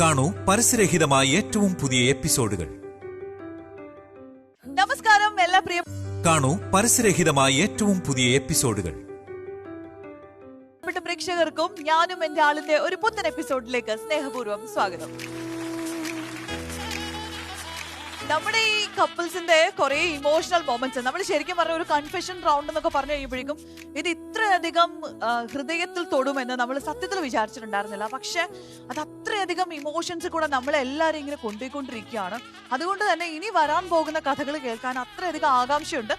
കാണൂ പരസ്യരഹിതമായ ഏറ്റവും പുതിയ എപ്പിസോഡുകൾ. നമസ്കാരം എല്ലാ പ്രിയ കാണൂ പരസ്യരഹിതമായ ഏറ്റവും പുതിയ എപ്പിസോഡുകൾ. പ്രേക്ഷകർക്കും ഞാനും എന്റെ ആളിന്റെ ഒരു പുത്തൻ എപ്പിസോഡിലേക്ക് സ്നേഹപൂർവ്വം സ്വാഗതം. നമ്മുടെ ഈ കപ്പിൾസിന്റെ കുറെ ഇമോഷണൽ മൊമെന്റ്സ്, നമ്മൾ ശരിക്കും പറഞ്ഞ ഒരു കൺഫെഷൻ റൗണ്ട് എന്നൊക്കെ പറഞ്ഞു കഴിയുമ്പോഴേക്കും ഇത് ഇത്രയധികം ഹൃദയത്തിൽ തൊടുമെന്ന് നമ്മൾ സത്യത്തിൽ വിചാരിച്ചിട്ടുണ്ടായിരുന്നില്ല. പക്ഷെ അത് അത്രയധികം ഇമോഷൻസ് കൂടെ നമ്മളെല്ലാവരും ഇങ്ങനെ കൊണ്ടുപോയിക്കൊണ്ടിരിക്കുകയാണ്. അതുകൊണ്ട് തന്നെ ഇനി വരാൻ പോകുന്ന കഥകൾ കേൾക്കാൻ അത്രയധികം ആകാംക്ഷയുണ്ട്.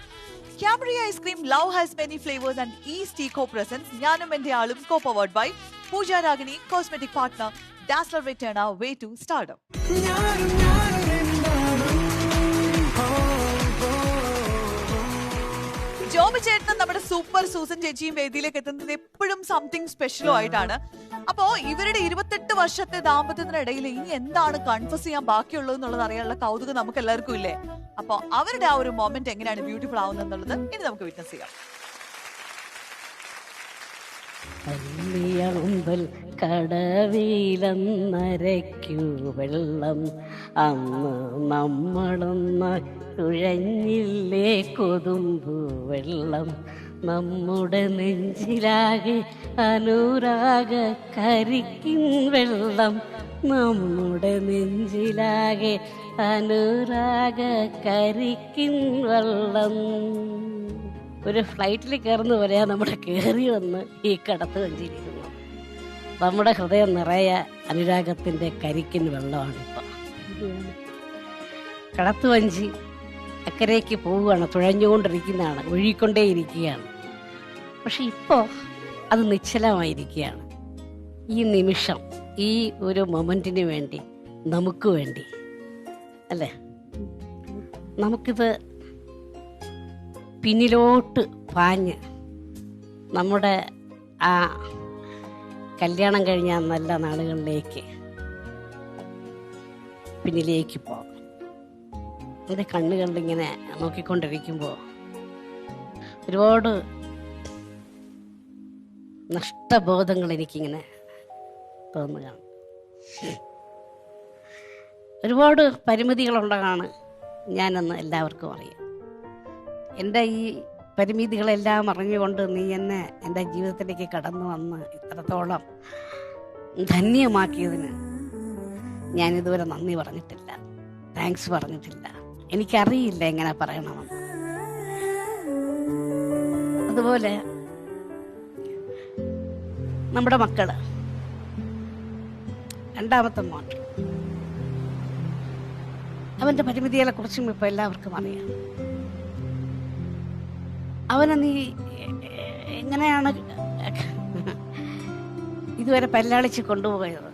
Cadbury Ice Cream Love has many flavors and East Eco presents ഞാനും എന്റെ ആളും co-powered by Pooja Ragini Cosmetic Partner Dazzler Returner Way to Stardom. Job ചേട്ടനും നമ്മുടെ സൂപ്പർ സൂസൻ ചേച്ചിയും വേദിയിലേക്ക് എത്തുന്നത് എപ്പോഴും സംതിങ് സ്പെഷ്യലോ ആയിട്ടാണ്. അപ്പോ ഇവരുടെ 28 വർഷത്തെ ദാമ്പത്യത്തിനിടയിൽ ഇനി എന്താണ് കൺഫസ് ചെയ്യാൻ ബാക്കിയുള്ളത് എന്നുള്ളത് അറിയാനുള്ള കൗതുകം നമുക്ക് എല്ലാവർക്കും ഇല്ലേ? അപ്പൊ അവരുടെ ആ ഒരു മൊമെന്റ് എങ്ങനെയാണ് ബ്യൂട്ടിഫുൾ ആവുന്നത് എന്നുള്ളത് ഇനി നമുക്ക് വിറ്റ്നസ് ചെയ്യാം. അല്ലിയമ്പൽ കടവിലന്നരയ്ക്കു വെള്ളം അന്ന് നമ്മളൊന്ന് തുഴഞ്ഞില്ലേ കൊതുമ്പു വെള്ളം നമ്മുടെ നെഞ്ചിലാകെ അനുരാഗ കരിക്കിൻ വെള്ളം നമ്മുടെ നെഞ്ചിലാകെ അനുരാഗ കരിക്കിൻ വെള്ളം. ഒരു ഫ്ലൈറ്റിൽ കയറുന്ന പോലെയാ നമ്മുടെ കയറി വന്ന് ഈ കടത്ത് വഞ്ചിയിരിക്കുന്നു. നമ്മുടെ ഹൃദയം നിറയെ അനുരാഗത്തിൻ്റെ കരിക്കിൻ വെള്ളമാണിപ്പോൾ. കടത്ത് വഞ്ചി അക്കരയ്ക്ക് പോവുകയാണ്, തുഴഞ്ഞുകൊണ്ടിരിക്കുന്നതാണ്, ഒഴുകിക്കൊണ്ടേയിരിക്കുകയാണ്. പക്ഷെ ഇപ്പോൾ അത് നിശ്ചലമായിരിക്കുകയാണ്. ഈ നിമിഷം, ഈ ഒരു മൊമെൻറ്റിന് വേണ്ടി, നമുക്ക് വേണ്ടി അല്ലേ, നമുക്കിത് പിന്നിലോട്ട് പാഞ്ഞ് നമ്മുടെ ആ കല്യാണം കഴിഞ്ഞ നല്ല നാളുകളിലേക്ക് പിന്നിലേക്ക് പോകാം. എൻ്റെ കണ്ണുകളിലിങ്ങനെ നോക്കിക്കൊണ്ടിരിക്കുമ്പോൾ ഒരുപാട് നഷ്ടബോധങ്ങൾ എനിക്കിങ്ങനെ തോന്നുകയാണ്. ഒരുപാട് പരിമിതികളുണ്ടാകാണ് ഞാനെന്ന് എല്ലാവർക്കും അറിയാം. എൻ്റെ ഈ പരിമിതികളെല്ലാം അറിഞ്ഞുകൊണ്ട് നീ എന്നെ എൻ്റെ ജീവിതത്തിലേക്ക് കടന്നു വന്ന് ഇത്രത്തോളം ധന്യമാക്കിയതിന് ഞാനിതുവരെ നന്ദി പറഞ്ഞിട്ടില്ല, താങ്ക്സ് പറഞ്ഞിട്ടില്ല. എനിക്കറിയില്ല എങ്ങനെ പറയണമെന്ന്. അതുപോലെ നമ്മുടെ മക്കള്, രണ്ടാമത്തെ മോൻ, അവൻ്റെ പരിമിതികളെ കുറിച്ചും ഇപ്പം എല്ലാവർക്കും അറിയാം. അവനെ നീ എങ്ങനെയാണ് ഇതുവരെ പല്ലാളിച്ച് കൊണ്ടുപോയത്?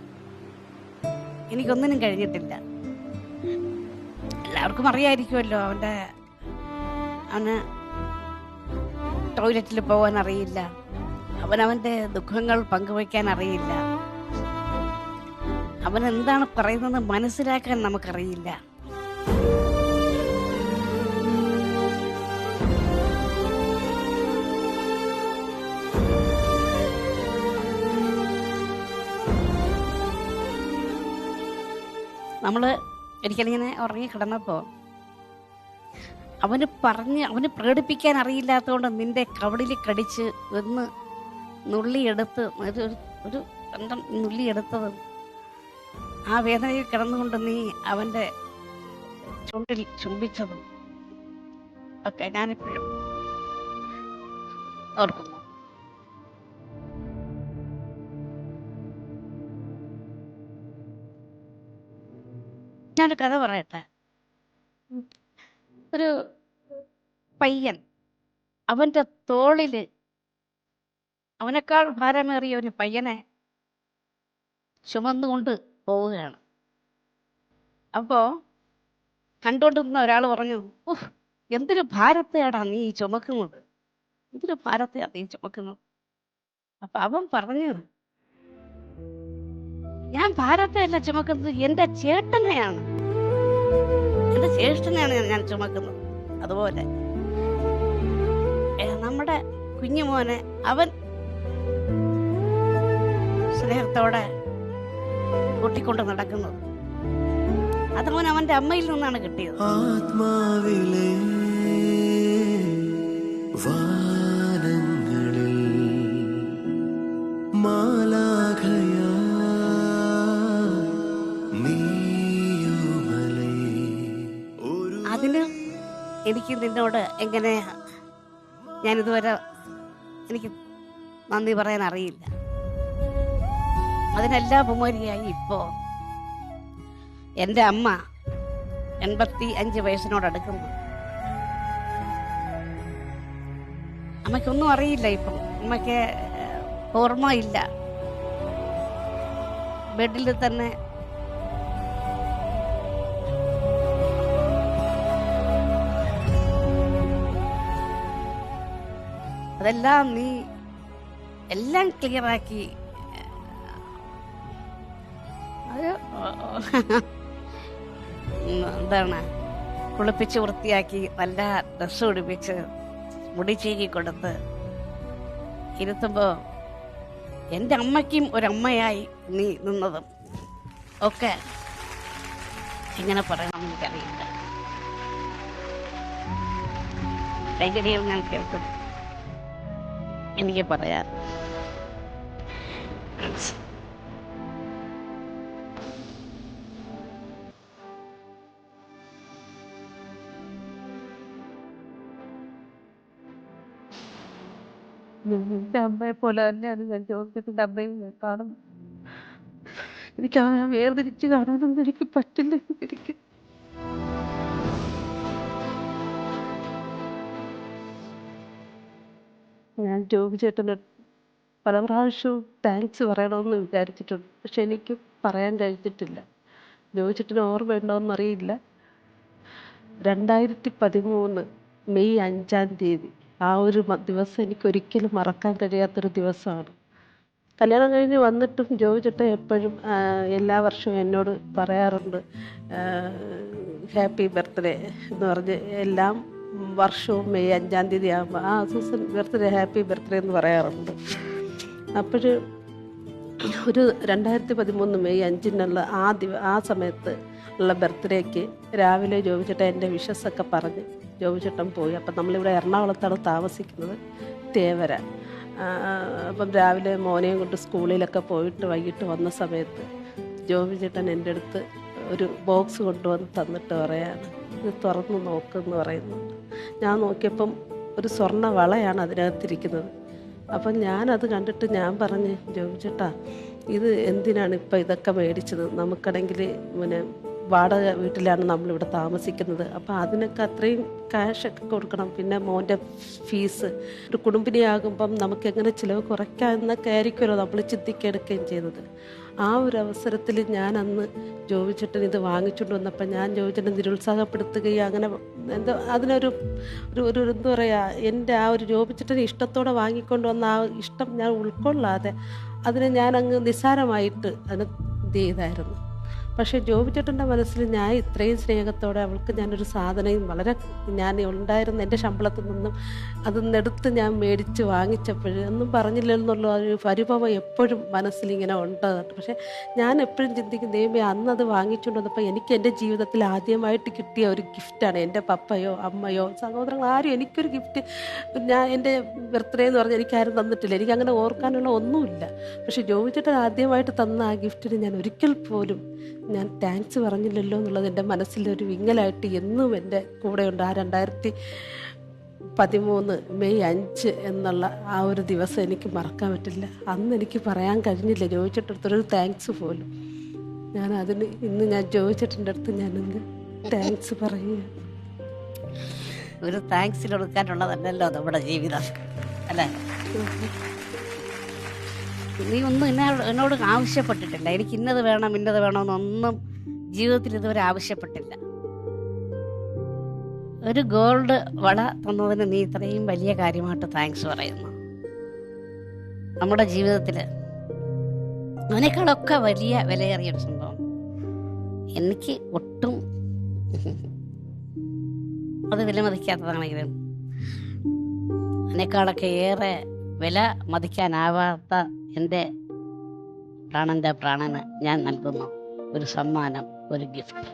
എനിക്കൊന്നിനും കഴിഞ്ഞിട്ടില്ല. എല്ലാവർക്കും അറിയാമായിരിക്കുമല്ലോ, അവന് ടോയ്ലറ്റിൽ പോകാൻ അറിയില്ല, അവനവൻ്റെ ദുഃഖങ്ങൾ പങ്കുവയ്ക്കാൻ അറിയില്ല, അവൻ എന്താണ് പറയുന്നത് മനസ്സിലാക്കാൻ നമുക്കറിയില്ല. നമ്മൾ ഒരിക്കലിങ്ങനെ ഉറങ്ങിക്കിടന്നപ്പോൾ അവന് പ്രകടിപ്പിക്കാൻ അറിയില്ലാത്തതുകൊണ്ട് നിന്റെ കവളിൽ കടിച്ച് ഒന്ന് നുള്ളിയെടുത്ത് ഒരു നുള്ളിയെടുത്തതും ആ വേദനയിൽ കിടന്നുകൊണ്ട് നീ അവൻ്റെ ചുണ്ടിൽ ചുംബിച്ചതും ഒക്കെ ഞാനിപ്പോഴും ഓർക്കുന്നു. ഞാനൊരു കഥ പറയട്ടെ. ഒരു പയ്യൻ അവൻ്റെ തോളിൽ അവനേക്കാൾ ഭാരമേറിയ ഒരു പയ്യനെ ചുമന്നുകൊണ്ട് പോവുകയാണ്. അപ്പോൾ കണ്ടുകൊണ്ടിരുന്ന ഒരാൾ പറഞ്ഞു, ഓഹ് എന്തൊരു ഭാരത്തെയാടാ നീ ചുമക്കുന്നത്, എന്തൊരു ഭാരത്തെയാ നീ ചുമക്കുന്നത്. അപ്പം അവൻ പറഞ്ഞു, ഞാൻ ഭാരത്തെയല്ല ചുമക്കുന്നത്, എൻ്റെ ചേട്ടനെയാണ് ഞാൻ ചുമക്കുന്നത്. അതുപോലെ നമ്മുടെ കുഞ്ഞുമോനെ അവൻ സ്നേഹത്തോടെ കൂട്ടിക്കൊണ്ട് നടക്കുന്നത്. അതവൻ അവന്റെ അമ്മയിൽ നിന്നാണ് കിട്ടിയത്. ആത്മാവിലെ വാനങ്ങളിൽ മാലാഖയാ നീയുമലേ. അതിന് എനിക്ക് നിന്നോട് എങ്ങനെ ഞാനിതുവരെ എനിക്ക് നന്ദി പറയാൻ അറിയില്ല. അതിനെല്ലാം ഉപരിയായി ഇപ്പോൾ എൻ്റെ അമ്മ 85 വയസ്സിനോടടുക്കുന്നു. അമ്മയ്ക്കൊന്നും അറിയില്ല. ഇപ്പം അമ്മയ്ക്ക് ഓർമ്മയില്ല. ബെഡിൽ തന്നെ അതെല്ലാം നീ എല്ലാം ക്ലിയറാക്കി അത് എന്താണ് കുളിപ്പിച്ച് വൃത്തിയാക്കി നല്ല ഡ്രസ്സ് ഉടുപ്പിച്ച് മുടി ചീകി കൊടുത്ത് ഇരുത്തുമ്പോൾ എൻ്റെ അമ്മയ്ക്കും ഒരമ്മയായി നീ നിന്നതും ഒക്കെ എങ്ങനെ പറയണമെന്ന് എനിക്കറിയില്ല. എങ്ങനെയും ഞാൻ കേൾക്കും. എനിക്ക് പറയാം. എൻ്റെ അമ്മയെ പോലെ തന്നെയാണ് ഞാൻ ജോസഫിൻ്റെ അമ്മയും കാണും. എനിക്ക് ആ വേർതിരിച്ച് കാണാനൊന്നും എനിക്ക് പറ്റില്ല. എനിക്ക് ഞാൻ ജോബി ചേട്ടന് പല പ്രാവശ്യവും താങ്ക്സ് പറയണമെന്ന് വിചാരിച്ചിട്ടുണ്ട്. പക്ഷെ എനിക്ക് പറയാൻ കഴിഞ്ഞിട്ടില്ല. ജോബി ചേട്ടന് ഓർമ്മയുണ്ടോയെന്നറിയില്ല. 2013 മെയ് 5-ാം തീയതി ആ ഒരു ദിവസം എനിക്കൊരിക്കലും മറക്കാൻ കഴിയാത്തൊരു ദിവസമാണ്. കല്യാണം കഴിഞ്ഞ് വന്നിട്ടും ജോബി ചേട്ടൻ എപ്പോഴും എല്ലാ വർഷവും എന്നോട് പറയാറുണ്ട് ഹാപ്പി ബർത്ത്ഡേ എന്ന് പറഞ്ഞ്. എല്ലാം വർഷവും മെയ് 5-ാം തീയതി ആകുമ്പോൾ ആ സൂസൻ ബർത്ത്ഡേ ഹാപ്പി ബർത്ത്ഡേ എന്ന് പറയാറുണ്ട്. അപ്പോൾ ഒരു 2013 മെയ് 5-നുള്ള ആ സമയത്ത് ഉള്ള ബർത്ത്ഡേക്ക് രാവിലെ ജോബി ചേട്ടൻ എൻ്റെ വിഷസൊക്കെ പറഞ്ഞ് ജോബി ചേട്ടൻ പോയി. അപ്പം നമ്മളിവിടെ എറണാകുളത്താണ് താമസിക്കുന്നത്, തേവര. അപ്പം രാവിലെ മോനെയും കൊണ്ട് സ്കൂളിലൊക്കെ പോയിട്ട് വൈകിട്ട് വന്ന സമയത്ത് ജോബി ചേട്ടൻ എൻ്റെ അടുത്ത് ഒരു ബോക്സ് കൊണ്ടുവന്ന് തന്നിട്ട് പറയാണ്, ഇത് തുറന്ന് നോക്കുമെന്ന് പറയുന്നുണ്ട്. ഞാൻ നോക്കിയപ്പം ഒരു സ്വർണ്ണ വളയാണ് അതിനകത്തിരിക്കുന്നത്. അപ്പം ഞാനത് കണ്ടിട്ട് ഞാൻ പറഞ്ഞ്, ജോബി ചേട്ടാ ഇത് എന്തിനാണ് ഇപ്പം ഇതൊക്കെ മേടിച്ചത്? നമുക്കാണെങ്കിൽ പിന്നെ വാടക വീട്ടിലാണ് നമ്മളിവിടെ താമസിക്കുന്നത്. അപ്പോൾ അതിനൊക്കെ അത്രയും ക്യാഷൊക്കെ കൊടുക്കണം. പിന്നെ മോൻ്റെ ഫീസ്, ഒരു കുടുംബിനിയാകുമ്പം നമുക്കെങ്ങനെ ചിലവ് കുറയ്ക്കാം എന്നൊക്കെ ആയിരിക്കുമല്ലോ നമ്മൾ ചിന്തിക്കെടുക്കുകയും ചെയ്തത്. ആ ഒരു അവസരത്തിൽ ഞാൻ അന്ന് ജോബി ചേട്ടൻ ഇത് വാങ്ങിച്ചുകൊണ്ട് വന്നപ്പോൾ ഞാൻ ജോബി ചേട്ടൻ നിരുത്സാഹപ്പെടുത്തുകയും അങ്ങനെ എന്തോ അതിനൊരു ഒരു എന്താ പറയുക, എൻ്റെ ആ ഒരു ജോബി ചേട്ടൻ ഇഷ്ടത്തോടെ വാങ്ങിക്കൊണ്ട് വന്ന ആ ഇഷ്ടം ഞാൻ ഉൾക്കൊള്ളാതെ അതിനെ ഞാൻ അങ്ങ് നിസ്സാരമായിട്ട് അതിന് ഇത് ചെയ്തായിരുന്നു. പക്ഷേ ജോബി ചേട്ടൻ്റെ മനസ്സിൽ ഞാൻ ഇത്രയും സ്നേഹത്തോടെ അവൾക്ക് ഞാനൊരു സാധനം വളരെ ഞാൻ ഉണ്ടായിരുന്ന എൻ്റെ ശമ്പളത്തിൽ നിന്നും അതൊന്നെടുത്ത് ഞാൻ മേടിച്ച് വാങ്ങിച്ചപ്പോൾ ഒന്നും പറഞ്ഞില്ലെന്നുള്ള ഒരു പരിഭവം എപ്പോഴും മനസ്സിലിങ്ങനെ ഉണ്ടാകുന്നുണ്ട്. പക്ഷേ ഞാൻ എപ്പോഴും ചിന്തിക്കും, ദൈവമേ അന്നത് വാങ്ങിച്ചുകൊണ്ട് വന്നപ്പോൾ എനിക്ക് എൻ്റെ ജീവിതത്തിൽ ആദ്യമായിട്ട് കിട്ടിയ ഒരു ഗിഫ്റ്റാണ്. എൻ്റെ പപ്പയോ അമ്മയോ സഹോദരങ്ങൾ ആരും എനിക്കൊരു ഗിഫ്റ്റ് ഞാൻ എൻ്റെ ബർത്ത്ഡേ എന്ന് പറഞ്ഞാൽ എനിക്കാരും തന്നിട്ടില്ല. എനിക്കങ്ങനെ ഓർക്കാനുള്ള ഒന്നുമില്ല. പക്ഷേ ജോബി ചേട്ടൻ ആദ്യമായിട്ട് തന്ന ആ ഗിഫ്റ്റിന് ഞാൻ ഒരിക്കൽ പോലും ഞാൻ താങ്ക്സ് പറഞ്ഞില്ലല്ലോ എന്നുള്ളത് എൻ്റെ മനസ്സിലൊരു വിങ്ങലായിട്ട് എന്നും എൻ്റെ കൂടെയുണ്ട്. ആ 2013 മെയ് 5 എന്നുള്ള ആ ഒരു ദിവസം എനിക്ക് മറക്കാൻ പറ്റില്ല. അന്ന് എനിക്ക് പറയാൻ കഴിഞ്ഞില്ല ജോബി ചേട്ടൻ്റെ അടുത്തൊരു താങ്ക്സ് പോലും. ഞാൻ അതിന് ഇന്ന് ഞാൻ ജോബി ചേട്ടൻ്റെ അടുത്ത് ഞാനിന്ന് താങ്ക്സ് പറയുക. ഒരു താങ്ക്സിൽ കൊടുക്കാനുള്ളതല്ലല്ലോ നമ്മുടെ ജീവിതം, അല്ലേ? നീ ഒന്നും എന്നോട് ആവശ്യപ്പെട്ടിട്ടില്ല. എനിക്ക് ഇന്നത് വേണം എന്നൊന്നും ജീവിതത്തിൽ ഇതുവരെ ആവശ്യപ്പെട്ടില്ല. ഒരു ഗോൾഡ് വള തന്നതിന് നീ ഇത്രയും വലിയ കാര്യമായിട്ട് താങ്ക്സ് പറയുന്നു. നമ്മുടെ ജീവിതത്തിൽ അതിനേക്കാളൊക്കെ വലിയ വിലയേറിയൊരു സംഭവം എനിക്ക് ഒട്ടും അത് വിലമതിക്കാത്തതാണെങ്കിലും അതിനേക്കാളൊക്കെ ഏറെ വില മതിക്കാനാവാത്ത എൻ്റെ പ്രാണന്റെ പ്രാണന് ഞാൻ നൽകുന്നു ഒരു സമ്മാനം, ഒരു ഗിഫ്റ്റ്.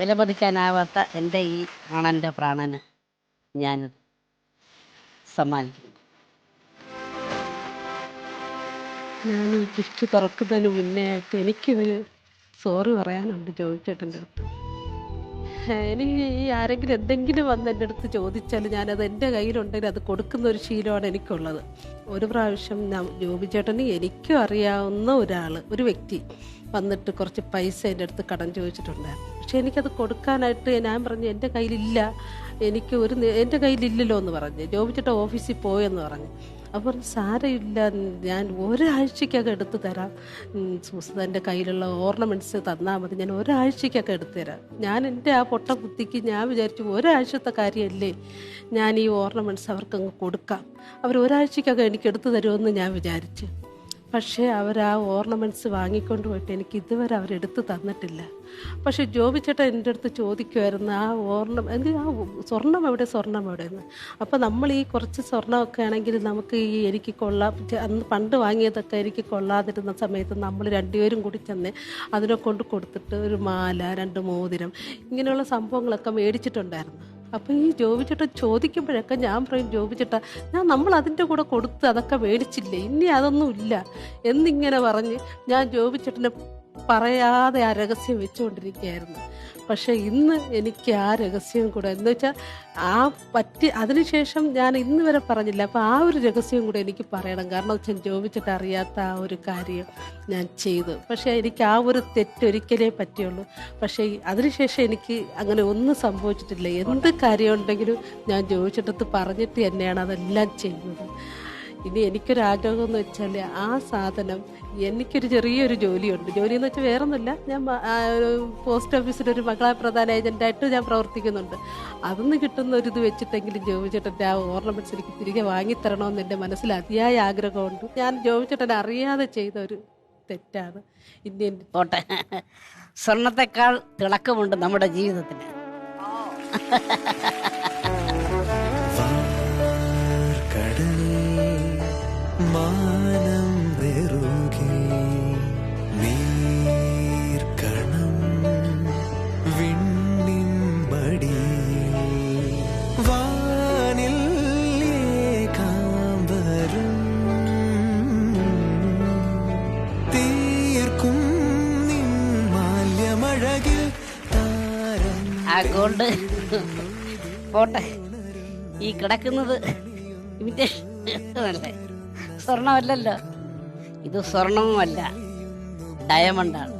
വിലമതിക്കാനാവാത്ത എൻ്റെ ഈ പ്രാണന്റെ പ്രാണന് ഞാൻ സമ്മാനിക്കുന്നു. ഞാൻ ഈ ഗിഫ്റ്റ് തുറക്കുന്നതിന് മുന്നേ ആയിട്ട് എനിക്കൊരു സോറി പറയാനുണ്ട് ജോയിച്ചേട്ടൻ്റെ അടുത്ത്. എനിക്ക് ഈ ആരെങ്കിലും എന്തെങ്കിലും വന്ന് എൻ്റെ അടുത്ത് ചോദിച്ചാൽ ഞാനത് എൻ്റെ കയ്യിലുണ്ടെങ്കിൽ അത് കൊടുക്കുന്ന ഒരു ശീലമാണ് എനിക്കുള്ളത്. ഒരു പ്രാവശ്യം ജോബി ചേട്ടന് എനിക്കും അറിയാവുന്ന ഒരു വ്യക്തി വന്നിട്ട് കുറച്ച് പൈസ എൻ്റെ അടുത്ത് കടം ചോദിച്ചിട്ടുണ്ടായിരുന്നു. പക്ഷെ എനിക്കത് കൊടുക്കാനായിട്ട് ഞാൻ പറഞ്ഞു എൻ്റെ കയ്യിലില്ല, എൻ്റെ കയ്യിലില്ലല്ലോ എന്ന് പറഞ്ഞ്. ജോബി ചേട്ടൻ ഓഫീസിൽ പോയെന്ന് പറഞ്ഞു. അപ്പോൾ സാരമില്ല, ഞാൻ ഒരാഴ്ചയ്ക്കൊക്കെ എടുത്തു തരാം, സൂസൻ്റെ കയ്യിലുള്ള ഓർണമെൻറ്റ്സ് തന്നാൽ മതി, ഞാൻ ഒരാഴ്ചയ്ക്കൊക്കെ എടുത്തു തരാം. ഞാൻ എൻ്റെ ആ പൊട്ട ബുദ്ധിക്ക് ഞാൻ വിചാരിച്ചു ഒരാഴ്ചത്തെ കാര്യമല്ലേ, ഞാൻ ഈ ഓർണമെൻറ്റ്സ് അവർക്കങ്ങ് കൊടുക്കാം, അവർ ഒരാഴ്ചയ്ക്കൊക്കെ എനിക്ക് എടുത്തു തരുമെന്ന് ഞാൻ വിചാരിച്ചു. പക്ഷേ അവർ ആ ഓർണമെൻറ്റ്സ് വാങ്ങിക്കൊണ്ട് പോയിട്ട് എനിക്ക് ഇതുവരെ അവരെടുത്ത് തന്നിട്ടില്ല. പക്ഷേ ജോബി ചേട്ടൻ എൻ്റെ അടുത്ത് ചോദിക്കുമായിരുന്നു ആ സ്വർണം എവിടെയെന്ന്. അപ്പോൾ നമ്മൾ ഈ കുറച്ച് സ്വർണ്ണമൊക്കെ ആണെങ്കിൽ നമുക്ക് എനിക്ക് അന്ന് പണ്ട് വാങ്ങിയതൊക്കെ എനിക്ക് കൊള്ളാതിരുന്ന സമയത്ത് നമ്മൾ രണ്ടുപേരും കൂടി ചെന്ന് അതിനെ കൊണ്ട് കൊടുത്തിട്ട് ഒരു മാല, 2 മോതിരം, ഇങ്ങനെയുള്ള സംഭവങ്ങളൊക്കെ മേടിച്ചിട്ടുണ്ടായിരുന്നു. അപ്പം ഈ ജോബി ചേട്ടൻ ചോദിക്കുമ്പോഴൊക്കെ ഞാൻ പറയും, ജോബി ചേട്ടാ നമ്മൾ അതിൻ്റെ കൂടെ കൊടുത്ത് അതൊക്കെ മേടിച്ചില്ലേ, ഇനി അതൊന്നും ഇല്ല എന്നിങ്ങനെ പറഞ്ഞ് ഞാൻ ജോബി ചേട്ടനെ പറയാതെ ആ രഹസ്യം വെച്ചുകൊണ്ടിരിക്കുകയായിരുന്നു. പക്ഷെ ഇന്ന് എനിക്ക് ആ രഹസ്യം കൂടെ എന്ന് വെച്ചാൽ അതിനുശേഷം ഞാൻ ഇന്ന് വരെ പറഞ്ഞില്ല. അപ്പോൾ ആ ഒരു രഹസ്യം കൂടെ എനിക്ക് പറയണം. കാരണം വെച്ചാൽ ജോബിച്ചിട്ട് അറിയാത്ത ആ ഒരു കാര്യം ഞാൻ ചെയ്തു. പക്ഷേ എനിക്ക് ആ ഒരു തെറ്റൊരിക്കലേ പറ്റിയുള്ളൂ. പക്ഷേ അതിനുശേഷം എനിക്ക് അങ്ങനെ ഒന്നും സംഭവിച്ചിട്ടില്ല. എന്ത് കാര്യം ഉണ്ടെങ്കിലും ഞാൻ ജോബിച്ചിട്ടത്ത് പറഞ്ഞിട്ട് തന്നെയാണ് അതെല്ലാം ചെയ്യുന്നത്. ഇനി എനിക്കൊരാഗ്രഹം എന്ന് വെച്ചാൽ ആ സാധനം, എനിക്കൊരു ചെറിയൊരു ജോലിയുണ്ട്. ജോലി എന്ന് വെച്ചാൽ വേറൊന്നുമില്ല, ഞാൻ പോസ്റ്റ് ഓഫീസിലൊരു മകളാ പ്രധാന ഏജൻറ്റായിട്ട് ഞാൻ പ്രവർത്തിക്കുന്നുണ്ട്. അതൊന്ന് കിട്ടുന്ന ഒരു ഇത് വെച്ചിട്ടെങ്കിലും ജോബി ചേട്ടൻ്റെ ആ ഓർണമെൻറ്റ്സ് എനിക്ക് തിരികെ വാങ്ങിത്തരണമെന്ന് എൻ്റെ മനസ്സിൽ അതിയായ ആഗ്രഹമുണ്ട്. ഞാൻ ജോബി ചേട്ടനെ അറിയാതെ ചെയ്ത ഒരു തെറ്റാണ്. ഇനി പോട്ടെ, സ്വർണത്തെക്കാൾ തിളക്കമുണ്ട് നമ്മുടെ ജീവിതത്തിന്. മാനം വെറുകെ നീർക്കണം വിണ്ണിൻ മടിയിൽ വാനിൽ ഏകാംബരം തീർക്കും നിൻ മാല്യമഴകിൽ താരം. ആ ഗോൾഡ് പോട്ടെ, ഈ കിടക്കുന്നത് ഇമിറ്റേഷൻ അല്ലേ, സ്വർണമല്ലല്ലോ. ഇത് സ്വർണവുമല്ല, ഡയമണ്ടാണ്.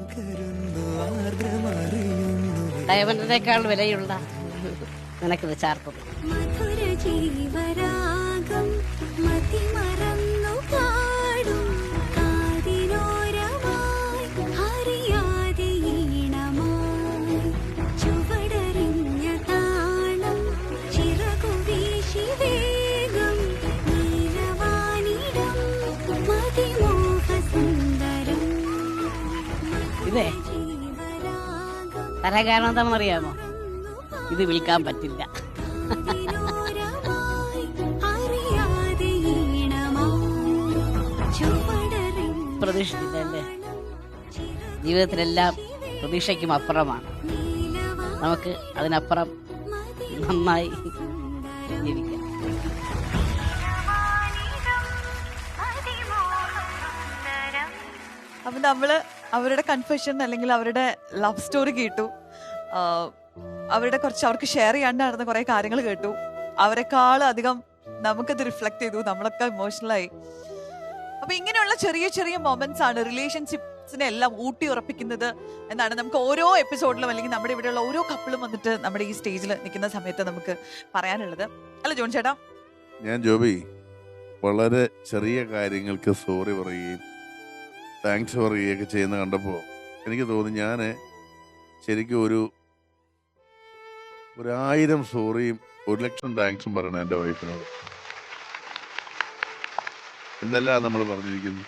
ഡയമണ്ടിനേക്കാൾ വിലയുള്ള നിനക്കിത് ചാർത്തത്. ഇതേ തല കാരണം എന്താണെന്നറിയാമോ? ഇത് വിൽക്കാൻ പറ്റില്ല. പ്രതീക്ഷിച്ചില്ലേ? ജീവിതത്തിലെല്ലാം പ്രതീക്ഷയ്ക്കും അപ്പുറമാണ്. നമുക്ക് അതിനപ്പുറം നന്നായി ജീവിക്കാം. അപ്പൊ നമ്മള് അവരുടെ കൺഫെഷൻ അല്ലെങ്കിൽ അവരുടെ ലവ് സ്റ്റോറി കേട്ടു. അവർക്ക് ഷെയർ ചെയ്യാണ്ട് നടന്ന കുറെ കാര്യങ്ങൾ കേട്ടു. അവരെക്കാൾ അധികം നമുക്കത് റിഫ്ലക്ട് ചെയ്തു. നമ്മളൊക്കെ ഇമോഷണലായി. അപ്പൊ ഇങ്ങനെയുള്ള ചെറിയ ചെറിയ മൊമെന്റ്സ് ആണ് റിലേഷൻഷിപ്സിനെ എല്ലാം ഊട്ടി ഉറപ്പിക്കുന്നത് എന്നാണ് നമുക്ക് ഓരോ എപ്പിസോഡിലും അല്ലെങ്കിൽ നമ്മുടെ ഇവിടെയുള്ള ഓരോ കപ്പിളും വന്നിട്ട് നമ്മുടെ ഈ സ്റ്റേജിൽ നിൽക്കുന്ന സമയത്ത് നമുക്ക് പറയാനുള്ളത്. അല്ല ജോൺ ചേട്ടാ? ഞാൻ ജോബി വളരെ ചെറിയ കാര്യങ്ങൾക്ക് സോറി പറയുകയും താങ്ക്സ് പറയുകയൊക്കെ ചെയ്യുന്ന കണ്ടപ്പോൾ എനിക്ക് തോന്നി ഞാൻ ശരിക്കും ഒരു 1000 സോറിയും 1,00,000 താങ്ക്സും പറയണം എൻ്റെ വൈഫിനോട്. എന്തെല്ലാം നമ്മൾ പറഞ്ഞിരിക്കുന്നു,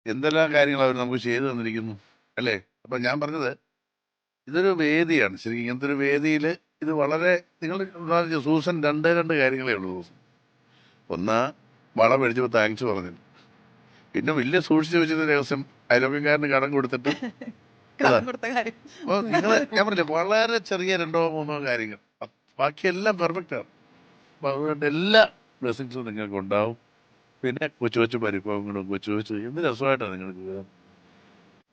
എന്തെല്ലാം കാര്യങ്ങൾ അവർ നമുക്ക് ചെയ്തു തന്നിരിക്കുന്നു അല്ലേ. അപ്പം ഞാൻ പറഞ്ഞത് ഇതൊരു വേദിയാണ് ശരിക്കും. ഇങ്ങനത്തെ ഒരു വേദിയിൽ ഇത് വളരെ നിങ്ങൾ സൂസൻ രണ്ട് കാര്യങ്ങളേ ഉള്ളൂ. സൂസൻ ഒന്ന് വള മേടിച്ചപ്പോൾ താങ്ക്സ് പറഞ്ഞു. പിന്നെ വലിയ സൂക്ഷിച്ച് വെച്ചിരുന്ന രഹസ്യം അയലോക്യക്കാരന് കടം കൊടുത്തിട്ട് കൊടുത്ത കാര്യം. അപ്പോൾ നിങ്ങൾ ഞാൻ പറഞ്ഞില്ല വളരെ ചെറിയ 2-3 കാര്യങ്ങൾ, ബാക്കിയെല്ലാം പെർഫെക്റ്റാണ്. അപ്പോൾ അതുകൊണ്ട് എല്ലാ ബ്ലെസ്സിങ്സും നിങ്ങൾക്ക് ഉണ്ടാവും. പിന്നെ കൊച്ചു പരിഭവങ്ങളും കൊച്ചു എന്ത് രസമായിട്ടാണ് നിങ്ങൾക്ക് ജീവിതം.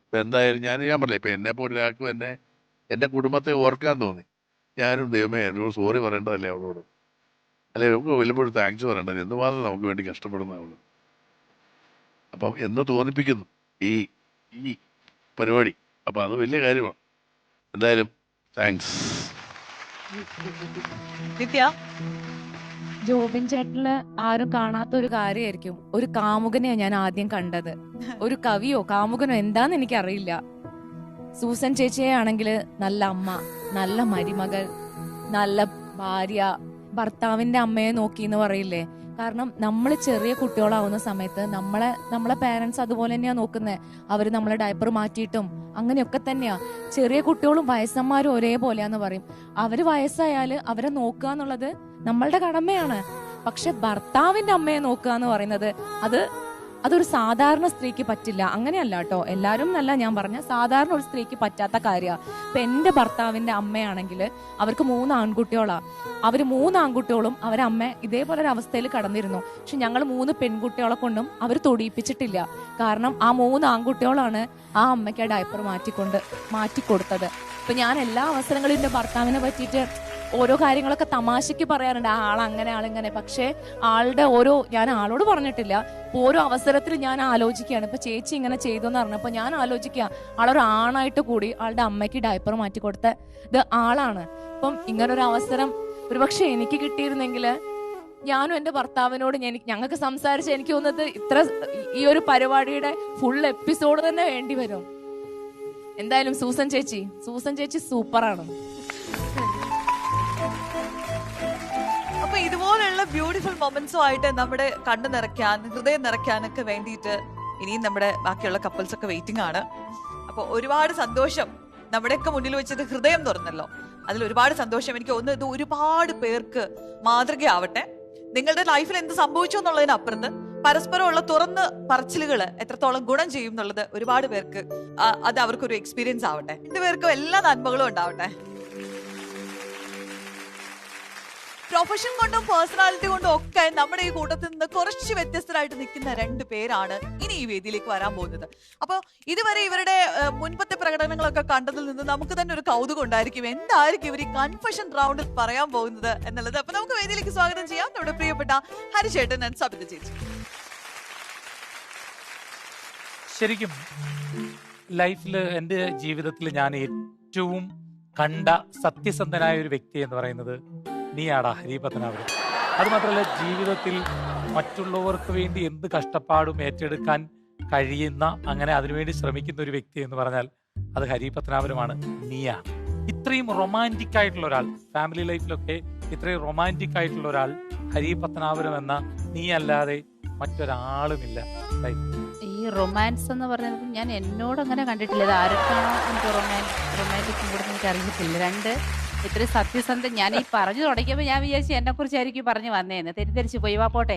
ഇപ്പം എന്തായാലും ഞാൻ പറഞ്ഞില്ല, ഇപ്പം എന്നെ പോലെ ഒരാൾക്കും എൻ്റെ കുടുംബത്തെ ഓർക്കാൻ തോന്നി. ഞാനും ദൈവമേ എന്നോട് സോറി പറയേണ്ടതല്ലേ അവളോട്, അല്ലെ നമുക്ക് വല്ലപ്പോഴും താങ്ക്സ് പറയേണ്ടത്, എന്തുമാത്രം നമുക്ക് വേണ്ടി കഷ്ടപ്പെടുന്ന അവള്. അപ്പം എന്ന് തോന്നിപ്പിക്കുന്നു ഈ ഈ പരിപാടി. അപ്പം അത് വലിയ കാര്യമാണ്. എന്തായാലും താങ്ക്സ്. നിത്യ, ജോബിൻ ചേട്ടനില് ആരും കാണാത്ത ഒരു കാര്യമായിരിക്കും, ഒരു കാമുകനെയാ ഞാൻ ആദ്യം കണ്ടത്. ഒരു കവിയോ കാമുകനോ എന്താന്ന് എനിക്കറിയില്ല. സൂസൻ ചേച്ചിയെ ആണെങ്കിൽ നല്ല അമ്മ, നല്ല മരുമകൾ, നല്ല ഭാര്യ, ഭർത്താവിന്റെ അമ്മയെ നോക്കി എന്ന് പറയില്ലേ. കാരണം നമ്മൾ ചെറിയ കുട്ടികളാവുന്ന സമയത്ത് നമ്മളെ പേരൻസ് അതുപോലെ തന്നെയാ നോക്കുന്നത്. അവര് നമ്മളെ ഡയപ്പർ മാറ്റിയിട്ടും അങ്ങനെയൊക്കെ തന്നെയാ. ചെറിയ കുട്ടികളും വയസ്സന്മാരും ഒരേപോലെയാന്ന് പറയും. അവര് വയസ്സായാല് അവരെ നോക്കുക എന്നുള്ളത് നമ്മളുടെ കടമയാണ്. പക്ഷെ ഭർത്താവിന്റെ അമ്മയെ നോക്കുക എന്ന് പറയുന്നത് അതൊരു സാധാരണ സ്ത്രീക്ക് പറ്റില്ല. അങ്ങനെയല്ല കേട്ടോ, എല്ലാരും എന്നല്ല ഞാൻ പറഞ്ഞ, സാധാരണ ഒരു സ്ത്രീക്ക് പറ്റാത്ത കാര്യമാണ്. ഇപ്പൊ എന്റെ ഭർത്താവിന്റെ അമ്മയാണെങ്കിൽ അവർക്ക് 3 ആൺകുട്ടികളാ. അവര് 3 ആൺകുട്ടികളും അവരെ അമ്മ ഇതേപോലെ ഒരു അവസ്ഥയിൽ കടന്നിരുന്നു. പക്ഷെ ഞങ്ങൾ 3 പെൺകുട്ടികളെ കൊണ്ടും അവർ തൊടിയിപ്പിച്ചിട്ടില്ല. കാരണം ആ 3 ആൺകുട്ടികളാണ് ആ അമ്മയ്ക്ക് ആ ഡയപ്പർ മാറ്റിക്കൊടുത്തത്. ഇപ്പൊ ഞാൻ എല്ലാ അവസരങ്ങളും എന്റെ ഭർത്താവിനെ പറ്റിയിട്ട് ഓരോ കാര്യങ്ങളൊക്കെ തമാശക്ക് പറയാറുണ്ട്, ആളിങ്ങനെ. പക്ഷെ ഞാൻ ആളോട് പറഞ്ഞിട്ടില്ല. ഓരോ അവസരത്തിൽ ഞാൻ ആലോചിക്കുകയാണ്. ഇപ്പൊ ചേച്ചി ഇങ്ങനെ ചെയ്തു എന്ന് പറഞ്ഞപ്പോ ഞാൻ ആലോചിക്കുക, ആളൊരു ആണായിട്ട് കൂടി ആളുടെ അമ്മയ്ക്ക് ഡയപ്പർ മാറ്റി കൊടുത്ത ഇത് ആളാണ്. അപ്പം ഇങ്ങനൊരു അവസരം ഒരുപക്ഷെ എനിക്ക് കിട്ടിയിരുന്നെങ്കിൽ ഞാനും എന്റെ ഭർത്താവിനോട് ഞങ്ങൾക്ക് സംസാരിച്ച് എനിക്ക് തോന്നുന്നത് ഈ ഒരു പരിപാടിയുടെ ഫുൾ എപ്പിസോഡ് തന്നെ വേണ്ടി വരും. എന്തായാലും സൂസൻ ചേച്ചി സൂപ്പറാണ്. അപ്പൊ ഇതുപോലുള്ള ബ്യൂട്ടിഫുൾ മൊമെന്റ്സും ആയിട്ട് നമ്മുടെ കണ്ണു നിറയ്ക്കാൻ, ഹൃദയം നിറയ്ക്കാനൊക്കെ വേണ്ടിയിട്ട് ഇനിയും നമ്മുടെ ബാക്കിയുള്ള കപ്പിൾസ് ഒക്കെ വെയിറ്റിംഗ് ആണ്. അപ്പൊ ഒരുപാട് സന്തോഷം. നമ്മുടെയൊക്കെ മുന്നിൽ വെച്ചിട്ട് ഹൃദയം തുറന്നല്ലോ, അതിൽ ഒരുപാട് സന്തോഷം. എനിക്ക് ഒന്ന് ഇത് ഒരുപാട് പേർക്ക് മാതൃകയാവട്ടെ. നിങ്ങളുടെ ലൈഫിൽ എന്ത് സംഭവിച്ചു എന്നുള്ളതിനപ്പുറത്ത് പരസ്പരമുള്ള തുറന്ന് പറച്ചിലുകൾ എത്രത്തോളം ഗുണം ചെയ്യും എന്നുള്ളത് ഒരുപാട് പേർക്ക് അത് അവർക്കൊരു എക്സ്പീരിയൻസ് ആവട്ടെ. രണ്ടുപേർക്കും എല്ലാ നന്മകളും ഉണ്ടാവട്ടെ. പ്രൊഫഷൻ കൊണ്ടും പേഴ്സണാലിറ്റി കൊണ്ടും ഒക്കെ നമ്മുടെ ഈ കൂട്ടത്തിൽ നിന്ന് കുറച്ച് വ്യത്യസ്തരായിട്ട് നിൽക്കുന്ന 2 പേരാണ് ഇനി ഈ വേദിയിലേക്ക് വരാൻ പോകുന്നത്. അപ്പൊ ഇതുവരെ ഇവരുടെ മുൻപത്തെ പ്രകടനങ്ങളൊക്കെ കണ്ടതിൽ നിന്ന് നമുക്ക് തന്നെ ഒരു കൗതുകം ഉണ്ടായിരിക്കും, എന്തായിരിക്കും ഇവർ ഈ കൺഫെഷൻ റൗണ്ടിൽ പറയാൻ പോകുന്നത് എന്നുള്ളത്. അപ്പൊ നമുക്ക് വേദിയിലേക്ക് സ്വാഗതം ചെയ്യാം നമ്മുടെ പ്രിയപ്പെട്ട ഹരിചേട്ടൻ ആൻഡ് സബിത ചേച്ചി. ശരിക്കും ലൈഫിൽ എൻ്റെ ജീവിതത്തിൽ ഞാൻ ഏറ്റവും കണ്ട സത്യസന്ധനായ ഒരു വ്യക്തി എന്ന് പറയുന്നത് നീയാടാ ഹരിപത്തനാപുരം. അതുമാത്രമല്ല, ജീവിതത്തിൽ മറ്റുള്ളവർക്ക് വേണ്ടി എന്ത് കഷ്ടപ്പാടും ഏറ്റെടുക്കാൻ കഴിയുന്ന, അങ്ങനെ അതിനുവേണ്ടി ശ്രമിക്കുന്ന ഒരു വ്യക്തി എന്ന് പറഞ്ഞാൽ അത് ഹരിപത്തനാപുരമാണ്, നീയാണ്. ഇത്രയും റൊമാൻറ്റിക് ആയിട്ടുള്ള ഒരാൾ, ഫാമിലി ലൈഫിലൊക്കെ ഇത്രയും റൊമാൻറ്റിക് ആയിട്ടുള്ള ഒരാൾ ഹരിപത്തനാപുരം എന്ന നീ അല്ലാതെ മറ്റൊരാളുമില്ല. ഈ റൊമാൻസ് എന്ന് പറയുന്നത് ഞാൻ എന്നോട് അങ്ങനെ കണ്ടിട്ടില്ല. ഇത് ആർക്കാണോ എനിക്ക് റൊമാൻറ്റിക് കൂടുതൽ എനിക്ക് അറിയത്തില്ല. ഇത്രയും സത്യസന്ധ ഞാൻ ഈ പറഞ്ഞു തുടങ്ങിയപ്പോൾ ഞാൻ വിചാരിച്ചു എന്നെ കുറിച്ചായിരിക്കും പറഞ്ഞു വന്നേന്ന്. തെറ്റിദ്ധരിച്ചു പോയി. വാ പോട്ടെ.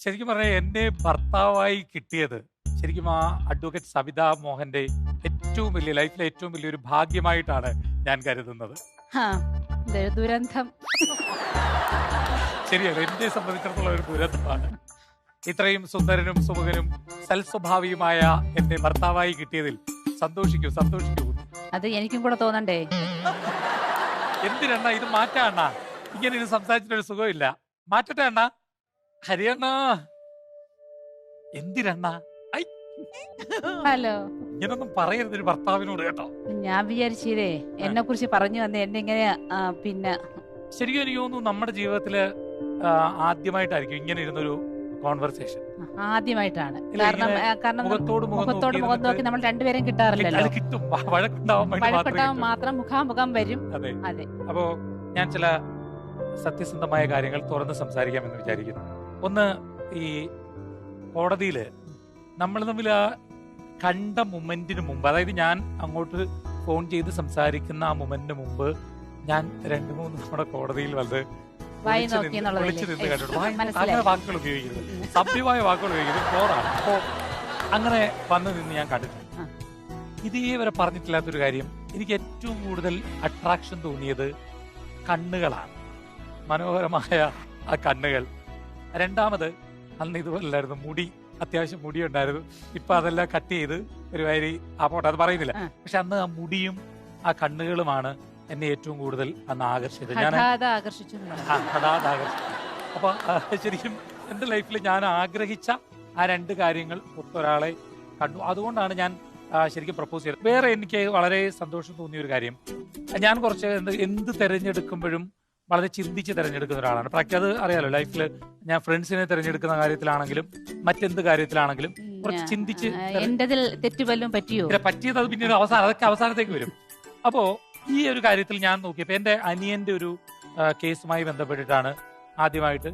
ശരിക്കും പറഞ്ഞാൽ എന്നെ ഭർത്താവായി കിട്ടിയത് ശരിക്കും ആ അഡ്വക്കേറ്റ് സബിത മോഹന്റെ ഏറ്റവും വലിയ ലൈഫിലെ ഏറ്റവും വലിയൊരു ഭാഗ്യമായിട്ടാണ് ഞാൻ കരുതുന്നത്. ദുരന്തം ശരിയല്ല, എന്നെ സംബന്ധിച്ചിടത്തോളം ഒരു ദുരന്തമാണ്. ഇത്രയും സുന്ദരനും സുമുഖനും സൽസ്വഭാവിയുമായ എന്നെ ഭർത്താവായി കിട്ടിയതിൽ സന്തോഷിക്കൂ. അത് എനിക്കും കൂടെ തോന്നണ്ടേ? എന്തിനണ്ണ ഇത് മാറ്റാ അണ്ണ? ഇങ്ങനെ ഇത് സംസാരിച്ചിട്ടൊരു സുഖമില്ല. മാറ്റട്ടെ അണ്ണ. ഹരിയണ്ണ എന്തിനണ്ണ? ഹലോ, ഇങ്ങനൊന്നും പറയരുത് ഒരു ഭർത്താവിനോട് കേട്ടോ. ഞാൻ വിചാരിച്ചേ എന്നെ കുറിച്ച് പറഞ്ഞു വന്നേ എന്നെ ഇങ്ങനെ. പിന്നെ ശരിക്കും എനിക്ക് തോന്നുന്നു നമ്മുടെ ജീവിതത്തില് ആദ്യമായിട്ടായിരിക്കും ഇങ്ങനെ ഇരുന്നൊരു കോൺവെർസേഷൻ. ആദ്യമായിട്ടാണ്. കാരണം മുഖത്തോട് മുഖം നോക്കി നമ്മൾ രണ്ടുപേരും കിട്ടാറില്ലല്ലോ. കിട്ടും, വഴക്കുണ്ടാവാൻ മാത്രം മുഖാമുഖം വരും. അതെ. അപ്പോ ഞാൻ ചില സത്യസന്ധമായ കാര്യങ്ങൾ തുറന്ന് സംസാരിക്കാമെന്ന് വിചാരിക്കുന്നു. ഒന്ന്, ഈ കോടതിയില് നമ്മൾ തമ്മിൽ ആ കണ്ട മൊമെന്റിന് മുമ്പ്, അതായത് ഞാൻ അങ്ങോട്ട് ഫോൺ ചെയ്ത് സംസാരിക്കുന്ന ആ മൊമെന്റിന് മുമ്പ് ഞാൻ 2-3 നമ്മുടെ കോടതിയിൽ വന്ന് വായി വിളിച്ച് നോക്കി നിന്ന് വിളിച്ച് നിന്ന് എന്നുള്ളതല്ലേ? കണ്ടിട്ടുണ്ട്. അങ്ങനെ മനസ്സിലായി. വാക്കുകൾ ഉപയോഗിക്കുന്നത്, സഭ്യമായ വാക്കുകൾ ഉപയോഗിക്കുന്നത് ഫ്ലോറാണ്. അപ്പോ അങ്ങനെ വന്ന് നിന്ന് ഞാൻ കണ്ടിട്ടുണ്ട്. ആ. ഇതേവരെ പറഞ്ഞിട്ടില്ലാത്തൊരു കാര്യം, എനിക്ക് ഏറ്റവും കൂടുതൽ അട്രാക്ഷൻ തോന്നിയത് കണ്ണുകളാണ്. മനോഹരമായ ആ കണ്ണുകൾ. രണ്ടാമത്, അന്ന് ഇതുപോലല്ലായിരുന്നു, മുടി, അത്യാവശ്യം മുടി ഉണ്ടായിരുന്നു. ഇപ്പൊ അതെല്ലാം കട്ട് ചെയ്ത് ഒരു വരി പോട്ടെ, അത് പറയുന്നില്ല. ആ. പക്ഷെ അന്ന് ആ മുടിയും ആ കണ്ണുകളുമാണ് എന്നെ ഏറ്റവും കൂടുതൽ അന്ന് ആകർഷിച്ചത്. ഞാൻ ഹഠാത് ആകർഷിച്ചു എന്ന് പറയും. ഹഠാത് ആകർഷിച്ചു. അപ്പൊ ശരിക്കും എന്റെ ലൈഫിൽ ഞാൻ ആഗ്രഹിച്ച ആ 2 കാര്യങ്ങൾ ഒത്തൊരാളെ കണ്ടു. അതുകൊണ്ടാണ് ഞാൻ ശരിക്കും പ്രപ്പോസ് ചെയ്തത്. വേറെ എനിക്ക് വളരെ സന്തോഷം തോന്നിയ ഒരു കാര്യം, ഞാൻ കുറച്ച് എന്ത് തിരഞ്ഞെടുക്കുമ്പോഴും വളരെ ചിന്തിച്ച് തിരഞ്ഞെടുക്കുന്ന ഒരാളാണ്. അത് അറിയാലോ, ലൈഫിൽ ഞാൻ ഫ്രണ്ട്സിനെ തിരഞ്ഞെടുക്കുന്ന കാര്യത്തിലാണെങ്കിലും മറ്റെന്ത് കാര്യത്തിലാണെങ്കിലും കുറച്ച് ചിന്തിച്ച് എന്റേതിൽ തെറ്റുവല്ലും പറ്റിയോ? പറ്റിയത് അത് പിന്നീട് അതൊക്കെ അവസാനത്തേക്ക് വരും. അപ്പോ ഈ ഒരു കാര്യത്തിൽ ഞാൻ നോക്കിയപ്പോ എന്റെ അനിയന്റെ ഒരു കേസുമായി ബന്ധപ്പെട്ടിട്ടാണ് ആദ്യമായിട്ട്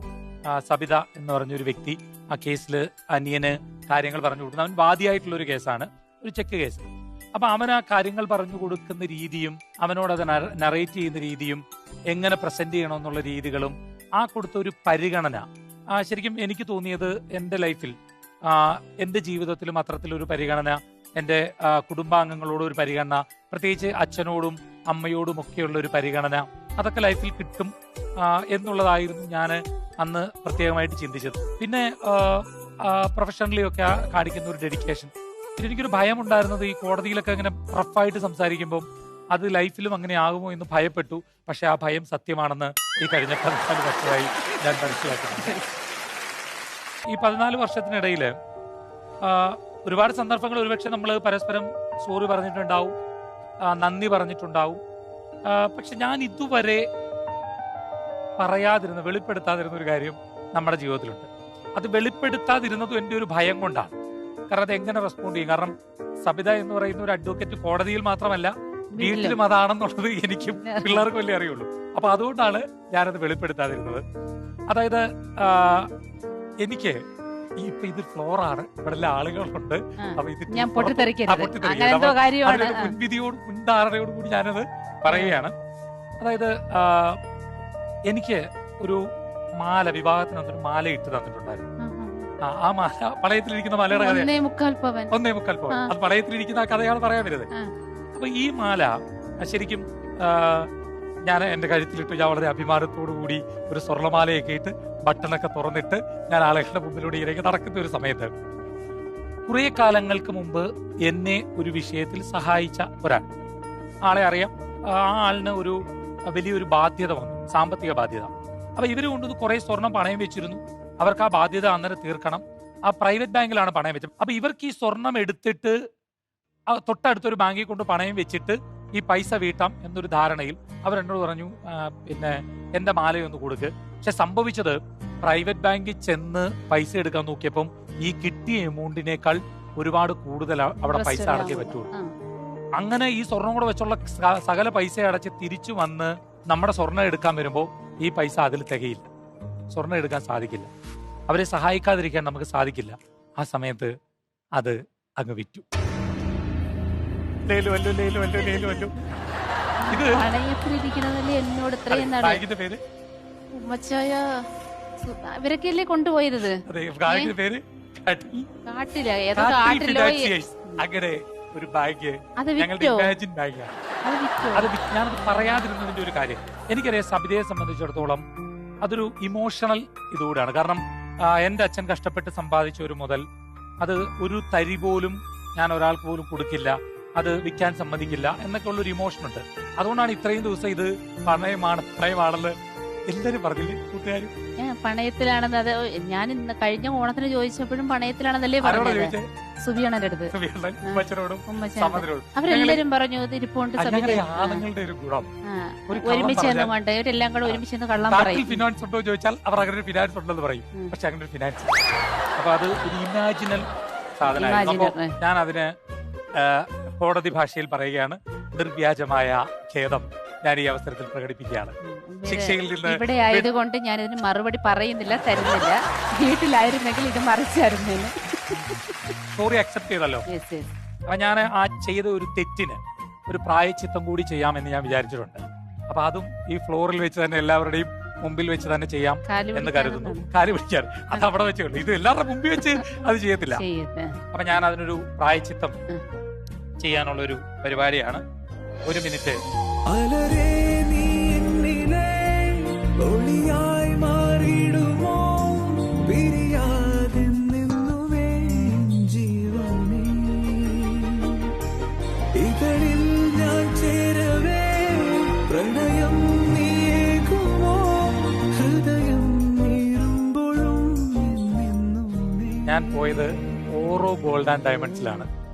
സബിത എന്ന് പറഞ്ഞൊരു വ്യക്തി ആ കേസിൽ അനിയന് കാര്യങ്ങൾ പറഞ്ഞു കൊടുക്കുന്നത്. അവൻ വാദിയായിട്ടുള്ള ഒരു കേസാണ്, ഒരു ചെക്ക് കേസ്. അപ്പൊ അവൻ ആ കാര്യങ്ങൾ പറഞ്ഞു കൊടുക്കുന്ന രീതിയും അവനോട് അത് നറേറ്റ് ചെയ്യുന്ന രീതിയും എങ്ങനെ പ്രസന്റ് ചെയ്യണമെന്നുള്ള രീതികളും ആ കൊടുത്ത ഒരു പരിഗണന ശരിക്കും എനിക്ക് തോന്നിയത് എന്റെ ലൈഫിൽ എന്റെ ജീവിതത്തിലും അത്തരത്തിലൊരു പരിഗണന, എന്റെ കുടുംബാംഗങ്ങളോടും ഒരു പരിഗണന, പ്രത്യേകിച്ച് അച്ഛനോടും അമ്മയോടും ഒക്കെയുള്ള ഒരു പരിഗണന, അതൊക്കെ ലൈഫിൽ കിട്ടും എന്നുള്ളതായിരുന്നു ഞാൻ അന്ന് പ്രത്യേകമായിട്ട് ചിന്തിച്ചത്. പിന്നെ പ്രൊഫഷണലി ഒക്കെ കാണിക്കുന്ന ഒരു ഡെഡിക്കേഷൻ. പിന്നെ എനിക്കൊരു ഭയം ഉണ്ടായിരുന്നത് ഈ കോടതിയിലൊക്കെ ഇങ്ങനെ റഫായിട്ട് സംസാരിക്കുമ്പോൾ അത് ലൈഫിലും അങ്ങനെ ആകുമോ എന്ന് ഭയപ്പെട്ടു. പക്ഷെ ആ ഭയം സത്യമാണെന്ന് ഈ കഴിഞ്ഞ 14 വർഷമായി ഞാൻ മനസ്സിലാക്കുന്നുണ്ട്. ഈ 14 വർഷത്തിനിടയിൽ ഒരുപാട് സന്ദർഭങ്ങൾ ഒരുപക്ഷെ നമ്മൾ പരസ്പരം സോറി പറഞ്ഞിട്ടുണ്ടാവും, നന്ദി പറഞ്ഞിട്ടുണ്ടാവും. പക്ഷെ ഞാൻ ഇതുവരെ വെളിപ്പെടുത്താതിരുന്ന ഒരു കാര്യം നമ്മുടെ ജീവിതത്തിലുണ്ട്. അത് വെളിപ്പെടുത്താതിരുന്നതും എൻ്റെ ഒരു ഭയം കൊണ്ടാണ്. കാരണം അത് എങ്ങനെ റെസ്പോണ്ട് ചെയ്യും. കാരണം സബിത എന്ന് പറയുന്ന ഒരു അഡ്വക്കേറ്റ് കോടതിയിൽ മാത്രമല്ല വീട്ടിലും അതാണെന്നുള്ളത് എനിക്കും പിള്ളേർക്കും വലിയ അറിയുള്ളൂ. അപ്പൊ അതുകൊണ്ടാണ് ഞാനത് വെളിപ്പെടുത്താതിരുന്നത്. അതായത് എനിക്ക് ഇപ്പൊ ഇത് ഫ്ലോറാണ്, ഇവിടെ എല്ലാ ആളുകളുണ്ട്. അപ്പൊ ഇത് ഞാൻ പൊട്ടിത്തെറിക്കരുത്. മുൻധാരണയോട് കൂടി ഞാനത് പറയുകയാണ്. അതായത് എനിക്ക് ഒരു മാല, വിവാഹത്തിനൊരു മാല ഇട്ട് തന്നിട്ടുണ്ടായിരുന്നു. ആ മാല പളയത്തിലിരിക്കുന്ന മാലയുടെ കഥ 1.25 പവൻ. അത് പളയത്തിലിരിക്കുന്ന ആ കഥയാണ് പറയാൻ വരുന്നത്. അപ്പൊ ഈ മാല ശരിക്കും ഞാൻ എന്റെ കഴുത്തിലിട്ട് ഞാൻ വളരെ അഭിമാനത്തോടു കൂടി ഒരു സ്വർണ്ണമാലയൊക്കെ ഇട്ട് ബട്ടണൊക്കെ തുറന്നിട്ട് ഞാൻ ആളുകളുടെ മുമ്പിലൂടെ ഇറങ്ങി നടക്കുന്ന ഒരു സമയത്ത് കുറെ കാലങ്ങൾക്ക് മുമ്പ് എന്നെ ഒരു വിഷയത്തിൽ സഹായിച്ച ഒരാൾ, ആളെ അറിയാം. ആ ആളിന് ഒരു വലിയൊരു ബാധ്യത വന്നു, സാമ്പത്തിക ബാധ്യത. അപ്പൊ ഇവര് കൊണ്ടു കുറെ സ്വർണം പണയം വെച്ചിരുന്നു. അവർക്ക് ആ ബാധ്യത അന്നേരം തീർക്കണം. ആ പ്രൈവറ്റ് ബാങ്കിലാണ് പണയം വെച്ചത്. അപ്പൊ ഇവർക്ക് ഈ സ്വർണം എടുത്തിട്ട് തൊട്ടടുത്തൊരു ബാങ്കിൽ കൊണ്ട് പണയം വെച്ചിട്ട് ഈ പൈസ വീട്ടാം എന്നൊരു ധാരണയിൽ അവരെന്നോട് പറഞ്ഞു, പിന്നെ എന്റെ മാലയൊന്ന് കൊടുക്ക്. പക്ഷെ സംഭവിച്ചത് പ്രൈവറ്റ് ബാങ്കിൽ ചെന്ന് പൈസ എടുക്കാൻ നോക്കിയപ്പം ഈ കിട്ടിയ എമൗണ്ടിനേക്കാൾ ഒരുപാട് കൂടുതൽ അവിടെ പൈസ അടച്ചേ പറ്റുള്ളൂ. അങ്ങനെ ഈ സ്വർണം കൂടെ വെച്ചുള്ള സകല പൈസ അടച്ച് തിരിച്ചു വന്ന് നമ്മുടെ സ്വർണം എടുക്കാൻ വരുമ്പോൾ ഈ പൈസ അതിൽ തികയില്ല, സ്വർണം എടുക്കാൻ സാധിക്കില്ല. അവരെ സഹായിക്കാതിരിക്കാൻ നമുക്ക് സാധിക്കില്ല. ആ സമയത്ത് അത് അങ്ങ് വിറ്റു. ഇത് ബാങ്കിന്റെ പേര് ഇവരൊക്കെ അല്ലേ കൊണ്ടുപോയത്? ബാങ്കിന്റെ പേര് അങ്ങനെ ഒരു ബാങ്ക്, ഞങ്ങളുടെ ഇമാജിൻ ബാങ്കാണ്. അത് ഞാനത് പറയാതിരുന്നതിന്റെ ഒരു കാര്യം, എനിക്കറിയാം സബിതയെ സംബന്ധിച്ചിടത്തോളം അതൊരു ഇമോഷണൽ ഇതുകൂടാണ്. കാരണം എന്റെ അച്ഛൻ കഷ്ടപ്പെട്ട് സമ്പാദിച്ച ഒരു മുതൽ അത് ഒരു തരി പോലും ഞാൻ ഒരാൾക്ക് പോലും കൊടുക്കില്ല, അത് വിൽക്കാൻ സമ്മതിക്കില്ല എന്നൊക്കെ ഉള്ളൊരു ഇമോഷൻ ഉണ്ട്. അതുകൊണ്ടാണ് ഇത്രയും ദിവസം ഇത് പണയമാണെന്ന് എല്ലാരും പറഞ്ഞില്ലേ കൂട്ടുകാരും? പണയത്തിലാണെന്ന്. അത് ഞാൻ ഇന്ന് കഴിഞ്ഞ ഓണത്തിന് ചോദിച്ചപ്പോഴും പണയത്തിലാണെന്നല്ലേ പറഞ്ഞത് സുബിയാണെന്റെ അടുത്ത്. അവരെല്ലാരും പറഞ്ഞു ഇരിപ്പുണ്ട്. ആളുകളുടെ ഒരു ഗുണം ഒരുമിച്ച് കൊണ്ട് ഇവരെല്ലാം കൂടെ ഒരുമിച്ച് കള്ളം പറയും. ഫിനാൻസ് ഉണ്ടോ ചോദിച്ചാൽ അവർ അങ്ങനെ ഒരു ഫിനാൻസ് ഉണ്ടെന്ന് പറയും. പക്ഷെ അങ്ങനെ ഒരു ഫിനാൻസ്, അപ്പൊ അത് ഒരു ഇമാജിനൽ സാധനമായിരുന്നു. അപ്പൊ ഞാൻ അതിന് കോടതി ഭാഷയിൽ പറയുകയാണ്, നിർവ്യാജമായ ഖേദം ഞാൻ ഈ അവസരത്തിൽ പ്രകടിപ്പിക്കുകയാണ്. ശിക്ഷയിൽ നിന്ന് ഇവിടെ ആയതുകൊണ്ട് ഞാൻ ഇതിന് മറുപടി പറയുന്നില്ല, തരുന്നില്ല. വീട്ടിലായിരുന്നെങ്കിൽ ഇത് മറിച്ചായിരുന്നേന്. സോറി അക്സെപ്റ്റ് ചെയ്തല്ലോ. Yes, yes. അപ്പൊ ഞാൻ ആ ചെയ്ത ഒരു തെറ്റിന് ഒരു പ്രായച്ചിത്തം കൂടി ചെയ്യാമെന്ന് ഞാൻ വിചാരിച്ചിട്ടുണ്ട്. അപ്പൊ അതും ഈ ഫ്ലോറിൽ വെച്ച് തന്നെ എല്ലാവരുടെയും മുമ്പിൽ വെച്ച് തന്നെ ചെയ്യാം എന്ന് കരുതുന്നു. കാല് പിടിക്കാൻ അത് അവിടെ വെച്ചുള്ളൂ, ഇത് എല്ലാവരുടെ മുമ്പിൽ വെച്ച് അത് ചെയ്യത്തില്ല. അപ്പൊ ഞാൻ അതിനൊരു പ്രായച്ചിത്തം ചെയ്യാനുള്ള ഒരു പരിപാടിയാണ്. 1 മിനിറ്റ്. അലരേ നീ എന്നിലെ ഒളിയായി മാറിടുമോ പിരിയാതെന്നെന്നുമേ ജീവനേ ഇതളിൽ ഞാൻ ചേരവേ പ്രണയം നീയേകുമോ ഹൃദയം നീറുമ്പോഴും എന്നെന്നുമേ. ഞാൻ പോയത് ഓറോ ഗോൾഡ് ആൻഡ് ഡയമണ്ട്സിലാണ്.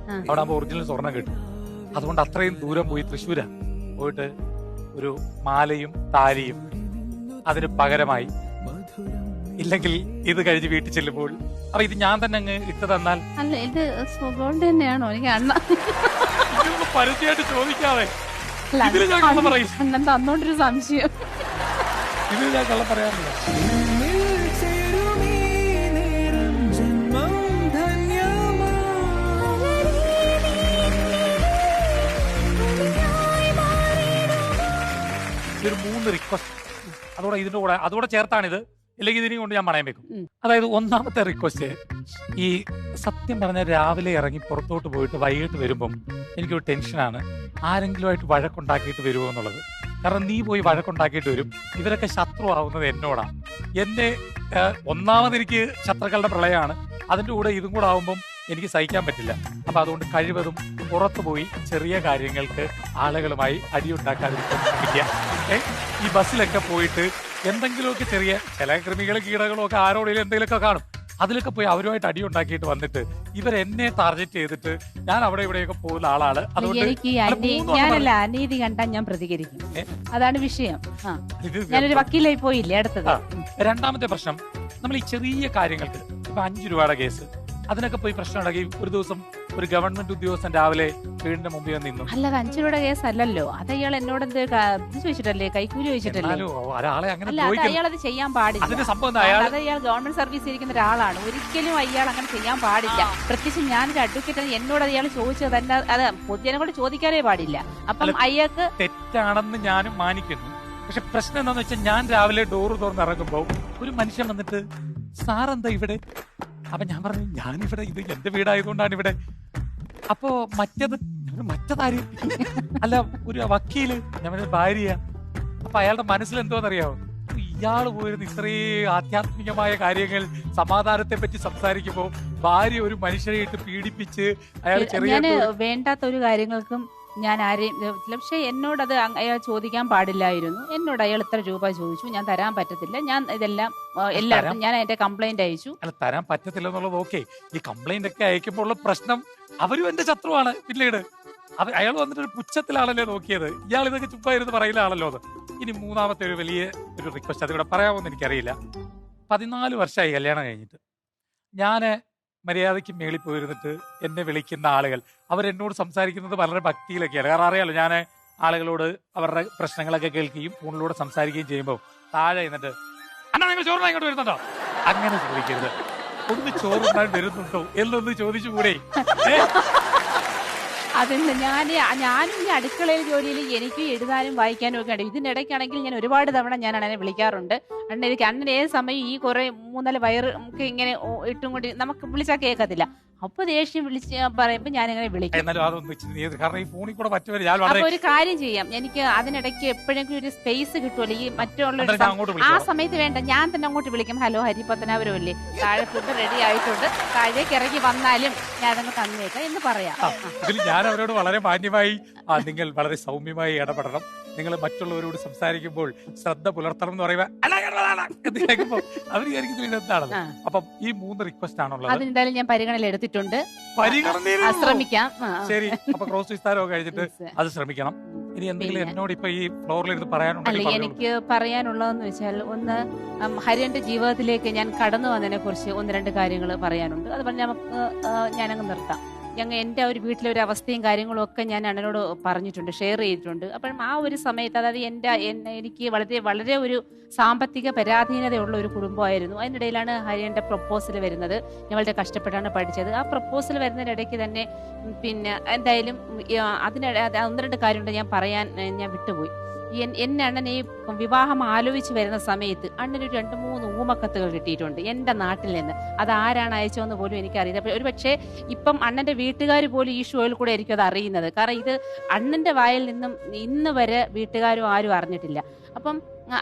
അവിടെ ആകുമ്പോൾ ഒറിജിനൽ സ്വർണ്ണം കിട്ടും. അതുകൊണ്ട് അത്രയും ദൂരം പോയി തൃശ്ശൂരാ പോയിട്ട് ഒരു മാലയും താലിയും അതിന് പകരമായി, ഇല്ലെങ്കിൽ ഇത് കഴിഞ്ഞ് വീട്ടിൽ ചെല്ലുമ്പോൾ അപ്പൊ ഇത് ഞാൻ തന്നെ അങ്ങ് ഇട്ട് തന്നാൽ. അല്ല, ഇത് ഗോൾഡ് തന്നെയാണോ? എനിക്ക് പരസ്യമായിട്ട് ചോദിക്കാതെ ഇതിൽ ഞാൻ കള്ളം പറയില്ല. അണ്ണൻ തന്നോണ്ടൊരു സംശയം. ഇതിൽ ഞാൻ കള്ളം പറയാറില്ല. ഒരു 3 റിക്വസ്റ്റ് അതോടെ ചേർത്താണിത്, ഇല്ലെങ്കിൽ ഇതിനെ കൊണ്ട് ഞാൻ പറയാൻ വെക്കും. അതായത് ഒന്നാമത്തെ റിക്വസ്റ്റ്, ഈ സത്യം പറഞ്ഞ രാവിലെ ഇറങ്ങി പുറത്തോട്ട് പോയിട്ട് വൈകിട്ട് വരുമ്പം എനിക്കൊരു ടെൻഷനാണ്, ആരെങ്കിലുമായിട്ട് വഴക്കുണ്ടാക്കിയിട്ട് വരുമോ എന്നുള്ളത്. കാരണം നീ പോയി വഴക്കുണ്ടാക്കിയിട്ട് വരും, ഇവരൊക്കെ ശത്രു ആവുന്നത് എന്നോടാ. എന്നെ ഒന്നാമത് എനിക്ക് ശത്രുക്കളുടെ പ്രളയമാണ്, അതിൻ്റെ കൂടെ ഇതും കൂടെ ആവുമ്പം എനിക്ക് സഹിക്കാൻ പറ്റില്ല. അപ്പൊ അതുകൊണ്ട് കഴിവതും പുറത്തു പോയി ചെറിയ കാര്യങ്ങൾക്ക് ആളുകളുമായി അടിയുണ്ടാക്കാതിരിക്കാൻ ശ്രമിക്കുക. ഈ ബസ്സിലൊക്കെ പോയിട്ട് എന്തെങ്കിലുമൊക്കെ ചെറിയ ചില കൃമികളും കീടകളും ഒക്കെ ആരോടെങ്കിലും എന്തെങ്കിലുമൊക്കെ കാണും, അതിലൊക്കെ പോയി അവരുമായിട്ട് അടിയുണ്ടാക്കിയിട്ട് വന്നിട്ട് ഇവരെന്നെ ടാർഗറ്റ് ചെയ്തിട്ട് ഞാൻ അവിടെ ഇവിടെയൊക്കെ പോകുന്ന ആളാണ്. എനിക്ക് ഞാനല്ല അനീതി കണ്ടാൽ ഞാൻ പ്രതികരിക്കും, അതാണ് വിഷയം. ഞാനൊരു വക്കീലായി പോയില്ലേ അടുത്തത്. രണ്ടാമത്തെ പ്രശ്നം, നമ്മൾ ഈ ചെറിയ കാര്യങ്ങൾക്ക് ഇപ്പൊ 5 രൂപയുടെ കേസ് അതിനൊക്കെ പോയി പ്രശ്നം ഉണ്ടാക്കി. ഒരു ദിവസം ഒരു ഗവൺമെന്റ് ഉദ്യോഗസ്ഥൻ രാവിലെ വീടിന്റെ മുമ്പിൽ നിന്നു. അല്ല, 5 രൂപയുടെ കേസ് അല്ലല്ലോ, അത് അയാൾ എന്നോട് എന്ത് ചോദിച്ചിട്ടല്ലേ, കൈക്കൂലി ചോദിച്ചിട്ടല്ലേ? ഒരാളെ അങ്ങനെ അല്ല, അത് അയാൾ അത് ചെയ്യാൻ പാടില്ല. അത് അയാൾ ഗവൺമെന്റ് സർവീസ് ഇരിക്കുന്ന ഒരാളാണ്, ഒരിക്കലും അയാൾ അങ്ങനെ ചെയ്യാൻ പാടില്ല. പ്രത്യേകിച്ച് ഞാനൊരു അഡ്വക്കേറ്റ്, എന്നോട് അയാൾ ചോദിച്ചത് തന്നെ അത് പൊതുജനങ്ങളോട് ചോദിക്കാനേ പാടില്ല. അപ്പം അയാൾക്ക് തെറ്റാണെന്ന് ഞാനും മാനിക്കുന്നു. പക്ഷെ പ്രശ്നം എന്താന്ന് വെച്ചാൽ ഞാൻ രാവിലെ ഡോറ് തുറന്ന് ഇറങ്ങുമ്പോൾ ഒരു മനുഷ്യൻ വന്നിട്ട് സാർ എന്താ ഇവിടെ? അപ്പൊ ഞാൻ പറഞ്ഞു ഞാനിവിടെ, ഇത് എന്റെ വീടായതുകൊണ്ടാണ് ഇവിടെ. അപ്പോ മറ്റതാര്? അല്ല, ഒരു വക്കീല്, ഞാൻ ഭാര്യ. അപ്പൊ അയാളുടെ മനസ്സിൽ എന്തോന്നറിയാമോ, ഇയാള് പോയിരുന്ന ഇത്രയും ആധ്യാത്മികമായ കാര്യങ്ങൾ സമാധാനത്തെ പറ്റി സംസാരിക്കുമ്പോ ഭാര്യ ഒരു മനുഷ്യരെ ഇട്ട് പീഡിപ്പിച്ച് അയാൾ ചെറിയ വേണ്ടാത്ത ഒരു കാര്യങ്ങൾക്കും ഞാൻ ആരെയും, പക്ഷെ എന്നോടത് അയാൾ ചോദിക്കാൻ പാടില്ലായിരുന്നു. എന്നോട് അയാൾ ഇത്ര രൂപ ചോദിച്ചു, ഞാൻ തരാൻ പറ്റത്തില്ല, ഞാൻ ഇതെല്ലാം എല്ലാവർക്കും ഞാൻ എന്റെ കംപ്ലൈന്റ് അയച്ചു. അല്ല, തരാൻ പറ്റത്തില്ല എന്നുള്ളത് ഓക്കെ. ഈ കംപ്ലൈന്റ് ഒക്കെ അയക്കുമ്പോൾ ഉള്ള പ്രശ്നം അവരും എന്റെ ശത്രുവാണ്. പിന്നീട് അയാൾ വന്നിട്ട് ഒരു പുച്ഛത്തിലാണല്ലോ നോക്കിയത്, ഇയാൾ ഇതൊക്കെ ചുമ്മായിരുന്നു പറയില്ലാണല്ലോ അത്. ഇനി മൂന്നാമത്തെ ഒരു വലിയ ഒരു റിക്വസ്റ്റ്, അതിവിടെ പറയാമോന്ന് എനിക്കറിയില്ല. 14 വർഷമായി കല്യാണം കഴിഞ്ഞിട്ട്. ഞാന് മര്യാദയ്ക്ക് മേളിൽ പോയിരുന്നിട്ട് എന്നെ വിളിക്കുന്ന ആളുകൾ അവരെന്നോട് സംസാരിക്കുന്നത് വളരെ ഭക്തിയിലൊക്കെയാണ്. കാരണം അറിയാലോ, ഞാൻ ആളുകളോട് അവരുടെ പ്രശ്നങ്ങളൊക്കെ കേൾക്കുകയും ഫോണിലൂടെ സംസാരിക്കുകയും ചെയ്യുമ്പോൾ താഴെ എന്നിട്ട് അന്നാ നിങ്ങൾ ചോറുണ്ടാ ഇങ്ങോട്ട് വരുന്നുണ്ടോ, അങ്ങനെ ചോദിക്കരുത്. ഒന്ന് ചോറുണ്ടാൻ വരുന്നുണ്ടോ എന്നൊന്ന് ചോദിച്ചുകൂടെ? അതെന്താ, ഞാനും ഈ അടുക്കളയിൽ ജോലിയിൽ എനിക്ക് എഴുതാനും വായിക്കാനും ഒക്കെ ഉണ്ട്. ഇതിനിടയ്ക്കാണെങ്കിൽ ഞാൻ ഒരുപാട് തവണ ഞാൻ അണ്ണനെ വിളിക്കാറുണ്ട്. അണ്ണൻ ഏത് സമയം ഈ കുറെ 3-4 വയറ് നമുക്ക് ഇങ്ങനെ ഇട്ടും കൊണ്ട് നമുക്ക് വിളിച്ചാൽ കേൾക്കത്തില്ല. അപ്പൊ ദേഷ്യം വിളിച്ച് പറയുമ്പോ ഞാൻ ഇങ്ങനെ വിളിക്കും. അപ്പൊ ഒരു കാര്യം ചെയ്യാം, എനിക്ക് അതിനിടയ്ക്ക് എപ്പോഴെങ്കിലും ഒരു സ്പേസ് കിട്ടുമല്ലോ ഈ മറ്റുള്ള ആ സമയത്ത് വേണ്ട, ഞാൻ തന്നെ അങ്ങോട്ട് വിളിക്കും. ഹലോ, ഹരിപത്തനാപുരം അല്ലേ, താഴെ ഫുഡ് റെഡി ആയിട്ടുണ്ട്, താഴേക്ക് ഇറങ്ങി വന്നാലും ഞാൻ അതങ്ങ് തന്നേക്കാം എന്ന് പറയാം. ഞാൻ അവരോട് വളരെ മാന്യമായി, നിങ്ങൾ വളരെ സൗമ്യമായി ഇടപെടണം, നിങ്ങൾ മറ്റുള്ളവരോട് സംസാരിക്കുമ്പോൾ ശ്രദ്ധ പുലർത്തണം എന്ന് പറയുമ്പോൾ അവർ വിചാരിക്കുന്നത് എന്താണല്ലോ. അപ്പം ഈ 3 റിക്വസ്റ്റ് ആണുള്ളത്. അതെന്തായാലും ഞാൻ പരിഗണന എടുത്തിട്ടുണ്ട്, ശ്രമിക്കാം. ശരി, അപ്പൊ ക്രോസ് വിസ്താരമൊക്കെ കഴിഞ്ഞിട്ട് അത് ശ്രമിക്കണം. ഇനി എന്തെങ്കിലും എന്നോട് ഇപ്പൊ ഈ ഫ്ലോറിലിരുന്ന് പറയാനുണ്ടെങ്കിൽ? അല്ല, എനിക്ക് പറയാനുള്ളതെന്ന് വെച്ചാൽ, ഒന്ന് ഹരിയുടെ ജീവിതത്തിലേക്ക് ഞാൻ കടന്നു വന്നതിനെ കുറിച്ച് 1-2 കാര്യങ്ങൾ പറയാനുണ്ട്. അത് പറഞ്ഞ് നമുക്ക് ഞാനങ്ങ് നിർത്താം. എൻ്റെ ഒരു വീട്ടിലെ ഒരു അവസ്ഥയും കാര്യങ്ങളും ഒക്കെ ഞാൻ അണ്ണനോട് പറഞ്ഞിട്ടുണ്ട്, ഷെയർ ചെയ്തിട്ടുണ്ട്. അപ്പം ആ ഒരു സമയത്ത്, അതായത് എനിക്ക് വളരെ വളരെ ഒരു സാമ്പത്തിക പരാധീനതയുള്ള ഒരു കുടുംബമായിരുന്നു. അതിനിടയിലാണ് ഹരിയൻ്റെ പ്രപ്പോസൽ വരുന്നത്. ഞാൻ വളരെ കഷ്ടപ്പെട്ടാണ് പഠിച്ചത്. ആ പ്രപ്പോസൽ വരുന്നതിനിടയ്ക്ക് തന്നെ പിന്നെ എന്തായാലും ഒന്ന് രണ്ട് കാര്യമുണ്ട് ഞാൻ പറയാൻ ഞാൻ വിട്ടുപോയി. എന്നെ അണ്ണൻ ഈ വിവാഹം ആലോചിച്ച് വരുന്ന സമയത്ത് അണ്ണനൊരു 2-3 ഊമക്കത്തുകൾ കിട്ടിയിട്ടുണ്ട് എൻ്റെ നാട്ടിൽ നിന്ന്. അത് ആരാണ് അയച്ചതെന്ന് പോലും എനിക്കറിയില്ല. ഒരു പക്ഷേ ഇപ്പം അണ്ണൻ്റെ വീട്ടുകാർ പോലും ഈ ഷോയിൽ കൂടെ ആയിരിക്കും അത് അറിയുന്നത്. കാരണം ഇത് അണ്ണൻ്റെ വായിൽ നിന്നും ഇന്ന് വരെ വീട്ടുകാരും ആരും അറിഞ്ഞിട്ടില്ല. അപ്പം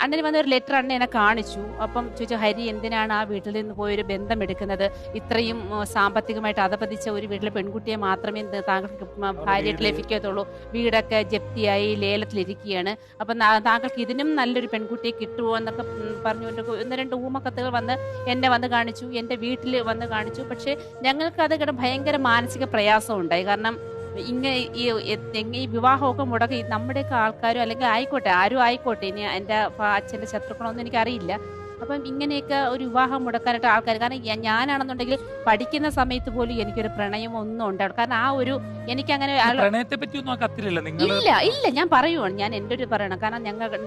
അണ്ണന് വന്ന ഒരു ലെറ്റർ അണ്ണൻ എന്നെ കാണിച്ചു. അപ്പം ചോദിച്ചു, ഹരി എന്തിനാണ് ആ വീട്ടിൽ നിന്ന് പോയൊരു ബന്ധം എടുക്കുന്നത്? ഇത്രയും സാമ്പത്തികമായിട്ട് അധപതിച്ച ഒരു വീട്ടിലെ പെൺകുട്ടിയെ മാത്രമേ താങ്കൾക്ക് ഭാര്യയായിട്ട് ലഭിക്കത്തുള്ളൂ. വീടൊക്കെ ജപ്തിയായി ലേലത്തിലിരിക്കുകയാണ്. അപ്പം താങ്കൾക്ക് ഇതിനും നല്ലൊരു പെൺകുട്ടിയെ കിട്ടുമോ എന്നൊക്കെ പറഞ്ഞുകൊണ്ട് 1-2 ഊമക്കത്തുകൾ എന്നെ വന്ന് കാണിച്ചു, എൻ്റെ വീട്ടിൽ വന്ന് കാണിച്ചു. പക്ഷേ ഞങ്ങൾക്ക് അത് ഭയങ്കര മാനസിക പ്രയാസം ഉണ്ടായി. കാരണം ഇങ്ങനെ ഈ വിവാഹമൊക്കെ മുടക്കി നമ്മുടെയൊക്കെ ആൾക്കാരോ അല്ലെങ്കിൽ ആയിക്കോട്ടെ ആരും ആയിക്കോട്ടെ, ഇനി എൻ്റെ അച്ഛൻ്റെ ശത്രുക്കളൊന്നും എനിക്കറിയില്ല. അപ്പം ഇങ്ങനെയൊക്കെ ഒരു വിവാഹം മുടക്കാനായിട്ട് ആൾക്കാർ, കാരണം ഞാനാണെന്നുണ്ടെങ്കിൽ പഠിക്കുന്ന സമയത്ത് പോലും എനിക്കൊരു പ്രണയം ഒന്നും ഉണ്ടാവും. കാരണം ആ ഒരു എനിക്കങ്ങനെ പ്രണയത്തെ പറ്റിയൊന്നും ഇല്ല ഞാൻ പറയുവാണ്, ഞാൻ എൻ്റെ ഒരു പറയണം. കാരണം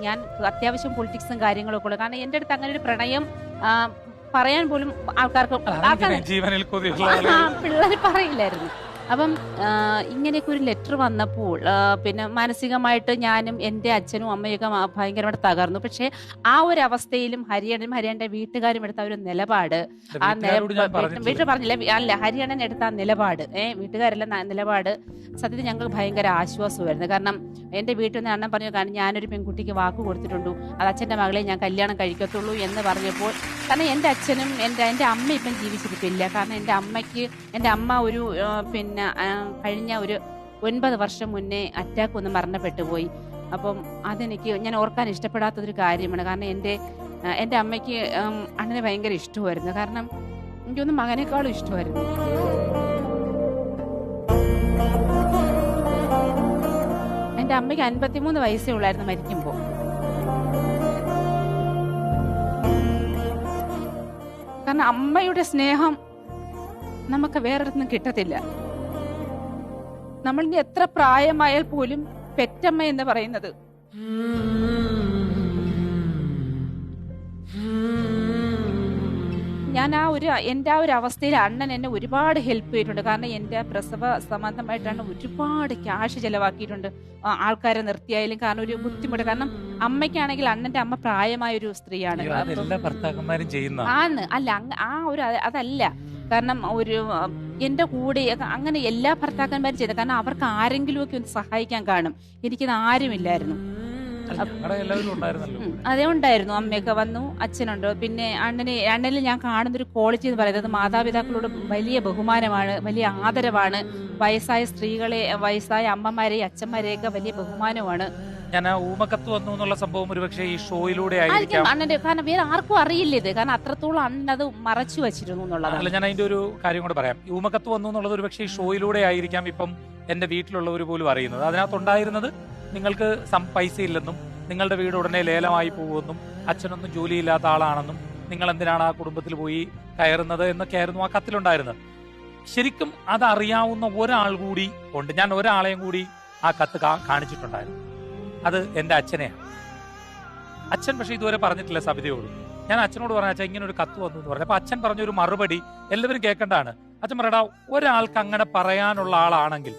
ഞാൻ അത്യാവശ്യം പൊളിറ്റിക്സും കാര്യങ്ങളൊക്കെ ഉള്ളു. കാരണം എൻ്റെ അടുത്ത് അങ്ങനെ ഒരു പ്രണയം പറയാൻ പോലും ആൾക്കാർക്ക് പിള്ളേർ പറയില്ലായിരുന്നു. അപ്പം ഇങ്ങനെയൊക്കെ ഒരു ലെറ്റർ വന്നപ്പോൾ പിന്നെ മാനസികമായിട്ട് ഞാനും എൻ്റെ അച്ഛനും അമ്മയൊക്കെ ഭയങ്കരമായിട്ട് തകർന്നു. പക്ഷേ ആ ഒരു അവസ്ഥയിലും ഹരിയണ്ണൻ്റെ വീട്ടുകാരും എടുത്ത ഒരു നിലപാട്, ആ വീട്ടിൽ പറഞ്ഞില്ല അല്ല ഹരിയണ്ണൻ എടുത്ത ആ നിലപാട്, വീട്ടുകാരെല്ലാം നിലപാട് സത്യത്തിൽ ഞങ്ങൾക്ക് ഭയങ്കര ആശ്വാസമായിരുന്നു. കാരണം എൻ്റെ വീട്ടിൽ നിന്ന് അണ്ണൻ പറഞ്ഞു, കാരണം ഞാനൊരു പെൺകുട്ടിക്ക് വാക്ക് കൊടുത്തിട്ടുണ്ട്, അത് അച്ഛൻ്റെ മകളെ ഞാൻ കല്യാണം കഴിക്കത്തുള്ളൂ എന്ന് പറഞ്ഞപ്പോൾ, കാരണം എൻ്റെ അച്ഛനും എൻ്റെ അമ്മ ഇപ്പം ജീവിച്ചിരിപ്പില്ല. കാരണം എൻ്റെ അമ്മ ഒരു പിന്നെ കഴിഞ്ഞ ഒരു 9 വർഷം മുന്നേ അറ്റാക്ക് ഒന്ന് മരണപ്പെട്ടു പോയി. അപ്പം അതെനിക്ക് ഞാൻ ഓർക്കാൻ ഇഷ്ടപ്പെടാത്തൊരു കാര്യമാണ്. കാരണം എൻ്റെ അമ്മയ്ക്ക് അണ്ണനെ ഭയങ്കര ഇഷ്ടമായിരുന്നു. കാരണം എനിക്കൊന്നും മകനേക്കാളും ഇഷ്ടമായിരുന്നു. എൻ്റെ അമ്മയ്ക്ക് 53 വയസ്സേ ഉള്ളായിരുന്നു മരിക്കുമ്പോൾ. കാരണം അമ്മയുടെ സ്നേഹം നമുക്ക് വേറൊന്നും കിട്ടത്തില്ല. നമ്മളിനി എത്ര പ്രായമായാൽ പോലും പെറ്റമ്മ എന്ന് പറയുന്നത് ഞാൻ എൻ്റെ ആ ഒരു അവസ്ഥയിൽ അണ്ണൻ എന്നെ ഒരുപാട് ഹെൽപ്പ് ചെയ്തിട്ടുണ്ട്. കാരണം എൻ്റെ പ്രസവ സംബന്ധമായിട്ടാണ് ഒരുപാട് ക്യാഷ് ചെലവാക്കിയിട്ടുണ്ട്, ആൾക്കാരെ നിർത്തിയായാലും. കാരണം ഒരു ബുദ്ധിമുട്ട്, കാരണം അമ്മയ്ക്കാണെങ്കിൽ അണ്ണൻ്റെ അമ്മ പ്രായമായ ഒരു സ്ത്രീയാണ്. അതല്ല, കാരണം എൻ്റെ കൂടെ അങ്ങനെ എല്ലാ ഭർത്താക്കന്മാരും ചെയ്ത, കാരണം അവർക്ക് ആരെങ്കിലും ഒക്കെ ഒന്ന് സഹായിക്കാൻ കാണും. എനിക്കിത് ആരുമില്ലായിരുന്നു. അതേ ഉണ്ടായിരുന്നു. അമ്മയൊക്കെ വന്നു, അച്ഛനുണ്ട്. പിന്നെ അണ്ണനിൽ ഞാൻ കാണുന്നൊരു ക്വാളിറ്റി എന്ന് പറയുന്നത് മാതാപിതാക്കളോട് വലിയ ബഹുമാനമാണ്, വലിയ ആദരവാണ്. വയസ്സായ സ്ത്രീകളെ, വയസ്സായ അമ്മമാരെ, അച്ഛന്മാരെയൊക്കെ വലിയ ബഹുമാനമാണ്. ഞാൻ ഊമക്കത്ത് വന്നു എന്നുള്ള സംഭവം ഒരുപക്ഷെ ഈ ഷോയിലൂടെ ആയിരിക്കാം അണ്ണന്റെ, കാരണം വേറെ ആർക്കും അറിയില്ല ഇത്. കാരണം അത്രത്തോളം അണ്ണൻ അത് മറച്ചു വെച്ചിരുന്നു എന്നുള്ളതാണ്. ഞാൻ അതിന്റെ ഒരു കാര്യം കൂടെ പറയാം. ഊമക്കത്ത് വന്നു എന്നുള്ളത് ഒരുപക്ഷെ ഈ ഷോയിലൂടെ ആയിരിക്കാം ഇപ്പം എന്റെ വീട്ടിലുള്ളവർ പോലും അറിയുന്നത്. അതിനകത്തുണ്ടായിരുന്നത് നിങ്ങൾക്ക് പൈസ ഇല്ലെന്നും, നിങ്ങളുടെ വീട് ഉടനെ ലേലമായി പോകുമെന്നും, അച്ഛനൊന്നും ജോലിയില്ലാത്ത ആളാണെന്നും, നിങ്ങൾ എന്തിനാണ് ആ കുടുംബത്തിൽ പോയി കയറുന്നത് എന്നൊക്കെയായിരുന്നു ആ കത്തിലുണ്ടായിരുന്നത്. ശരിക്കും അതറിയാവുന്ന ഒരാൾ കൂടി ഉണ്ട്. ഞാൻ ഒരാളെയും കൂടി ആ കത്ത് കാണിച്ചിട്ടുണ്ടായിരുന്നു. അത് എൻ്റെ അച്ഛനെയാണ്. അച്ഛൻ പക്ഷെ ഇതുവരെ പറഞ്ഞിട്ടില്ല സബിതയോട്. ഞാൻ അച്ഛനോട് പറഞ്ഞ, അച്ഛൻ ഇങ്ങനെ ഒരു കത്ത് വന്നു എന്ന് പറഞ്ഞു. അപ്പൊ അച്ഛൻ പറഞ്ഞൊരു മറുപടി എല്ലാവരും കേൾക്കേണ്ടതാണ്. അച്ഛൻ പറയടാ, ഒരാൾക്ക് അങ്ങനെ പറയാനുള്ള ആളാണെങ്കിൽ,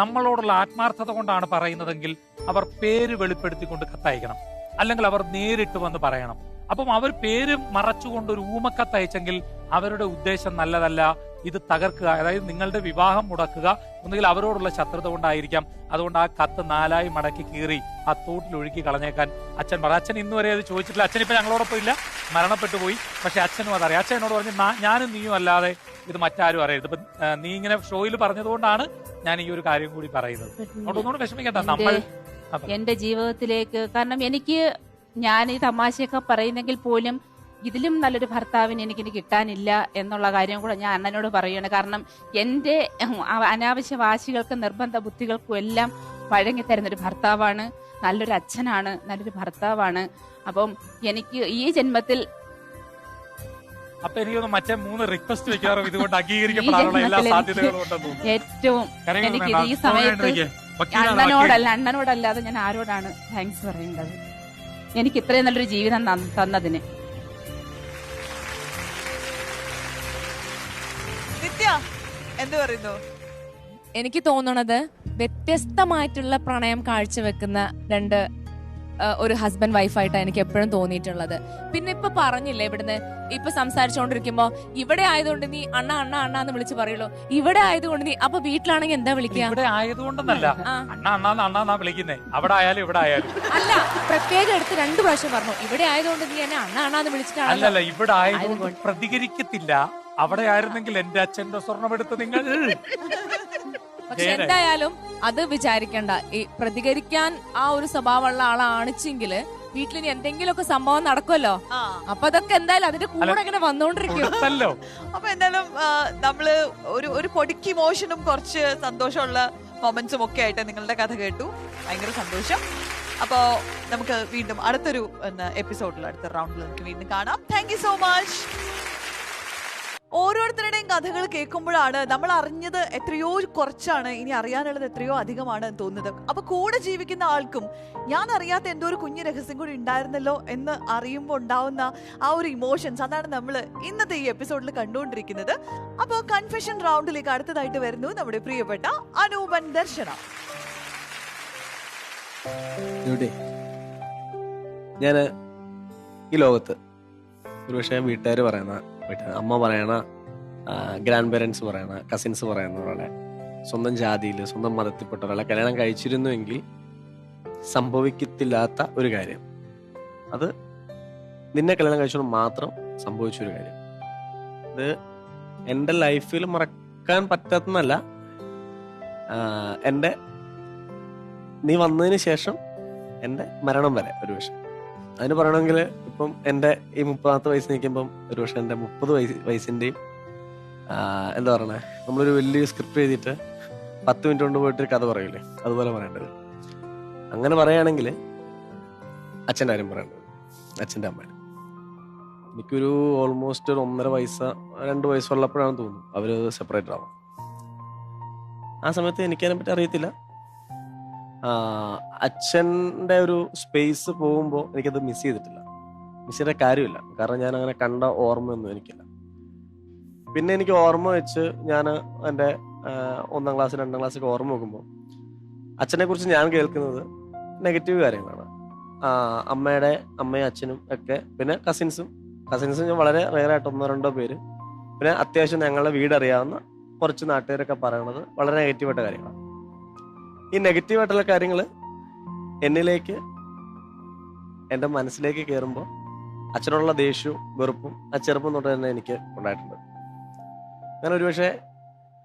നമ്മളോടുള്ള ആത്മാർത്ഥത കൊണ്ടാണ് പറയുന്നതെങ്കിൽ അവർ പേര് വെളിപ്പെടുത്തിക്കൊണ്ട് കത്തയക്കണം, അല്ലെങ്കിൽ അവർ നേരിട്ട് വന്ന് പറയണം. അപ്പം അവർ പേര് മറച്ചുകൊണ്ട് ഒരു ഊമക്കത്ത് അയച്ചെങ്കിൽ അവരുടെ ഉദ്ദേശം നല്ലതല്ല. ഇത് തകർക്കുക, അതായത് നിങ്ങളുടെ വിവാഹം മുടക്കുക, ഒന്നുകിൽ അവരോടുള്ള ശത്രുത കൊണ്ടായിരിക്കാം. അതുകൊണ്ട് ആ കത്ത് 4 മടക്കി കീറി ആ തോട്ടിൽ ഒഴുക്കി കളഞ്ഞേക്കാൻ അച്ഛൻ പറഞ്ഞു. അച്ഛൻ ഇന്നുവരെ അത് ചോദിച്ചിട്ടില്ല. അച്ഛൻ ഇപ്പൊ ഞങ്ങളോടൊപ്പം ഇല്ല, മരണപ്പെട്ടു പോയി. പക്ഷെ അച്ഛനും അതറിയാം. അച്ഛൻ എന്നോട് പറഞ്ഞു, ഞാനും നീയും അല്ലാതെ ഇത് മറ്റാരും അറിയരുത്. ഇപ്പൊ നീ ഇങ്ങനെ ഷോയിൽ പറഞ്ഞതുകൊണ്ടാണ് ഞാൻ ഈ ഒരു കാര്യം കൂടി പറയുന്നത്. അതുകൊണ്ടൊന്നും വിഷമിക്കണ്ട. നമ്മൾ എന്റെ ജീവിതത്തിലേക്ക്, കാരണം ഞാൻ ഈ തമാശയൊക്കെ പറയുന്നെങ്കിൽ പോലും ഇതിലും നല്ലൊരു ഭർത്താവിന് എനിക്ക് കിട്ടാനില്ല എന്നുള്ള കാര്യം കൂടെ ഞാൻ അണ്ണനോട് പറയുകയാണ്. കാരണം എൻ്റെ അനാവശ്യ വാശികൾക്കും നിർബന്ധ ബുദ്ധികൾക്കും എല്ലാം വഴങ്ങിത്തരുന്നൊരു ഭർത്താവാണ്, നല്ലൊരു അച്ഛനാണ്, നല്ലൊരു ഭർത്താവാണ്. അപ്പം എനിക്ക് ഈ ജന്മത്തിൽ അപ്പൊ എനിക്കൊന്ന് മറ്റേ 3 റിക്വസ്റ്റ് വെക്കാറോ ഇതുകൊണ്ട് അംഗീകരിക്കപ്പെടാനുള്ള എല്ലാ സാധ്യതകളും ഉണ്ടെന്ന് തോന്നുന്നു. ഏറ്റവും കരയുന്നു എനിക്ക് വേണ്ട. ഈ സമയത്ത് തോന്നേണ്ടിരിക്കെ. വക്കീലാണ് വക്കീൽ. അണ്ണനോടല്ലാതെ ഞാൻ ആരോടാണ് താങ്ക്സ് പറയേണ്ടത്? എനിക്ക് ഇത്രയും നല്ലൊരു ജീവിതം തന്നതിന്. നിത്യ എന്ത് പറയുന്നു? എനിക്ക് തോന്നുന്നത് വ്യത്യസ്തമായിട്ടുള്ള പ്രണയം കാഴ്ചവെക്കുന്ന രണ്ട് ഒരു ഹസ്ബൻഡ് വൈഫായിട്ടാണ് എനിക്ക് എപ്പോഴും തോന്നിയിട്ടുള്ളത്. പിന്നെ ഇപ്പൊ പറഞ്ഞില്ലേ, ഇവിടുന്ന് ഇപ്പൊ സംസാരിച്ചോണ്ടിരിക്കുമ്പോ ഇവിടെ ആയതുകൊണ്ട് നീ അണ്ണ അണ്ണ അണ്ണ എന്ന് വിളിച്ച് പറയുള്ളൂ, ഇവിടെ ആയതുകൊണ്ട് നീ അപ്പൊ വീട്ടിലാണെങ്കിൽ എന്താ വിളിക്കുക? ഇവിടെ ആയതുകൊണ്ടെന്നല്ല, അണ്ണ അണ്ണാന്നാ വിളിക്കുന്നേ. അവിടെ ആയാലും ഇവിടെ ആയാലും അല്ല, പ്രത്യേകം എടുത്ത് 2 പ്രാവശ്യം പറഞ്ഞു ഇവിടെ ആയതുകൊണ്ട് നീ എന്നെ അണ്ണ അണ്ണാന്ന് വിളിച്ചിട്ടാണ്. അല്ലല്ല, ഇവിടെ ആയതുകൊണ്ട് പ്രതികരിക്കത്തില്ല. അവിടെ ആയിരുന്നെങ്കിൽ എന്റെ അച്ഛന്റെ സ്വർണ്ണമെടുത്ത് നിങ്ങൾ. പക്ഷെ എന്തായാലും അത് വിചാരിക്കണ്ട. ഈ പ്രതികരിക്കാൻ ആ ഒരു സ്വഭാവമുള്ള ആളാണിച്ചെങ്കിൽ വീട്ടിൽ ഇനി എന്തെങ്കിലുമൊക്കെ സംഭവം നടക്കുമല്ലോ, അപ്പൊ അതൊക്കെ എന്തായാലും അതിന്റെ കൂടെ ഇങ്ങനെ വന്നോണ്ടിരിക്കും. അപ്പൊ എന്തായാലും നമ്മള് ഒരു പൊടിക്ക് ഇമോഷനും കുറച്ച് സന്തോഷമുള്ള മൊമെന്റ്സും ഒക്കെ ആയിട്ട് നിങ്ങളുടെ കഥ കേട്ടു. ഭയങ്കര സന്തോഷം. അപ്പോ നമുക്ക് വീണ്ടും അടുത്തൊരു എപ്പിസോഡിൽ, അടുത്ത റൗണ്ടിൽ നമുക്ക് വീണ്ടും കാണാം. Thank you so much. ഓരോരുത്തരുടെയും കഥകൾ കേൾക്കുമ്പോഴാണ് നമ്മൾ അറിഞ്ഞത് എത്രയോ കുറച്ചാണ്, ഇനി അറിയാനുള്ളത് എത്രയോ അധികമാണ് എന്ന് തോന്നുന്നത്. അപ്പൊ കൂടെ ജീവിക്കുന്ന ആൾക്കും ഞാൻ അറിയാത്ത എന്തോ ഒരു കുഞ്ഞു രഹസ്യം കൂടി ഉണ്ടായിരുന്നല്ലോ എന്ന് അറിയുമ്പോൾ ഉണ്ടാവുന്ന ആ ഒരു ഇമോഷൻസ്, അതാണ് നമ്മൾ ഇന്നത്തെ ഈ എപ്പിസോഡിൽ കണ്ടുകൊണ്ടിരിക്കുന്നത്. അപ്പോൾ കൺഫെഷൻ റൗണ്ടിലേക്ക് അടുത്തതായിട്ട് വരുന്നു നമ്മുടെ പ്രിയപ്പെട്ട അനൂപൻ ദർശന. ഞാൻ ഈ ലോകത്ത് ഒരുപക്ഷെ വീട്ടുകാർ പറയുന്ന, അമ്മ പറയണ, ഗ്രാൻഡ് പേരൻസ് പറയണ, കസിൻസ് പറയുന്ന പോലെ സ്വന്തം ജാതിയിൽ സ്വന്തം മതത്തിൽപ്പെട്ട ഒരാളെ കല്യാണം കഴിച്ചിരുന്നുവെങ്കിൽ സംഭവിക്കത്തില്ലാത്ത ഒരു കാര്യം, അത് നിന്നെ കല്യാണം കഴിച്ചോണ്ട് മാത്രം സംഭവിച്ചൊരു കാര്യം. ഇത് എൻ്റെ ലൈഫിൽ മറക്കാൻ പറ്റാത്തതല്ല, എൻ്റെ നീ വന്നതിന് ശേഷം എൻ്റെ മരണം വരെ ഒരുപക്ഷെ. അതിന് പറയണമെങ്കിൽ ഇപ്പം എൻ്റെ ഈ 30ാമത്തെ വയസ്സ് നിൽക്കുമ്പം ഒരുപക്ഷെ എൻ്റെ 30 വയസ്സിൻ്റെയും എന്താ പറയണേ, നമ്മളൊരു വലിയ സ്ക്രിപ്റ്റ് എഴുതിയിട്ട് 10 മിനിറ്റ് കൊണ്ട് പോയിട്ടൊരു കഥ പറയില്ലേ, അതുപോലെ പറയേണ്ടത്. അങ്ങനെ പറയുകയാണെങ്കിൽ അച്ഛൻ്റെ കാര്യം പറയേണ്ടത്, അച്ഛൻ്റെ അമ്മ. എനിക്കൊരു ഓൾമോസ്റ്റ് ഒരു 1.5 വയസ്സ് 2 വയസ്സുള്ളപ്പോഴാണ് തോന്നുന്നു അവർ സെപ്പറേറ്റ് ആവാം. ആ സമയത്ത് എനിക്കതിനെപ്പറ്റി അറിയത്തില്ല. അച്ഛൻ്റെ ഒരു സ്പേസ് പോകുമ്പോൾ എനിക്കത് മിസ് ചെയ്തിട്ടില്ല, മിസ് ചെയ്ത കാര്യമില്ല. കാരണം ഞാൻ അങ്ങനെ കണ്ട ഓർമ്മയൊന്നും എനിക്കില്ല. പിന്നെ എനിക്ക് ഓർമ്മ വെച്ച് ഞാൻ എൻ്റെ 1ാം ക്ലാസ് 2ാം ക്ലാസ്സൊക്കെ ഓർമ്മ നോക്കുമ്പോൾ അച്ഛനെ കുറിച്ച് ഞാൻ കേൾക്കുന്നത് നെഗറ്റീവ് കാര്യങ്ങളാണ്. അമ്മയും അച്ഛനും ഒക്കെ, പിന്നെ കസിൻസും ഞാൻ വളരെ റെയറായിട്ട് 1-2 പേര്, പിന്നെ അത്യാവശ്യം ഞങ്ങളുടെ വീടറിയാവുന്ന കുറച്ച് നാട്ടുകാരൊക്കെ പറയണത് വളരെ നെഗറ്റീവായിട്ട് കാര്യങ്ങളാണ്. ഈ നെഗറ്റീവായിട്ടുള്ള കാര്യങ്ങൾ എന്നിലേക്ക്, എൻ്റെ മനസ്സിലേക്ക് കയറുമ്പോൾ അച്ഛനോടുള്ള ദേഷ്യവും വെറുപ്പും ചെറുപ്പം തൊട്ട് തന്നെ എനിക്ക് ഉണ്ടായിട്ടുണ്ട്. അങ്ങനെ ഒരുപക്ഷെ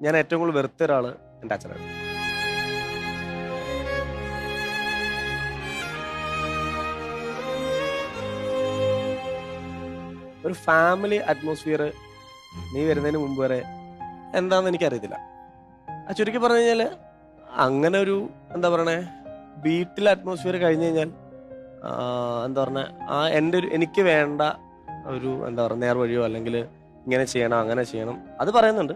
ഞാൻ ഏറ്റവും കൂടുതൽ വെറുത്ത ഒരാൾ എൻ്റെ അച്ഛനാണ്. ഒരു ഫാമിലി അറ്റ്മോസ്ഫിയർ നീ വരുന്നതിന് മുമ്പ് വരെ എന്താണെന്ന് എനിക്കറിയത്തില്ല. ചുരുക്കി പറഞ്ഞു കഴിഞ്ഞാൽ അങ്ങനെ ഒരു എന്താ പറയണേ, വീട്ടിലെ അറ്റ്മോസ്ഫിയർ കഴിഞ്ഞ് കഴിഞ്ഞാൽ എന്താ പറഞ്ഞ എനിക്ക് വേണ്ട ഒരു എന്താ പറയുക നേർവഴിയോ അല്ലെങ്കിൽ ഇങ്ങനെ ചെയ്യണം അങ്ങനെ ചെയ്യണം അത് പറയുന്നുണ്ട്.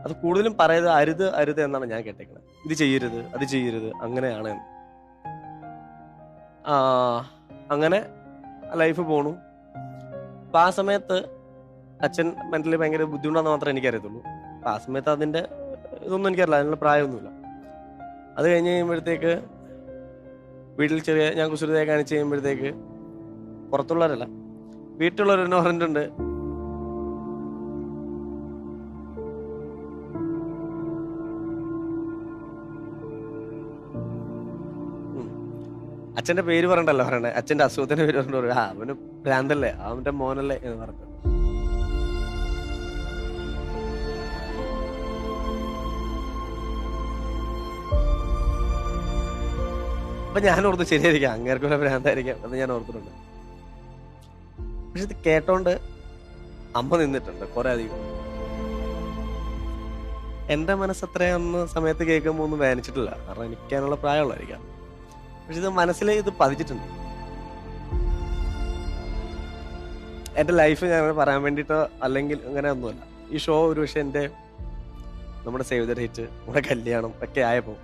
അത് കൂടുതലും പറയുന്നത് അരുത് എന്നാണ് ഞാൻ കേട്ടേക്കുന്നത്. ഇത് ചെയ്യരുത്, അത് ചെയ്യരുത്, അങ്ങനെയാണ്. അങ്ങനെ ലൈഫ് പോണു. അപ്പം ആ സമയത്ത് അച്ഛൻ മെന്റലി ഭയങ്കര ബുദ്ധിമുട്ടാന്ന് മാത്രമേ എനിക്കറിയത്തുള്ളൂ. അപ്പം ആ സമയത്ത് അതിൻ്റെ ഇതൊന്നും എനിക്കറിയില്ല, അതിനുള്ള പ്രായമൊന്നുമില്ല. അത് കഴിഞ്ഞ് കഴിയുമ്പോഴത്തേക്ക് വീട്ടിൽ ഞാൻ കുസൃതിയെ കാണിച്ച് കഴിയുമ്പോഴത്തേക്ക് പുറത്തുള്ളവരല്ല, വീട്ടിലുള്ളവരെന്നെ പറഞ്ഞിട്ടുണ്ട്, അച്ഛൻ്റെ പേര് പറഞ്ഞിട്ടല്ലോ പറയണേ, അച്ഛൻ്റെ അസുഖത്തിന്റെ പേര് പറഞ്ഞിട്ട് അവന് ഭ്രാന്തല്ലേ, അവന്റെ മോനല്ലേ എന്ന് പറഞ്ഞു. അപ്പൊ ഞാൻ ഓർത്തു ശരിയായിരിക്കാം, അങ്ങേർക്കുള്ള ഭ്രാന്തായിരിക്കാം എന്ന് ഞാൻ ഓർത്തിട്ടുണ്ട്. പക്ഷെ ഇത് കേട്ടോണ്ട് അമ്മ നിന്നിട്ടുണ്ട് കുറെ അധികം. എന്റെ മനസ്സത്രയൊന്ന് സമയത്ത് കേൾക്കുമ്പോൾ ഒന്നും വേദനിച്ചിട്ടില്ല, കാരണം എനിക്കതിനുള്ള പ്രായമുള്ളതായിരിക്കാം. പക്ഷെ ഇത് മനസ്സിൽ ഇത് പതിച്ചിട്ടുണ്ട്. എൻ്റെ ലൈഫ് ഞാൻ പറയാൻ വേണ്ടിയിട്ടോ അല്ലെങ്കിൽ അങ്ങനെ ഒന്നുമല്ല. ഈ ഷോ ഒരു പക്ഷേ നമ്മുടെ സേവ് ദ ഡേറ്റ്, നമ്മുടെ കല്യാണം ഒക്കെ ആയപ്പോൾ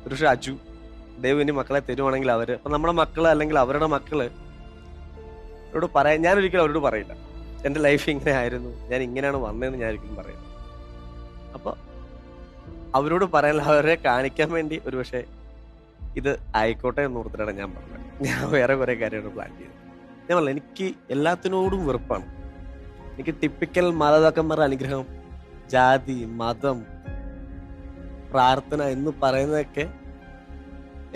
ഒരു പക്ഷേ അജു ദൈവം ഇനി മക്കളെ തരുവാണെങ്കിൽ അവർ അപ്പം നമ്മുടെ മക്കൾ അല്ലെങ്കിൽ അവരുടെ മക്കള് അവരോട് പറയാൻ ഞാനൊരിക്കലും അവരോട് പറയില്ല എൻ്റെ ലൈഫ് ഇങ്ങനെ ആയിരുന്നു, ഞാൻ ഇങ്ങനെയാണ് വന്നതെന്ന് ഞാൻ ഒരിക്കലും പറയില്ല. അപ്പോൾ അവരോട് പറയാൻ അവരെ കാണിക്കാൻ വേണ്ടി ഒരു പക്ഷേ ഇത് ആയിക്കോട്ടെ എന്ന് ഓർത്തിട്ടാണ് ഞാൻ പറഞ്ഞത്. ഞാൻ വേറെ കുറേ കാര്യമാണ് പ്ലാൻ ചെയ്തത്. ഞാൻ പറഞ്ഞില്ല, എനിക്ക് എല്ലാത്തിനോടും വെറുപ്പാണ്. എനിക്ക് ടിപ്പിക്കൽ മാതാപിതാക്കന്മാരുടെ അനുഗ്രഹം, ജാതി, മതം, പ്രാർത്ഥന എന്ന് പറയുന്നതൊക്കെ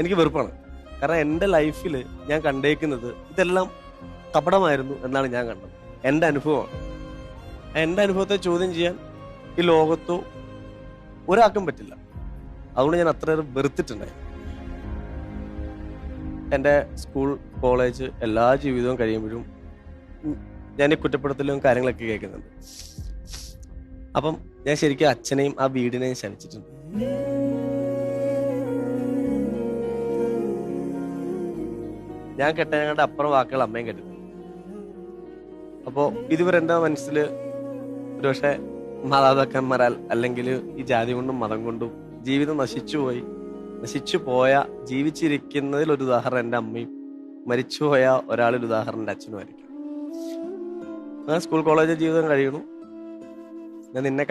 എനിക്ക് വെറുപ്പാണ്. കാരണം എൻ്റെ ലൈഫിൽ ഞാൻ കണ്ടേക്കുന്നത് ഇതെല്ലാം കപടമായിരുന്നു എന്നാണ് ഞാൻ കണ്ടത്. എൻ്റെ അനുഭവമാണ്. എൻ്റെ അനുഭവത്തെ ചോദ്യം ചെയ്യാൻ ഈ ലോകത്തോ ഒരാൾക്കും പറ്റില്ല. അതുകൊണ്ട് ഞാൻ അത്രയേറെ വെറുത്തിട്ടുണ്ടായി. എൻ്റെ സ്കൂൾ, കോളേജ് എല്ലാ ജീവിതവും കഴിയുമ്പോഴും ഞാൻ ഈ കുറ്റപ്പെടുത്തലും കാര്യങ്ങളൊക്കെ കേൾക്കുന്നുണ്ട്. അപ്പം ഞാൻ ശരിക്കും അച്ഛനെയും ആ വീടിനെയും ശമിച്ചിട്ടുണ്ട്. ഞാൻ കെട്ടങ്ങളുടെ അപ്പുറം വാക്കുകൾ അമ്മയും കേട്ടിട്ടുണ്ട്. അപ്പോൾ ഇതുവരെ എൻ്റെ മനസ്സിൽ ഒരു പക്ഷേ മാതാപിതാക്കന്മാരാൽ അല്ലെങ്കിൽ ഈ ജാതി കൊണ്ടും മതം കൊണ്ടും ജീവിതം നശിച്ചു പോയ ജീവിച്ചിരിക്കുന്നതിൽ ഒരു ഉദാഹരണം എൻ്റെ അമ്മയും, മരിച്ചുപോയ ഒരാളിൽ ഉദാഹരണം എൻ്റെ അച്ഛനുമായിരിക്കും. ഞാൻ സ്കൂൾ കോളേജ് ജീവിതം കഴിയണു. ഞാൻ നിന്നെ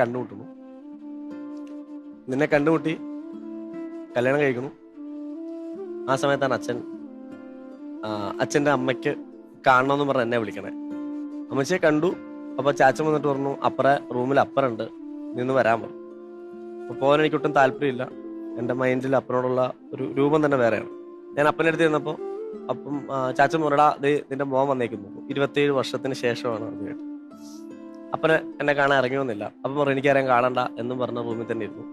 കണ്ടുമുട്ടി കല്യാണം കഴിക്കണു. ആ സമയത്താണ് അച്ഛൻ്റെ അമ്മയ്ക്ക് കാണണമെന്ന് പറഞ്ഞ് എന്നെ വിളിക്കണേ. അമ്മച്ചിയെ കണ്ടു. അപ്പോൾ ചാച്ചൻ വന്നിട്ട് പറഞ്ഞു, റൂമിൽ അപ്പറുണ്ട്, നിന്ന് വരാൻ പറഞ്ഞു. അപ്പോൾ പോകാൻ എനിക്കൊട്ടും താല്പര്യമില്ല. എൻ്റെ മൈൻഡിൽ അപ്പനോടുള്ള ഒരു രൂപം തന്നെ വേറെയാണ്. ഞാൻ അപ്പൻ്റെ അടുത്ത് ചെന്നപ്പോൾ അപ്പം ചാച്ചൻ മുരടാ നിന്റെ മോൻ വന്നേക്കുന്നു. 27 വർഷത്തിന് ശേഷമാണ് അത് കേട്ടത്. അപ്പനെ എന്നെ കാണാൻ ഇറങ്ങിയൊന്നുമില്ല. അപ്പം പറഞ്ഞു എനിക്കാരെയും കാണണ്ട എന്നും പറഞ്ഞ റൂമിൽ തന്നെ ഇരുന്നു.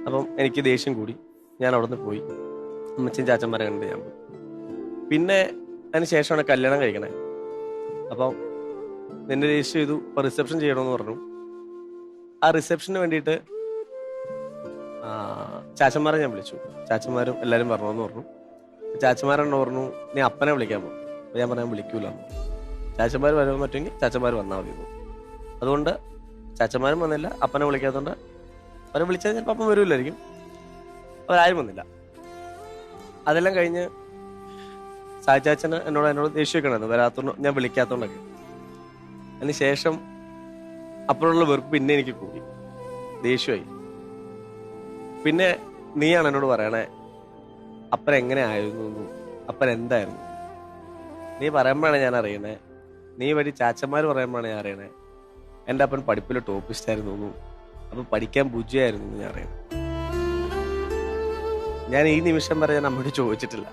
അപ്പം എനിക്ക് ദേഷ്യം കൂടി. ഞാൻ അവിടെ നിന്ന് പോയി. അമ്മച്ചും ചാച്ചന്മാരെ കണ്ട് ഞാൻ പോയി. പിന്നെ അതിന് ശേഷമാണ് കല്യാണം കഴിക്കണേ. അപ്പം നിന്നെ രജിസ്റ്റർ ചെയ്തു, ഇപ്പം റിസപ്ഷൻ ചെയ്യണമെന്ന് പറഞ്ഞു. ആ റിസപ്ഷന് വേണ്ടിയിട്ട് ചാച്ചന്മാരെ ഞാൻ വിളിച്ചു. ചാച്ചന്മാരും എല്ലാവരും വരണമെന്ന് പറഞ്ഞു. ചാച്ചന്മാരെന്നെ പറഞ്ഞു, നീ അപ്പനെ വിളിക്കാൻ പോകും. അപ്പം ഞാൻ പറയാൻ വിളിക്കൂല. ചാച്ചന്മാർ വരാൻ പറ്റുമെങ്കിൽ ചാച്ചന്മാർ വന്നാൽ മതി. അതുകൊണ്ട് ചാച്ചന്മാരും വന്നില്ല. അപ്പനെ വിളിക്കാത്തതുകൊണ്ട് അവരെ വിളിച്ചാൽ ചിലപ്പോൾ അപ്പം വരില്ലായിരിക്കും. അവരാരും വന്നില്ല. അതെല്ലാം കഴിഞ്ഞ് സായിച്ചാച്ചന് എന്നോട് ദേഷ്യമൊക്കെയായിരുന്നു വരാത്തോണ്ട്, ഞാൻ വിളിക്കാത്തോണ്ടൊക്കെ. അതിന് ശേഷം അപ്പോഴുള്ള വെറുപ്പ് പിന്നെ എനിക്ക് കൂടി, ദേഷ്യമായി. പിന്നെ നീയാണ് എന്നോട് പറയണേ അപ്പൻ എങ്ങനെ ആയിരുന്നു, അപ്പൻ എന്തായിരുന്നു. നീ പറയുമ്പോഴാണ് ഞാൻ അറിയണേ, നീ വഴി ചാച്ചന്മാർ പറയുമ്പോഴാണ് ഞാൻ അറിയണേ എൻ്റെ അപ്പൻ പഠിപ്പിൽ ടോപ്പിസ്റ്റ് ആയിരുന്നു, അപ്പം പഠിക്കാൻ ബുദ്ധിയായിരുന്നു ഞാൻ അറിയണം. ഞാൻ ഈ നിമിഷം വരെ ഞാൻ അമ്മയോട് ചോദിച്ചിട്ടില്ല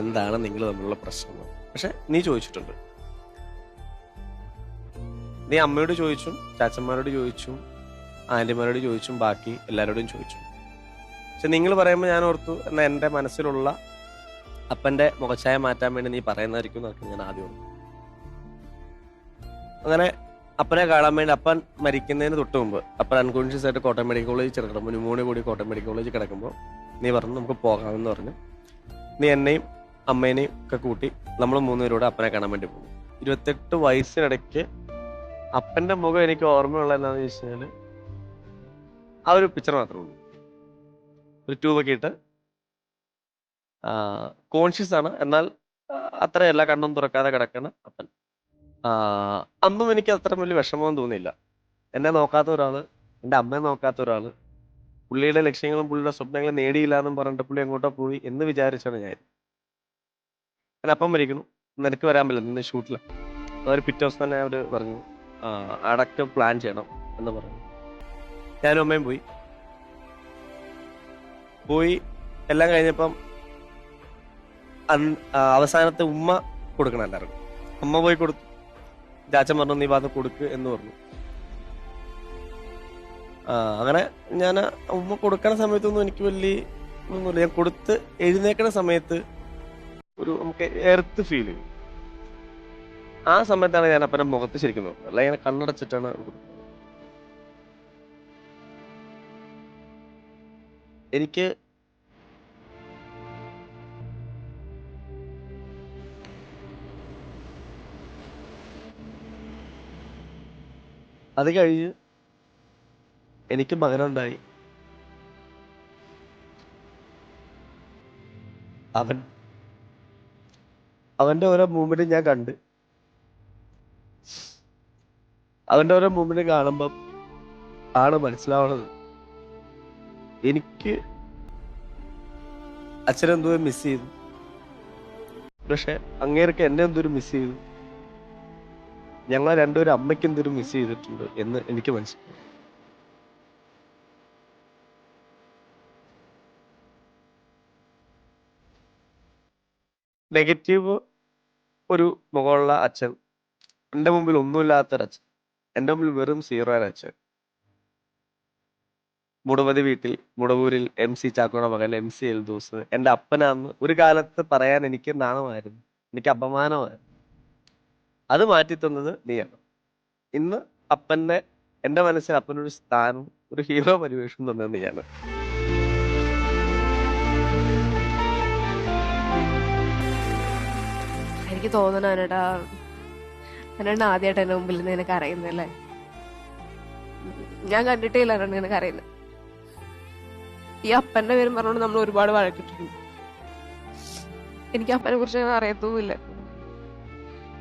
എന്താണ് നിങ്ങൾ തമ്മിലുള്ള പ്രശ്നം. പക്ഷെ നീ ചോദിച്ചിട്ടുണ്ട്. നീ അമ്മയോട് ചോദിച്ചും ചാച്ചന്മാരോട് ചോദിച്ചും ആൻറ്റിമാരോട് ചോദിച്ചും ബാക്കി എല്ലാവരോടും ചോദിച്ചു. പക്ഷെ നിങ്ങൾ പറയുമ്പോൾ ഞാൻ ഓർത്തു എന്നാൽ എൻ്റെ മനസ്സിലുള്ള അപ്പൻ്റെ മുഖച്ഛായ മാറ്റാൻ വേണ്ടി നീ പറയുന്നതായിരിക്കും എന്നൊക്കെ ഞാൻ ആദ്യം ഓർത്തു. അങ്ങനെ അപ്പനെ കാണാൻ വേണ്ടി, അപ്പൻ മരിക്കുന്നതിന് തൊട്ട് മുമ്പ് അപ്പൻ അൺകോൺഷ്യസ് ആയിട്ട് കോട്ടയം മെഡിക്കൽ കോളേജിൽ കിടക്കുമ്പോൾ, ന്യൂമോണിയ കൂടി കോട്ടയം മെഡിക്കൽ കോളേജിൽ കിടക്കുമ്പോൾ നീ പറഞ്ഞു നമുക്ക് പോകാമെന്ന് പറഞ്ഞു. നീ എന്നെയും അമ്മേനെയും ഒക്കെ കൂട്ടി നമ്മൾ 3 പേരോട് അപ്പനെ കാണാൻ വേണ്ടി പോകും. 28 വയസ്സിനിടയ്ക്ക് അപ്പൻ്റെ മുഖം എനിക്ക് ഓർമ്മയുള്ള എന്താണെന്ന് ചോദിച്ചു കഴിഞ്ഞാൽ ആ ഒരു പിക്ചർ മാത്രമേ ഉള്ളൂ. ഒരു ട്യൂബൊക്കെ ഇട്ട് കോൺഷ്യസ് ആണ്, എന്നാൽ അത്രയല്ല, കണ്ണും തുറക്കാതെ കിടക്കണ അപ്പൻ. അന്നും എനിക്ക് അത്ര വലിയ വിഷമവും തോന്നിയില്ല. എന്നെ നോക്കാത്ത ഒരാള്, എൻ്റെ അമ്മയെ നോക്കാത്ത ഒരാള്, പുള്ളിയുടെ ലക്ഷ്യങ്ങളും പുള്ളിയുടെ സ്വപ്നങ്ങളും നേടിയില്ല എന്നും പറഞ്ഞിട്ട് പുള്ളി എങ്ങോട്ടോ പോയി എന്ന് വിചാരിച്ചാണ് ഞാൻ അപ്പം മരിക്കുന്നു. നിനക്ക് വരാൻ പറ്റില്ല, നിന്ന് ഷൂട്ടില്ല. അതൊരു പിറ്റേ ദിവസം തന്നെ അവർ പറഞ്ഞു അടക്കം പ്ലാൻ ചെയ്യണം എന്ന് പറഞ്ഞു. ഞാനും അമ്മയും പോയി എല്ലാം കഴിഞ്ഞപ്പം അവസാനത്തെ ഉമ്മ കൊടുക്കണം എല്ലാവർക്കും. അമ്മ പോയി കൊടുത്തു. ചാച്ചൻ പറഞ്ഞു നീ വന്ന് കൊടുക്ക് എന്ന് പറഞ്ഞു. അങ്ങനെ ഞാൻ ഉമ്മ കൊടുക്കണ സമയത്തൊന്നും എനിക്ക് വലിയ ഒന്നുമില്ല. ഞാൻ കൊടുത്ത് എഴുന്നേക്കണ സമയത്ത് ഒരു നമുക്ക് എർത്ത് ഫീൽ ചെയ്യും. ആ സമയത്താണ് ഞാൻ അപ്പൻ്റെ മുഖത്ത് ശരിക്കും നോക്കുന്നത്, അല്ല ഇങ്ങനെ കണ്ണടച്ചിട്ടാണ് കൊടുക്കുന്നത്. എനിക്ക് അത് കഴിഞ്ഞ് എനിക്ക് മകനുണ്ടായി. അവന്റെ ഓരോ മൂവ്മെന്റ് ഞാൻ കണ്ട്. അവന്റെ ഓരോ മൂവ്മെന്റ് കാണുമ്പം ആണ് മനസ്സിലാവണത് എനിക്ക് അച്ഛനെന്തോ മിസ് ചെയ്തു, പക്ഷെ അങ്ങേർക്ക് എന്നെ എന്തൊരു മിസ് ചെയ്തു, ഞങ്ങൾ രണ്ടുപേരും അമ്മയ്ക്ക് എന്തൊരു മിസ് ചെയ്തിട്ടുണ്ട് എന്ന് എനിക്ക് മനസ്സിലായി. നെഗറ്റീവ് ഒരു മുഖമുള്ള അച്ഛൻ, എൻ്റെ മുമ്പിൽ ഒന്നുമില്ലാത്തൊരച്ഛൻ, എൻ്റെ മുമ്പിൽ വെറും സീറോ അച്ഛൻ. മുടവതി വീട്ടിൽ മുടവൂരിൽ MC ചാക്കോയുടെ മകൻ MC എൽദോസ് എൻ്റെ അപ്പനാന്ന് ഒരു കാലത്ത് പറയാൻ എനിക്ക് നാണമായിരുന്നു, എനിക്ക് അപമാനമായിരുന്നു. അത് മാറ്റിത്തന്നത് നീയാണ്. ഇന്ന് എൻ്റെ മനസ്സിൽ അപ്പനൊരു സ്ഥാനം, ഒരു ഹീറോ പരിവേഷം തന്നത് നീയാണ്. എനിക്ക് തോന്നണ അനടാ ആദ്യമായിട്ട് എൻ്റെ മുമ്പിൽ നിന്ന് നിനക്ക് അറിയുന്നല്ലേ. ഞാൻ കണ്ടിട്ടേ ഇല്ല അനോട് നിനക്ക് അറിയുന്നത്. ഈ അപ്പന്റെ പേരും പറഞ്ഞുകൊണ്ട് നമ്മൾ ഒരുപാട് വഴക്കിട്ടിട്ടുണ്ട്. എനിക്ക് അപ്പനെ കുറിച്ച് അറിയത്തുമില്ല.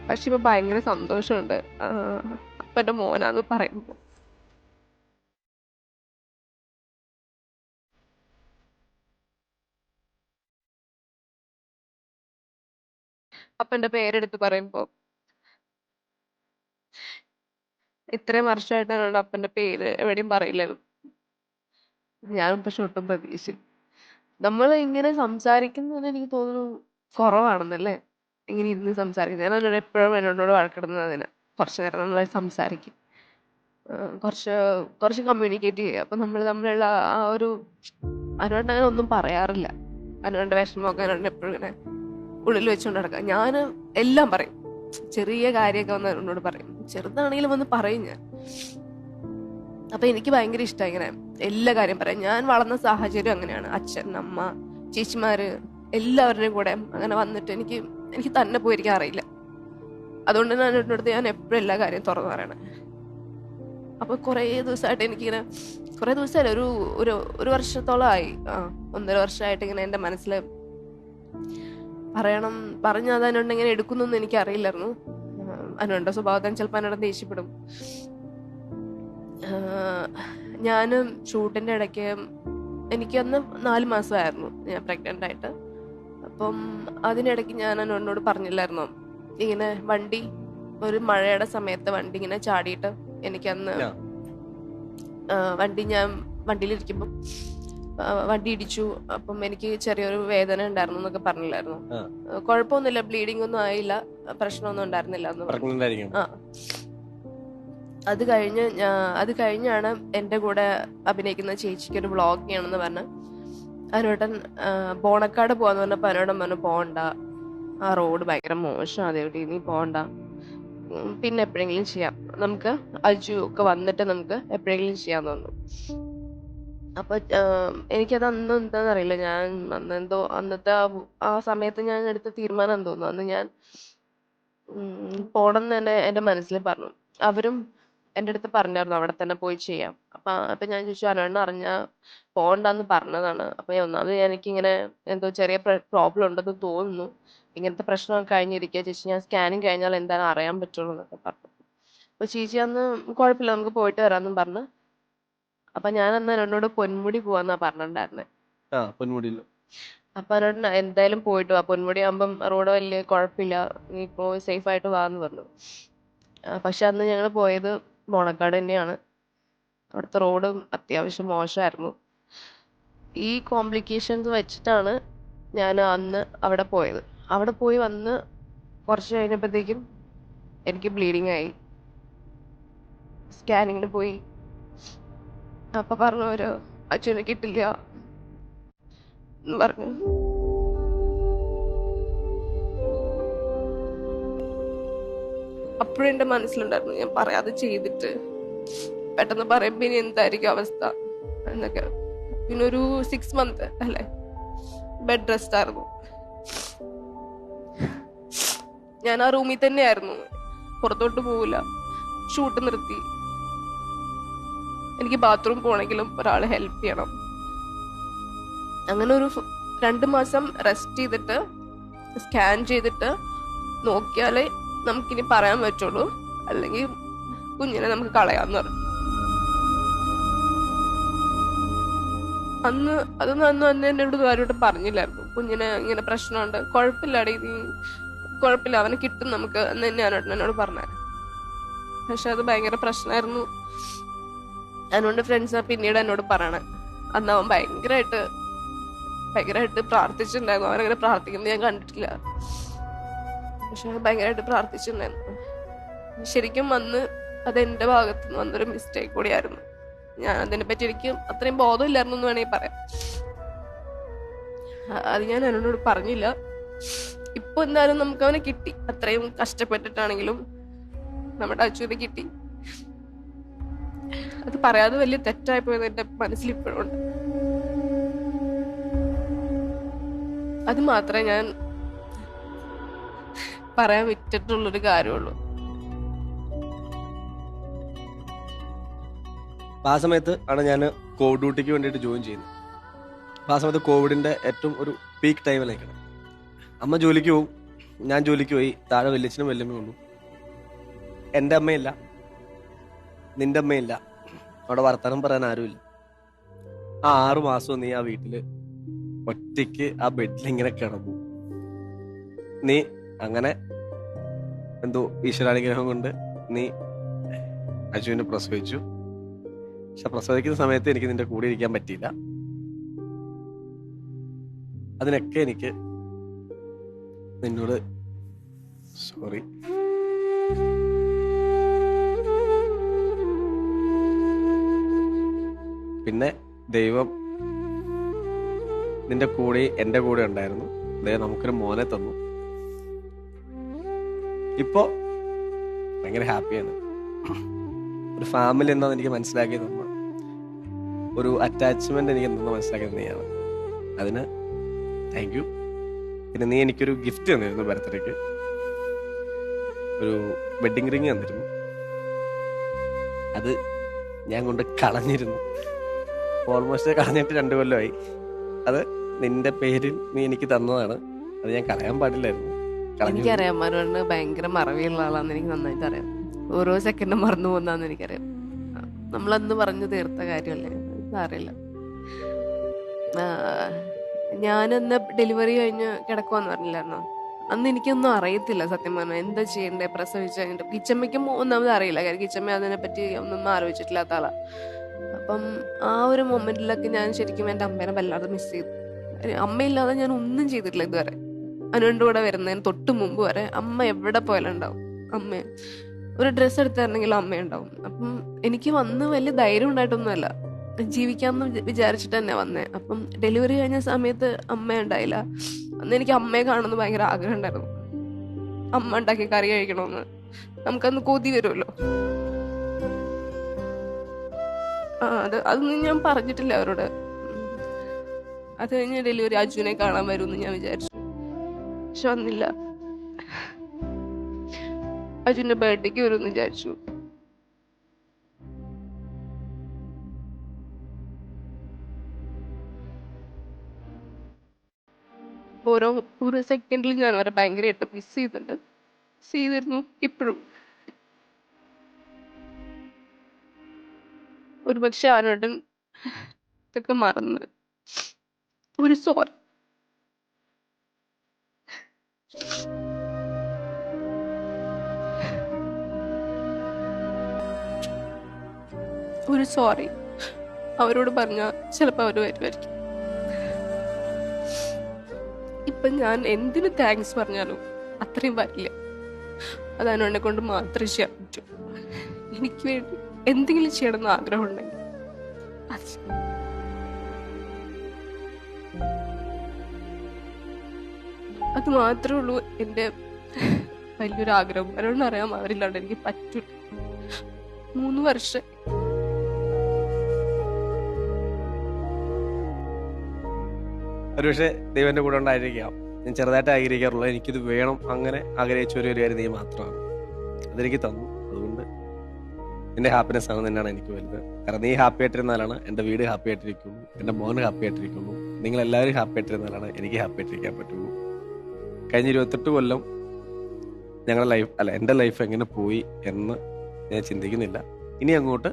പക്ഷെ ഇപ്പൊ ഭയങ്കര സന്തോഷമുണ്ട് അപ്പന്റെ മോനാന്ന് പറയുമ്പോ. അപ്പന്റെ പേരെടുത്ത് പറയുമ്പോ ഇത്രയും വർഷമായിട്ടാണ് അപ്പന്റെ പേര് എവിടെയും പറയില്ലായിരുന്നു. ഞാനും പക്ഷെ ഒട്ടും പ്രതീക്ഷിച്ചു. നമ്മൾ ഇങ്ങനെ സംസാരിക്കുന്നത് എനിക്ക് തോന്നുന്നു കുറവാണെന്നല്ലേ, ഇങ്ങനെ ഇരുന്ന് സംസാരിക്കുന്നത്. ഞാൻ എന്നോട് എപ്പോഴും എന്നോട് വഴക്കിടുന്നത് അതിന്. കുറച്ചു നേരം നന്നായി സംസാരിക്കും, കുറച്ച് കമ്മ്യൂണിക്കേറ്റ് ചെയ്യുക. അപ്പൊ നമ്മൾ തമ്മിലുള്ള ആ ഒരു അനുവേണ്ട അങ്ങനെ ഒന്നും പറയാറില്ല. അനുവേണ്ട വിഷമമൊക്കെ അനുവേണ്ട എപ്പോഴും ഇങ്ങനെ ഉള്ളിൽ വെച്ചുകൊണ്ട് നടക്കുക. ഞാൻ എല്ലാം പറയും, ചെറിയ കാര്യമൊക്കെ വന്ന് എന്നോട് പറയും, ചെറുതാണെങ്കിലും വന്ന് പറയും ഞാൻ. അപ്പൊ എനിക്ക് ഭയങ്കര ഇഷ്ടമായി ഇങ്ങനെ എല്ലാ കാര്യം പറയാം. ഞാൻ വളർന്ന സാഹചര്യം അങ്ങനെയാണ്. അച്ഛൻ, അമ്മ, ചേച്ചിമാര് എല്ലാവരുടെയും കൂടെ അങ്ങനെ വന്നിട്ട് എനിക്ക് തന്നെ പോയിരിക്കാൻ അറിയില്ല. അതുകൊണ്ട് തന്നെ എന്നോടത്ത് ഞാൻ എപ്പോഴും എല്ലാ കാര്യം തുറന്നു പറയണേ. അപ്പൊ കുറേ ദിവസമായിട്ട് എനിക്കിങ്ങനെ, കുറേ ദിവസമല്ല, ഒരു വർഷത്തോളമായി, 1.5 വർഷമായിട്ട് ഇങ്ങനെ എൻ്റെ മനസ്സിൽ പറഞ്ഞാൽ അത് എന്നോട് ഇങ്ങനെ എടുക്കുന്നൊന്നും എനിക്ക് അറിയില്ലായിരുന്നു. അനുവേണ്ട സ്വഭാവത്തിന് ചിലപ്പോൾ എന്നോട് ദേഷ്യപ്പെടും. ഞാനും ഷൂട്ടിന്റെ ഇടയ്ക്ക് എനിക്കന്ന് 4 മാസമായിരുന്നു ഞാൻ പ്രഗ്നന്റ് ആയിട്ട്. അപ്പം അതിനിടയ്ക്ക് ഞാൻ എന്നോട് പറഞ്ഞില്ലായിരുന്നു ഇങ്ങനെ വണ്ടി, ഒരു മഴയുടെ സമയത്ത് വണ്ടി ഇങ്ങനെ ചാടിയിട്ട് എനിക്കന്ന് ഞാൻ വണ്ടിയിലിരിക്കുമ്പം വണ്ടി ഇടിച്ചു. അപ്പം എനിക്ക് ചെറിയൊരു വേദന ഉണ്ടായിരുന്നു എന്നൊക്കെ പറഞ്ഞില്ലായിരുന്നു. കുഴപ്പമൊന്നുമില്ല, ബ്ലീഡിംഗ് ഒന്നും ആയില്ല, പ്രശ്നമൊന്നും ഉണ്ടായിരുന്നില്ല എന്ന് പറഞ്ഞു. അത് കഴിഞ്ഞാണ് എൻ്റെ കൂടെ അഭിനയിക്കുന്ന ചേച്ചിക്ക് ഒരു വ്ളോഗ് ചെയ്യണമെന്ന് പറഞ്ഞ് അനുവേട്ടൻ ബോണക്കാട് പോവാന്ന് പറഞ്ഞപ്പോൾ അനുവേട്ടൻ പറഞ്ഞു പോകണ്ട, ആ റോഡ് ഭയങ്കര മോശമാണ്, അതേവിടെ നീ പോകണ്ട, പിന്നെ എപ്പോഴെങ്കിലും ചെയ്യാം, നമുക്ക് അജു ഒക്കെ വന്നിട്ട് നമുക്ക് എപ്പോഴെങ്കിലും ചെയ്യാന്ന് പറഞ്ഞു. അപ്പൊ എനിക്കത് അന്ന് എന്താണെന്ന് അറിയില്ല, ഞാൻ അന്നത്തെ ആ സമയത്ത് ഞാൻ എടുത്ത തീരുമാനം എന്ന് തോന്നുന്നു. അന്ന് ഞാൻ പോണം എന്ന് തന്നെ എൻ്റെ മനസ്സിൽ പറഞ്ഞു. അവരും എൻ്റെ അടുത്ത് പറഞ്ഞായിരുന്നു അവിടെ തന്നെ പോയി ചെയ്യാം. അപ്പൊ ഞാൻ ചോദിച്ചു, അനുവേട്ടൻ അറിഞ്ഞാൽ പോകണ്ടെന്ന് പറഞ്ഞതാണ്. അപ്പൊ ഒന്നാമത് എനിക്കിങ്ങനെ എന്തോ ചെറിയ പ്രോബ്ലം ഉണ്ടെന്ന് തോന്നുന്നു, ഇങ്ങനത്തെ പ്രശ്നം കഴിഞ്ഞിരിക്കുക ചേച്ചി, ഞാൻ സ്കാനിങ് കഴിഞ്ഞാൽ എന്താണ് അറിയാൻ പറ്റുള്ളൂ എന്നൊക്കെ പറഞ്ഞു. അപ്പൊ ചേച്ചി അന്ന് കുഴപ്പമില്ല നമുക്ക് പോയിട്ട് വരാമെന്നും പറഞ്ഞു. അപ്പൊ ഞാൻ അന്ന് എന്നോട് പൊന്മുടി പോവാന്നാ പറഞ്ഞിട്ടുണ്ടായിരുന്നെ. അപ്പൊ എന്നോട് എന്തായാലും പോയിട്ട് വാ, പൊന്മുടി ആകുമ്പം റോഡ് വലിയ കുഴപ്പമില്ല, നീ ഇപ്പോ സേഫ് ആയിട്ട് വാന്ന് പറഞ്ഞു. പക്ഷെ അന്ന് ഞങ്ങൾ പോയത് ബോണക്കാട് തന്നെയാണ്. അവിടുത്തെ റോഡ് അത്യാവശ്യം മോശമായിരുന്നു. ഈ കോംപ്ലിക്കേഷൻസ് വെച്ചിട്ടാണ് ഞാൻ അന്ന് അവിടെ പോയത്. അവിടെ പോയി വന്ന് കുറച്ച് കഴിഞ്ഞപ്പോഴത്തേക്കും എനിക്ക് ബ്ലീഡിങ് ആയി. സ്കാനിങ്ങിന് പോയി. അപ്പൊ പറഞ്ഞവര് അച്ഛനെ കിട്ടില്ല എന്ന് പറഞ്ഞു. അപ്പോഴും എൻ്റെ മനസ്സിലുണ്ടായിരുന്നു ഞാൻ പറയാതെ ചെയ്തിട്ട് പെട്ടെന്ന് പറയുമ്പോ ഇനി എന്തായിരിക്കും അവസ്ഥ എന്നൊക്കെ. പിന്നെ ഒരു 6 months അല്ലേ ബെഡ് റെസ്റ്റ് ആയിരുന്നു. ഞാൻ ആ റൂമിൽ തന്നെയായിരുന്നു, പുറത്തോട്ട് പോവില്ല. ഷൂട്ട് നിർത്തി, എനിക്ക് ബാത്റൂം പോകണമെങ്കിലും ഒരാൾ ഹെൽപ്പ് ചെയ്യണം. അങ്ങനെ ഒരു 2 മാസം റെസ്റ്റ് ചെയ്തിട്ട് സ്കാൻ ചെയ്തിട്ട് നോക്കിയാലേ നമുക്കിനി പറയാൻ പറ്റുള്ളൂ, അല്ലെങ്കിൽ കുഞ്ഞിനെ നമുക്ക് കളയാന്ന് പറഞ്ഞു. അന്ന് എന്നോട് ആരോട്ട് പറഞ്ഞില്ലായിരുന്നു കുഞ്ഞിനെ ഇങ്ങനെ പ്രശ്നമുണ്ട്, കുഴപ്പമില്ലാടി, നീ കുഴപ്പമില്ല, അവനെ കിട്ടും നമുക്ക് എന്ന് തന്നെയാണ് എന്നോട് പറഞ്ഞത്. പക്ഷെ അത് ഭയങ്കര പ്രശ്നമായിരുന്നു. അതുകൊണ്ട് ഫ്രണ്ട്സ് പിന്നീട് എന്നോട് പറയണേ, അന്ന് അവൻ ഭയങ്കരമായിട്ട് പ്രാർത്ഥിച്ചിട്ടുണ്ടായിരുന്നു. അവനങ്ങനെ പ്രാർത്ഥിക്കുന്നത് ഞാൻ കണ്ടിട്ടില്ല, പക്ഷെ ഭയങ്കരമായിട്ട് പ്രാർത്ഥിച്ചിട്ടുണ്ടായിരുന്നു. ശരിക്കും അന്ന് അത് എൻ്റെ ഭാഗത്ത് നിന്ന് വന്നൊരു മിസ്റ്റേക്ക് കൂടിയായിരുന്നു. ഞാൻ അതിനെ പറ്റി എനിക്ക് അത്രയും ബോധമില്ലായിരുന്നു എന്ന് വേണമെങ്കിൽ പറയാം. അത് ഞാൻ എന്നോട് പറഞ്ഞില്ല. ഇപ്പൊ എന്തായാലും നമുക്ക് അവനെ കിട്ടി, അത്രയും കഷ്ടപ്പെട്ടിട്ടാണെങ്കിലും നമ്മുടെ അച്യുത കിട്ടി. അത് പറയാതെ വലിയ തെറ്റായി പോയത് എന്റെ മനസ്സിൽ ഇപ്പോഴും ഉണ്ട്. അത് മാത്രമേ ഞാൻ പറയാൻ വിട്ടിട്ടുള്ളൊരു കാര്യമുള്ളൂ. ആ സമയത്ത് ആണ് ഞാൻ കോവിഡ് ഡ്യൂട്ടിക്ക് വേണ്ടിയിട്ട് ജോയിൻ ചെയ്യുന്നത്. അപ്പോൾ ആ സമയത്ത് കോവിഡിൻ്റെ ഏറ്റവും ഒരു പീക്ക് ടൈമിലേക്കാണ്. അമ്മ ജോലിക്ക് പോവും, ഞാൻ ജോലിക്ക് പോയി. താഴെ വല്യച്ഛനും വല്യമ്മയും ഉള്ളൂ. എൻ്റെ അമ്മയില്ല, നിൻ്റെ അമ്മയില്ല, അവിടെ വർത്തമാനം പറയാൻ ആരുമില്ല. ആ 6 മാസവും നീ ആ വീട്ടിൽ ഒറ്റയ്ക്ക് ആ ബെഡിലിങ്ങനെ കിടന്നു. നീ അങ്ങനെ എന്തോ ഈശ്വരാനുഗ്രഹം കൊണ്ട് നീ അജുവിനെ പ്രസവിച്ചു. പക്ഷെ പ്രസവിക്കുന്ന സമയത്ത് എനിക്ക് നിന്റെ കൂടെ ഇരിക്കാൻ പറ്റിയില്ല. അതിനൊക്കെ എനിക്ക് നിന്നോട് സോറി. പിന്നെ ദൈവം നിന്റെ കൂടെ എൻ്റെ കൂടെ ഉണ്ടായിരുന്നു. ദൈവം നമുക്കൊരു മോനെ തന്നു. ഇപ്പോ ഭയങ്കര ഹാപ്പിയാണ്. ഒരു ഫാമിലി എന്താന്ന് എനിക്ക് മനസ്സിലാക്കിയത് നമ്മ, ഒരു അറ്റാച്ച്മെന്റ് എനിക്ക് എന്തെന്ന് മനസ്സിലാക്കിയത് നീയാണ്. അതിന് താങ്ക് യു. പിന്നെ നീ എനിക്കൊരു ഗിഫ്റ്റ് തന്നിരുന്നു ബർത്ത്ഡേക്ക്, ഒരു വെഡിങ് റിങ് തന്നിരുന്നു. അത് ഞാൻ കൊണ്ട് കളഞ്ഞിരുന്നു. ഓൾമോസ്റ്റ് കളഞ്ഞിട്ട് 2 കൊല്ലമായി. അത് നിന്റെ പേരിൽ നീ എനിക്ക് തന്നതാണ്. അത് ഞാൻ കളയാൻ പാടില്ലായിരുന്നു. എനിക്കറിയാം മരുവണ്ണ ഭയങ്കര മറവിയുള്ള ആളാന്ന് എനിക്ക് നന്നായിട്ട് അറിയാം. ഓരോ സെക്കൻഡും മറന്നു പോകുന്നതാന്ന് എനിക്കറിയാം. നമ്മളന്ന് പറഞ്ഞു തീർത്ത കാര്യമല്ലേ, അറിയില്ല. ഞാനന്ന് ഡെലിവറി കഴിഞ്ഞ് കിടക്കുവാന്ന് പറഞ്ഞില്ലായിരുന്നോ? അന്ന് എനിക്കൊന്നും അറിയത്തില്ല സത്യം പറഞ്ഞാൽ, എന്താ ചെയ്യണ്ടേ പ്രസവിച്ച് കഴിഞ്ഞിട്ട്. കിച്ചമ്മയ്ക്കും ഒന്നാമത് അറിയില്ല, കാര്യം കിച്ചമ്മ അതിനെപ്പറ്റി ഒന്നും ആലോചിച്ചിട്ടില്ലാത്ത ആളാ. അപ്പം ആ ഒരു മൊമെന്റിലൊക്കെ ഞാൻ ശരിക്കും എൻ്റെ അമ്മേനെ വല്ലാതെ മിസ് ചെയ്തു. അമ്മയില്ലാതെ ഞാൻ ഒന്നും ചെയ്തിട്ടില്ല ഇതുവരെ. അനുവിൻ്റെ കൂടെ വരുന്നതിന് തൊട്ട് മുമ്പ് വരെ അമ്മ എവിടെ പോയാലും ഉണ്ടാവും. അമ്മ ഒരു ഡ്രസ്സ് എടുത്തിട്ടുണ്ടെങ്കിലും അമ്മയുണ്ടാവും. അപ്പം എനിക്ക് വന്ന് വലിയ ധൈര്യം ഉണ്ടായിട്ടൊന്നുമല്ല, ജീവിക്കാമെന്ന് വിചാരിച്ചിട്ട് തന്നെ വന്നേ. അപ്പം ഡെലിവറി കഴിഞ്ഞ സമയത്ത് അമ്മ ഉണ്ടായില്ല. അന്ന് എനിക്ക് അമ്മയെ കാണുന്ന ഭയങ്കര ആഗ്രഹം ഉണ്ടായിരുന്നു. അമ്മ ഉണ്ടാക്കി കറി കഴിക്കണമെന്ന് നമുക്കന്ന് കൊതി വരുമല്ലോ. അതൊന്നും ഞാൻ പറഞ്ഞിട്ടില്ല അവരോട്. അത് കഴിഞ്ഞ് ഡെലിവറി അജുനെ കാണാൻ വരുമെന്ന് ഞാൻ വിചാരിച്ചു, പക്ഷെ വന്നില്ല. അജുന്റെ ബർത്ത്ഡേക്ക് വരുമെന്ന് വിചാരിച്ചു. ഓരോ സെക്കൻഡിൽ ഞാൻ അവരെ ഭയങ്കരമായിട്ട് മിസ് ചെയ്തിരുന്നു. ഇപ്പോഴും ഒരുപക്ഷെ ആരോടും ഇതൊക്കെ മറന്ന് ഒരു സോറി. ഒരു സോറി അവരോട് പറഞ്ഞാൽ ചിലപ്പോൾ അവർ വരുമായിരിക്കും. ഇപ്പൊ ഞാൻ എന്തിനു താങ്ക്സ് പറഞ്ഞാലും അത്രയും വരില്ല. അത് അതിനെ കൊണ്ട് മാത്രമേ ചെയ്യാൻ പറ്റൂ. എനിക്ക് വേണ്ടി എന്തെങ്കിലും ചെയ്യണമെന്ന് ആഗ്രഹം ഉണ്ടെങ്കിൽ അത് മാത്രമേ ഉള്ളൂ എൻ്റെ വലിയൊരു ആഗ്രഹം. അവരോട് അറിയാം, അവരില്ലാണ്ട് എനിക്ക് പറ്റൂല. 3 വർഷം ഒരുപക്ഷെ ദൈവന്റെ കൂടെ ഉണ്ടായിരിക്കാം. ഞാൻ ചെറുതായിട്ട് ആഗ്രഹിക്കാറുള്ളൂ, എനിക്കിത് വേണം, അങ്ങനെ ആഗ്രഹിച്ച ഒരു കാര്യം നീ മാത്രമാണ്. അതെനിക്ക് തന്നു. അതുകൊണ്ട് നിന്റെ ഹാപ്പിനെസ് ആണ് തന്നെയാണ് എനിക്ക് വലുത്. കാരണം നീ ഹാപ്പി ആയിട്ടിരുന്നാലാണ് എൻ്റെ വീട് ഹാപ്പി ആയിട്ടിരിക്കുന്നു, എൻ്റെ മോൻ ഹാപ്പി ആയിട്ടിരിക്കുന്നു, നിങ്ങളെല്ലാവരും ഹാപ്പി ആയിട്ടിരുന്നാലാണ് എനിക്ക് ഹാപ്പി ആയിട്ടിരിക്കാൻ പറ്റുള്ളൂ. കഴിഞ്ഞ 28 കൊല്ലം ഞങ്ങളുടെ ലൈഫ് അല്ല എൻ്റെ ലൈഫ് എങ്ങനെ പോയി എന്ന് ഞാൻ ചിന്തിക്കുന്നില്ല. ഇനി അങ്ങോട്ട്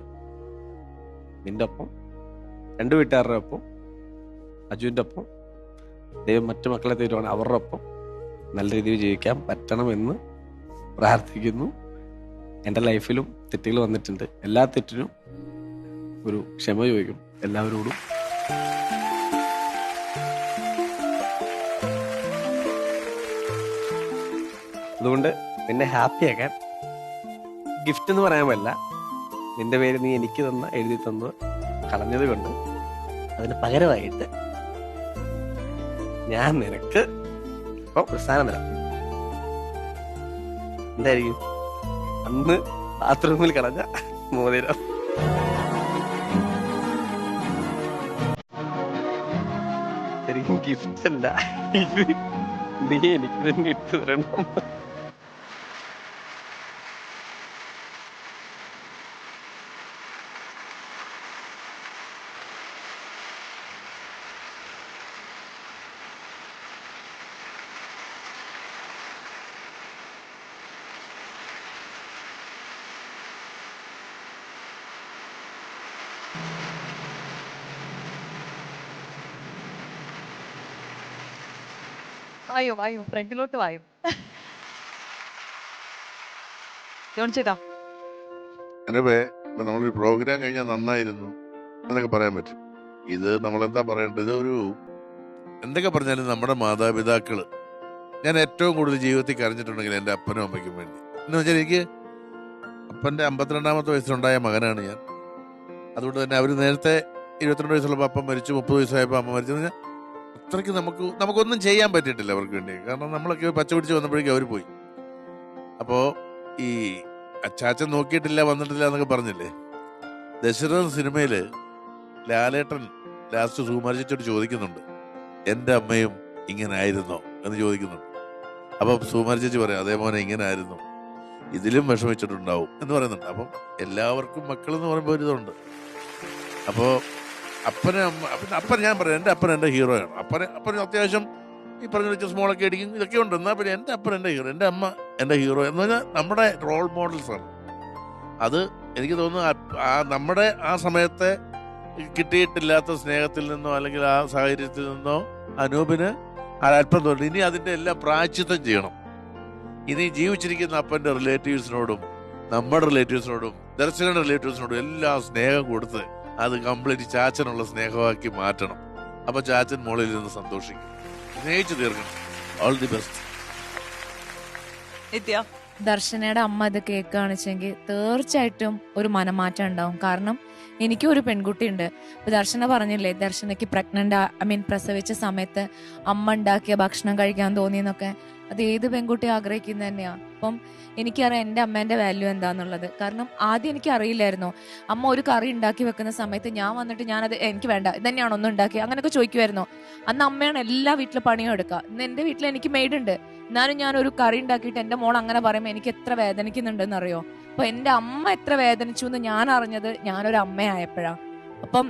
നിൻ്റെ ഒപ്പം, 2 വീട്ടുകാരുടെ ഒപ്പം, അജുവിൻ്റെ ഒപ്പം, ദൈവം മറ്റു മക്കളെ തരുവാണ് അവരുടെ ഒപ്പം നല്ല രീതിയിൽ ജീവിക്കാൻ പറ്റണമെന്ന് പ്രാർത്ഥിക്കുന്നു. എൻ്റെ ലൈഫിലും തെറ്റുകൾ വന്നിട്ടുണ്ട്. എല്ലാ തെറ്റിനും ഒരു ക്ഷമ ചോദിക്കും എല്ലാവരോടും. അതുകൊണ്ട് നിന്നെ ഹാപ്പിയാക്കാൻ ഗിഫ്റ്റ് എന്ന് പറയാൻ പറ്റില്ല. നിന്റെ പേര് നീ എനിക്ക് എഴുതി തന്നത് കളഞ്ഞത് കൊണ്ട് അതിന് പകരമായിട്ട് ഞാൻ നിനക്ക് ഇപ്പം ഒരു സ്ഥാനം തരാം. എന്തായിരിക്കും? അന്ന് ബാത്റൂമിൽ കളഞ്ഞ മോതിരം. ശരിക്കും ഗിഫ്റ്റ് അല്ല, ഇത് നീ എനിക്ക് തന്നെ ഇട്ട് തരണം. വായോ ഫ്രണ്ടിലോട്ട് വായോ. ജോൺ ചേട്ടാ, അനുപേ, ഇപ്പൊ നമ്മളൊരു പ്രോഗ്രാം കഴിഞ്ഞാൽ നന്നായിരുന്നു എന്നൊക്കെ പറയാൻ പറ്റും. ഇത് നമ്മളെന്താ പറയേണ്ടത്, ഒരു എന്തൊക്കെ പറഞ്ഞാലും നമ്മുടെ മാതാപിതാക്കള്, ഞാൻ ഏറ്റവും കൂടുതൽ ജീവിതത്തിൽ കരഞ്ഞിട്ടുണ്ടെങ്കിൽ എൻ്റെ അപ്പനും അമ്മയ്ക്കും വേണ്ടി. എന്ന് വെച്ചാൽ എനിക്ക് അപ്പൻ്റെ 52ാമത്തെ വയസ്സിലുണ്ടായ മകനാണ് ഞാൻ. അതുകൊണ്ട് തന്നെ അവർ നേരത്തെ 22 വയസ്സുള്ളപ്പോൾ അപ്പം മരിച്ചു, 30 വയസ്സായപ്പോൾ അമ്മ മരിച്ചു. പറഞ്ഞാൽ അത്രയ്ക്ക് നമുക്കൊന്നും ചെയ്യാൻ പറ്റിയിട്ടില്ല അവർക്ക് വേണ്ടി. കാരണം നമ്മളൊക്കെ പച്ച പിടിച്ച് വന്നപ്പോഴേക്കും അവർ പോയി. അപ്പോൾ ഈ അച്ചാച്ചൻ നോക്കിയിട്ടില്ല വന്നിട്ടില്ല എന്നൊക്കെ പറഞ്ഞില്ലേ, ദശരഥൻ സിനിമയില് ലാലേട്ടൻ ലാസ്റ്റ് സുകുമാരചേച്ചിയോട് ചോദിക്കുന്നുണ്ട്, എൻ്റെ അമ്മയും ഇങ്ങനെ ആയിരുന്നോ എന്ന് ചോദിക്കുന്നുണ്ട്. അപ്പൊ സുകുമാരചേച്ചി പറയാം, അതേപോലെ ഇങ്ങനെ ആയിരുന്നു, ഇതിലും വിഷമിച്ചിട്ടുണ്ടാവും എന്ന് പറയുന്നുണ്ട്. അപ്പം എല്ലാവർക്കും മക്കളെന്ന് പറയുമ്പോൾ ഒരു ഇതുണ്ട്. അപ്പോൾ അപ്പൻ ഞാൻ പറയാം, എൻ്റെ അപ്പൻ എൻ്റെ ഹീറോയാണ്. അപ്പന് അത്യാവശ്യം ഈ പറഞ്ഞ വെച്ച സ്മോളൊക്കെ അടിക്കും, ഇതൊക്കെ ഉണ്ട്. എന്നാൽ പിന്നെ എൻ്റെ അപ്പൻ എൻ്റെ ഹീറോ, എൻ്റെ അമ്മ എൻ്റെ ഹീറോ എന്ന് പറഞ്ഞാൽ നമ്മുടെ റോൾ മോഡൽസാണ്. അത് എനിക്ക് തോന്നുന്നു നമ്മുടെ ആ സമയത്തെ കിട്ടിയിട്ടില്ലാത്ത സ്നേഹത്തിൽ നിന്നോ അല്ലെങ്കിൽ ആ സാഹചര്യത്തിൽ നിന്നോ അനൂപിന് അല്പം തോന്നി. ഇനി അതിൻ്റെ എല്ലാം പ്രായശ്ചിത്തം ചെയ്യണം. ഇനി ജീവിച്ചിരിക്കുന്ന അപ്പൻ്റെ റിലേറ്റീവ്സിനോടും നമ്മുടെ റിലേറ്റീവ്സിനോടും ദർശനയുടെ റിലേറ്റീവ്സിനോടും എല്ലാം സ്നേഹം കൊടുത്ത് അത് കംപ്ലീറ്റ് ചാച്ചനുള്ള സ്നേഹമാക്കി മാറ്റണം. അപ്പൊ ചാച്ചൻ മോളിൽ നിന്ന് സന്തോഷിക്കും, സ്നേഹിച്ചു തീർക്കണം. All the best. നിത്യ, ദർശനയുടെ അമ്മ ഇത് കേൾക്കുകയാണെച്ചെങ്കിൽ തീർച്ചയായിട്ടും ഒരു മനമാറ്റം ഉണ്ടാവും. കാരണം എനിക്കും ഒരു പെൺകുട്ടി ഉണ്ട്. ഇപ്പൊ ദർശന പറഞ്ഞില്ലേ, ദർശനയ്ക്ക് പ്രസവിച്ച സമയത്ത് അമ്മ ഉണ്ടാക്കിയ ഭക്ഷണം കഴിക്കാൻ തോന്നിയെന്നൊക്കെ. അത് ഏത് പെൺകുട്ടി ആഗ്രഹിക്കുന്ന തന്നെയാ. അപ്പം എനിക്കറിയാം എൻ്റെ അമ്മേന്റെ വാല്യൂ എന്താന്നുള്ളത്. കാരണം ആദ്യം എനിക്ക് അറിയില്ലായിരുന്നു. അമ്മ ഒരു കറി ഉണ്ടാക്കി വെക്കുന്ന സമയത്ത് ഞാൻ വന്നിട്ട് ഞാനത് എനിക്ക് വേണ്ട, ഇത് തന്നെയാണോ ഒന്നും ഉണ്ടാക്കി അങ്ങനെയൊക്കെ ചോദിക്കുമായിരുന്നു. അന്ന് അമ്മയാണ് എല്ലാ വീട്ടിലെ പണിയും എടുക്കുക. ഇന്ന് എൻ്റെ വീട്ടിൽ എനിക്ക് മെയ്ഡുണ്ട്, എന്നാലും ഞാൻ ഒരു കറി ഉണ്ടാക്കിയിട്ട് എൻ്റെ മോൾ അങ്ങനെ പറയുമ്പോൾ എനിക്ക് എത്ര വേദനിക്കുന്നുണ്ടെന്ന് അറിയോ. അപ്പൊ എൻ്റെ അമ്മ എത്ര വേദനിച്ചു എന്ന് ഞാൻ അറിഞ്ഞത് ഞാനൊരു അമ്മയായപ്പോഴാണ്. അപ്പം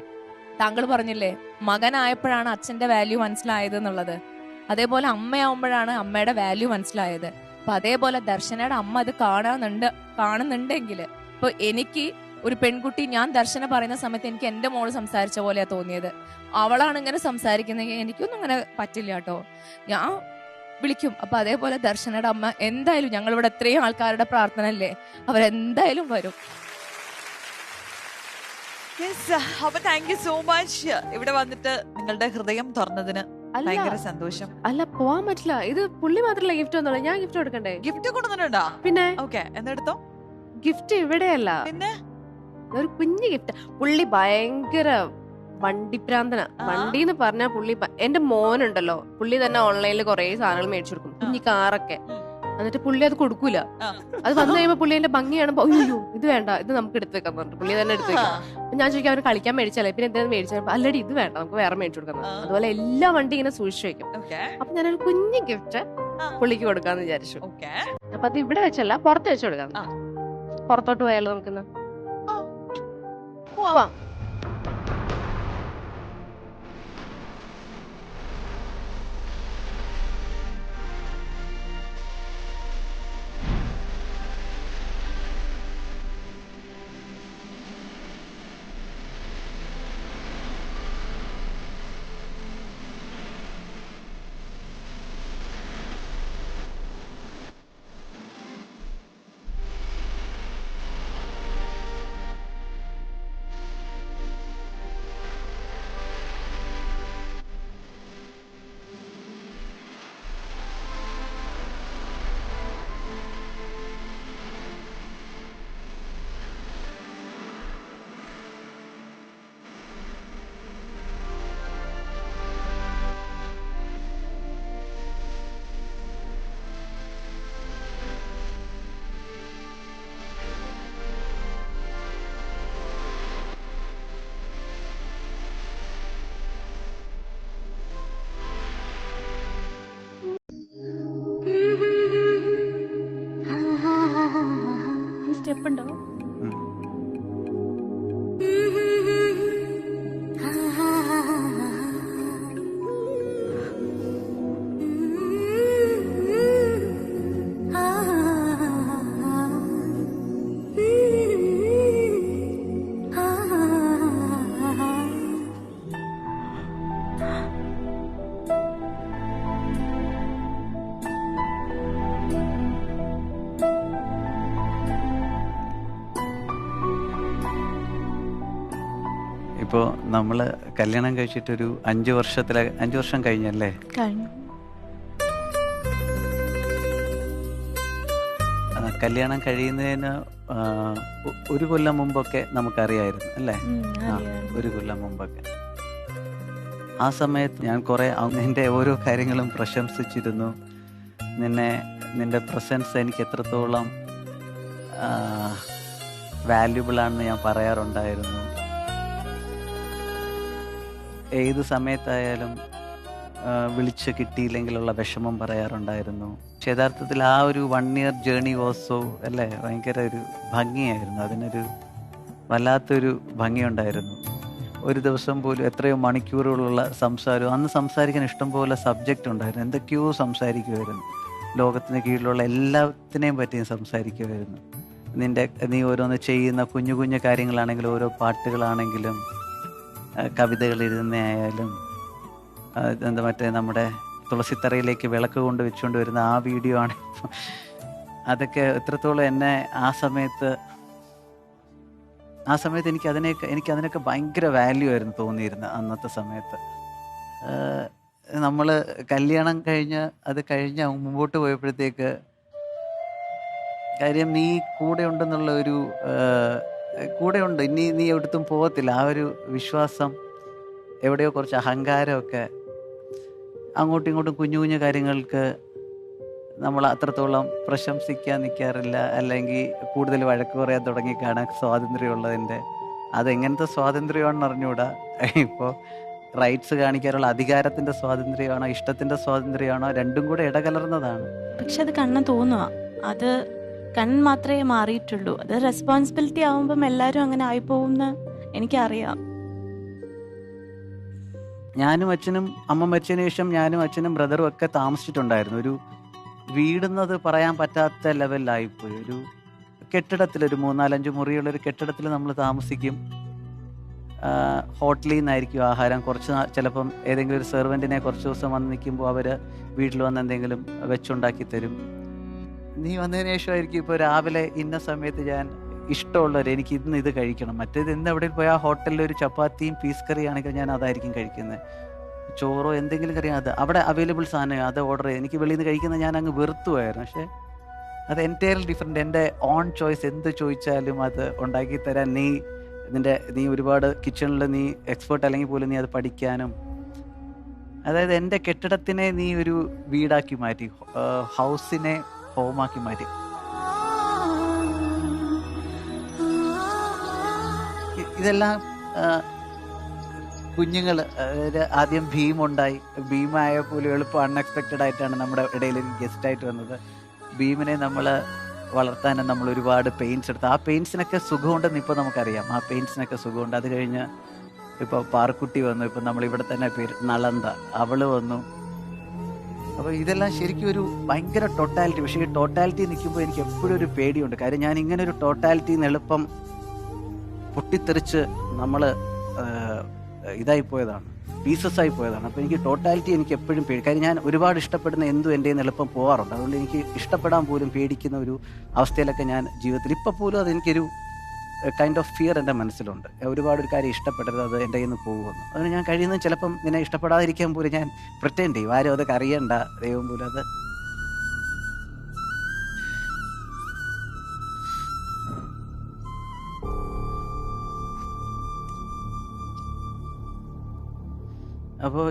താങ്കൾ പറഞ്ഞില്ലേ, മകനായപ്പോഴാണ് അച്ഛന്റെ വാല്യൂ മനസ്സിലായത് എന്നുള്ളത്. അതേപോലെ അമ്മയാവുമ്പോഴാണ് അമ്മയുടെ വാല്യൂ മനസ്സിലായത്. അപ്പൊ അതേപോലെ ദർശനയുടെ അമ്മ അത് കാണുന്നുണ്ടെങ്കിൽ ഇപ്പൊ എനിക്ക് ഒരു പെൺകുട്ടി, ഞാൻ ദർശന പറയുന്ന സമയത്ത് എനിക്ക് എൻ്റെ മോള് സംസാരിച്ച പോലെയാ തോന്നിയത്. അവളാണ് ഇങ്ങനെ സംസാരിക്കുന്നെങ്കിൽ എനിക്കൊന്നും അങ്ങനെ പറ്റില്ല കേട്ടോ, ഞാൻ വിളിക്കും. അപ്പൊ അതേപോലെ ദർശനയുടെ അമ്മ എന്തായാലും, ഞങ്ങളിവിടെ എത്രയും ആൾക്കാരുടെ പ്രാർത്ഥന അല്ലേ, അവരെന്തായാലും വരും. അപ്പൊ താങ്ക് യു സോ മച്ച് ഇവിടെ വന്നിട്ട് നിങ്ങളുടെ ഹൃദയം തുറന്നതിന്. ഭയങ്കര സന്തോഷം. അല്ല, പോവാൻ പറ്റില്ല. ഇത് പുള്ളി മാത്രല്ല ഗിഫ്റ്റ് ഒന്നുമില്ല, ഞാൻ ഗിഫ്റ്റ് കൊടുക്കണ്ടേ? ഗിഫ്റ്റ് കൊണ്ടുവന്നിട്ടുണ്ടോ? പിന്നെ ഓക്കെ, എന്നെടുത്തോ. ഗിഫ്റ്റ് ഇവിടെയല്ല, പിന്നെ ഒരു കുഞ്ഞു ഗിഫ്റ്റ്. പുള്ളി ഭയങ്കര വണ്ടിപ്രാന്തന. വണ്ടി എന്ന് പറഞ്ഞാൽ പുള്ളി എന്റെ മോനുണ്ടല്ലോ, പുള്ളി തന്നെ ഓൺലൈനിൽ കുറെ സാധനങ്ങൾ മേടിച്ചു കൊടുക്കും, കുഞ്ഞി കാറൊക്കെ. എന്നിട്ട് പുള്ളി അത് കൊടുക്കൂല. അത് വന്നു കഴിയുമ്പോ പുള്ളി എന്റെ ഭംഗി കാണുമ്പോ അയ്യോ ഇത് വേണ്ട, ഇത് നമുക്ക് എടുത്തു വെക്കാൻ പറഞ്ഞു പുള്ളി തന്നെ എടുത്തു വെക്കാം. അപ്പൊ ഞാൻ ചോദിക്കാം, അവന് കളിക്കാൻ മേടിച്ചല്ലേ, പിന്നെ എന്തെങ്കിലും മേടിച്ചാൽ അല്ലടി ഇത് വേണ്ട, നമുക്ക് വേറെ മേടിച്ചു കൊടുക്കാം. അതുപോലെ എല്ലാ വണ്ടി ഇങ്ങനെ സൂക്ഷിച്ചു വെക്കും. അപ്പൊ ഞാനൊരു കുഞ്ഞു ഗിഫ്റ്റ് പുള്ളിക്ക് കൊടുക്കാന്ന് വിചാരിച്ചു. അപ്പൊ അത് ഇവിടെ വെച്ചല്ല, പുറത്ത് വെച്ച് കൊടുക്കാം. പുറത്തോട്ട് പോയാലോ നമുക്കിന്ന്? പോവാം. സ്റ്റെപ്പ് ഉണ്ടോ? ഇപ്പോൾ നമ്മൾ കല്യാണം കഴിച്ചിട്ടൊരു 5 വർഷം കഴിഞ്ഞല്ലേ? കഴിഞ്ഞു. കല്യാണം കഴിയുന്നതിന് ഒരു കൊല്ലം മുമ്പൊക്കെ നമുക്കറിയായിരുന്നു അല്ലേ? ഒരു കൊല്ലം മുമ്പൊക്കെ. ആ സമയത്ത് ഞാൻ കുറെ നിന്റെ ഓരോ കാര്യങ്ങളും പ്രശംസിച്ചിരുന്നു. നിന്റെ പ്രസൻസ് എനിക്ക് എത്രത്തോളം വാല്യുബിൾ ആണെന്ന് ഞാൻ പറയാറുണ്ടായിരുന്നു. ഏത് സമയത്തായാലും വിളിച്ച് കിട്ടിയില്ലെങ്കിലുള്ള വിഷമം പറയാറുണ്ടായിരുന്നു. പക്ഷെ യഥാർത്ഥത്തിൽ ആ ഒരു 1 year ജേർണി വാസോ അല്ലേ, ഭയങ്കര ഒരു ഭംഗിയായിരുന്നു. അതിനൊരു വല്ലാത്തൊരു ഭംഗിയുണ്ടായിരുന്നു. ഒരു ദിവസം പോലും എത്രയോ മണിക്കൂറുകളുള്ള സംസാരവും, അന്ന് സംസാരിക്കാൻ ഇഷ്ടംപോലെ സബ്ജക്റ്റ് ഉണ്ടായിരുന്നു. എന്തൊക്കെയോ സംസാരിക്കുമായിരുന്നു. ലോകത്തിന് കീഴിലുള്ള എല്ലാത്തിനെയും പറ്റിയും സംസാരിക്കുമായിരുന്നു. നീ ഓരോന്ന് ചെയ്യുന്ന കുഞ്ഞു കുഞ്ഞു കാര്യങ്ങളാണെങ്കിലും, ഓരോ പാട്ടുകളാണെങ്കിലും, കവിതകൾ എഴുതുന്നതായാലും, മറ്റേ നമ്മുടെ തുളസിത്തറയിലേക്ക് വിളക്ക് കൊണ്ട് വെച്ചുകൊണ്ട് വരുന്ന ആ വീഡിയോ ആണ്. അതൊക്കെ എത്രത്തോളം എന്നെ ആ സമയത്ത് എനിക്ക് അതിനൊക്കെ ഭയങ്കര വാല്യൂ ആയിരുന്നു തോന്നിയിരുന്നത് അന്നത്തെ സമയത്ത്. നമ്മൾ കല്യാണം കഴിഞ്ഞ് മുമ്പോട്ട് പോയപ്പോഴത്തേക്ക് കാര്യം നീ കൂടെ ഉണ്ടെന്നുള്ള ഒരു കൂടെയുണ്ട്, ഇനി നീ എവിടത്തും പോകത്തില്ല, ആ ഒരു വിശ്വാസം, എവിടെയോ കുറച്ച് അഹങ്കാരമൊക്കെ, അങ്ങോട്ടും ഇങ്ങോട്ടും കുഞ്ഞു കുഞ്ഞു കാര്യങ്ങൾക്ക് നമ്മൾ അത്രത്തോളം പ്രശംസിക്കാൻ നിൽക്കാറില്ല, അല്ലെങ്കിൽ കൂടുതൽ വഴക്ക് പറയാൻ തുടങ്ങിക്കാണാൻ സ്വാതന്ത്ര്യമുള്ളതിൻ്റെ. അതെങ്ങനത്തെ സ്വാതന്ത്ര്യമാണെന്ന് അറിഞ്ഞുകൂടാ. ഇപ്പോൾ റൈറ്റ്സ് കാണിക്കാനുള്ള അധികാരത്തിൻ്റെ സ്വാതന്ത്ര്യമാണോ, ഇഷ്ടത്തിൻ്റെ സ്വാതന്ത്ര്യമാണോ, രണ്ടും കൂടെ ഇടകലർന്നതാണ്. പക്ഷെ അത് കണ്ണ് തോന്നുക, അത് കണ്ണ് മാത്രമേ മാറിയിട്ടുള്ളൂ. അത് റെസ്പോൺസിബിലിറ്റി ആവുമ്പം എല്ലാവരും അങ്ങനെ ആയിപ്പോകുമെന്ന് എനിക്കറിയാം. ഞാനും അച്ഛനും, അമ്മ മരിച്ചതിന് ശേഷം ഞാനും അച്ഛനും ബ്രദറും ഒക്കെ താമസിച്ചിട്ടുണ്ടായിരുന്നു. ഒരു വീടുന്നത് പറയാൻ പറ്റാത്ത ലെവലിലായിപ്പോയി. ഒരു കെട്ടിടത്തിൽ, ഒരു 3-4-5 മുറിയുള്ളൊരു കെട്ടിടത്തിൽ നമ്മൾ താമസിക്കും. ഹോട്ടലിൽ നിന്നായിരിക്കും ആഹാരം. ചിലപ്പം ഏതെങ്കിലും ഒരു സെർവൻറ്റിനെ കുറച്ച് ദിവസം വന്ന് നിൽക്കുമ്പോൾ അവർ വീട്ടിൽ വന്ന് എന്തെങ്കിലും വെച്ചുണ്ടാക്കി തരും. നീ വന്നതിന് ശേഷമായിരിക്കും ഇപ്പോൾ രാവിലെ ഇന്ന സമയത്ത് ഞാൻ ഇഷ്ടമുള്ളവർ എനിക്ക് ഇന്ന് ഇത് കഴിക്കണം, മറ്റേത് ഇന്ന് എവിടെ പോയി ആ ഹോട്ടലിൽ ഒരു ചപ്പാത്തിയും പീസ് കറി ആണെങ്കിൽ ഞാൻ അതായിരിക്കും കഴിക്കുന്നത്. ചോറോ എന്തെങ്കിലും കറി അത് അവിടെ അവൈലബിൾ സാധനം, അത് ഓർഡർ ചെയ്ത് എനിക്ക് വെളിയിൽ നിന്ന് കഴിക്കുന്നത് ഞാൻ അങ്ങ് വെറുത്തുമായിരുന്നു. പക്ഷേ അത് എൻറ്റയർലി ഡിഫറെൻറ്റ്. എൻ്റെ ഓൺ ചോയ്സ്, എന്ത് ചോദിച്ചാലും അത് ഉണ്ടാക്കി തരാൻ നീ ഒരുപാട് കിച്ചണിൽ നീ എക്സ്പേർട്ട് അല്ലെങ്കിൽ പോലും നീ അത് പഠിക്കാനും, അതായത് എൻ്റെ കെട്ടിടത്തിനെ നീ ഒരു വീടാക്കി മാറ്റി, ഹൗസിനെ ഹോമാക്കി മാറ്റി. ഇതെല്ലാം കുഞ്ഞുങ്ങൾ, ആദ്യം ഭീമുണ്ടായി. ഭീമായ പോലും എളുപ്പം അൺഎക്സ്പെക്റ്റഡ് ആയിട്ടാണ് നമ്മുടെ ഇടയിൽ ഒരു ഗസ്റ്റായിട്ട് വന്നത്. ഭീമിനെ നമ്മൾ വളർത്താനും നമ്മൾ ഒരുപാട് പെയിൻസ് എടുത്ത് ആ പെയിൻസിനൊക്കെ സുഖമുണ്ടെന്ന് ഇപ്പോൾ നമുക്കറിയാം. ആ പെയിൻസിനൊക്കെ സുഖമുണ്ട്. അത് കഴിഞ്ഞ് ഇപ്പോൾ പാർക്കുട്ടി വന്നു, ഇപ്പം നമ്മളിവിടെ തന്നെ പേര് നളന്ത, അവള് വന്നു. അപ്പോൾ ഇതെല്ലാം ശരിക്കും ഒരു ഭയങ്കര ടോട്ടാലിറ്റി. പക്ഷേ ഈ ടോട്ടാലിറ്റി നിൽക്കുമ്പോൾ എനിക്ക് എപ്പോഴും ഒരു പേടിയുണ്ട്. കാര്യം ഞാൻ ഇങ്ങനെ ഒരു ടോട്ടാലിറ്റിയിൽ നിന്ന് എളുപ്പം പൊട്ടിത്തെറിച്ച് നമ്മൾ ഇതായിപ്പോയതാണ്, പീസസ് ആയി പോയതാണ്. അപ്പോൾ എനിക്ക് ടോട്ടാലിറ്റി എനിക്ക് എപ്പോഴും പേടി. കാര്യം ഞാൻ ഒരുപാട് ഇഷ്ടപ്പെടുന്ന എന്തും എൻ്റെ കയ്യിൽ നിന്ന് എളുപ്പം പോകാറുണ്ട്. അതുകൊണ്ട് എനിക്ക് ഇഷ്ടപ്പെടാൻ പോലും പേടിക്കുന്ന ഒരു അവസ്ഥയിലൊക്കെ ഞാൻ ജീവിതത്തിൽ ഇപ്പോൾ പോലും അതെനിക്കൊരു കൈൻഡ് ഓഫ് ഫിയർ എൻ്റെ മനസ്സിലുണ്ട്. ഒരുപാട് ഒരു കാര്യം ഇഷ്ടപ്പെടരുത്, അത് എൻ്റെ കയ്യിൽ നിന്ന് പോകുമെന്ന്. അതുകൊണ്ട് ഞാൻ കഴിയുന്നത് ചിലപ്പം നിന്നെ ഇഷ്ടപ്പെടാതിരിക്കാൻ പോലും ഞാൻ പ്രിറ്റൻഡ് ചെയ്യും. ആരും അതൊക്കെ അറിയണ്ട, ദൈവം പോലും അത്. അപ്പോൾ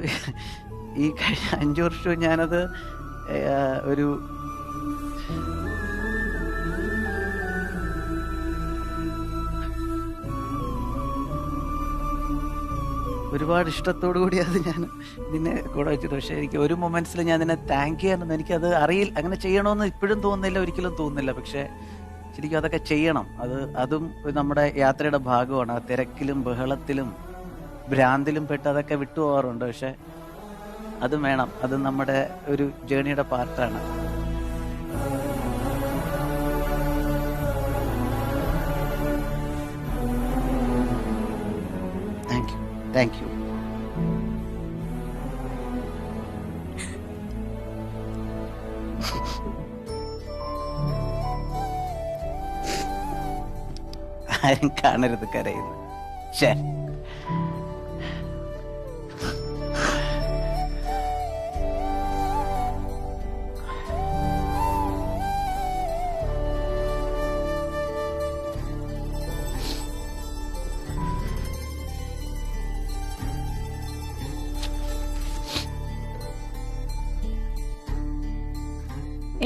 ഈ കഴിഞ്ഞ 5 വർഷവും ഞാനത് ഒരു ഒരുപാട് ഇഷ്ടത്തോടു കൂടി അത് ഞാൻ നിന്നെ കൂടെ വെച്ചിട്ട്. പക്ഷേ എനിക്ക് ഒരു മൊമെന്റ്സിൽ ഞാൻ നിന്നെ താങ്ക് ചെയ്യാനൊന്നും എനിക്കത് അറിയില്ല. അങ്ങനെ ചെയ്യണമെന്ന് ഇപ്പോഴും തോന്നുന്നില്ല, ഒരിക്കലും തോന്നുന്നില്ല. പക്ഷേ ശരിക്കും അതൊക്കെ ചെയ്യണം. അതും നമ്മുടെ യാത്രയുടെ ഭാഗമാണ്. ആ തിരക്കിലും ബഹളത്തിലും ഭ്രാന്തിലും പെട്ട് അതൊക്കെ വിട്ടുപോകാറുണ്ട്. പക്ഷെ അതും വേണം. അത് നമ്മുടെ ഒരു ജേണിയുടെ പാർട്ടാണ്. Thank you. ആരും കാണരുത് കരയുന്നു. ശേ,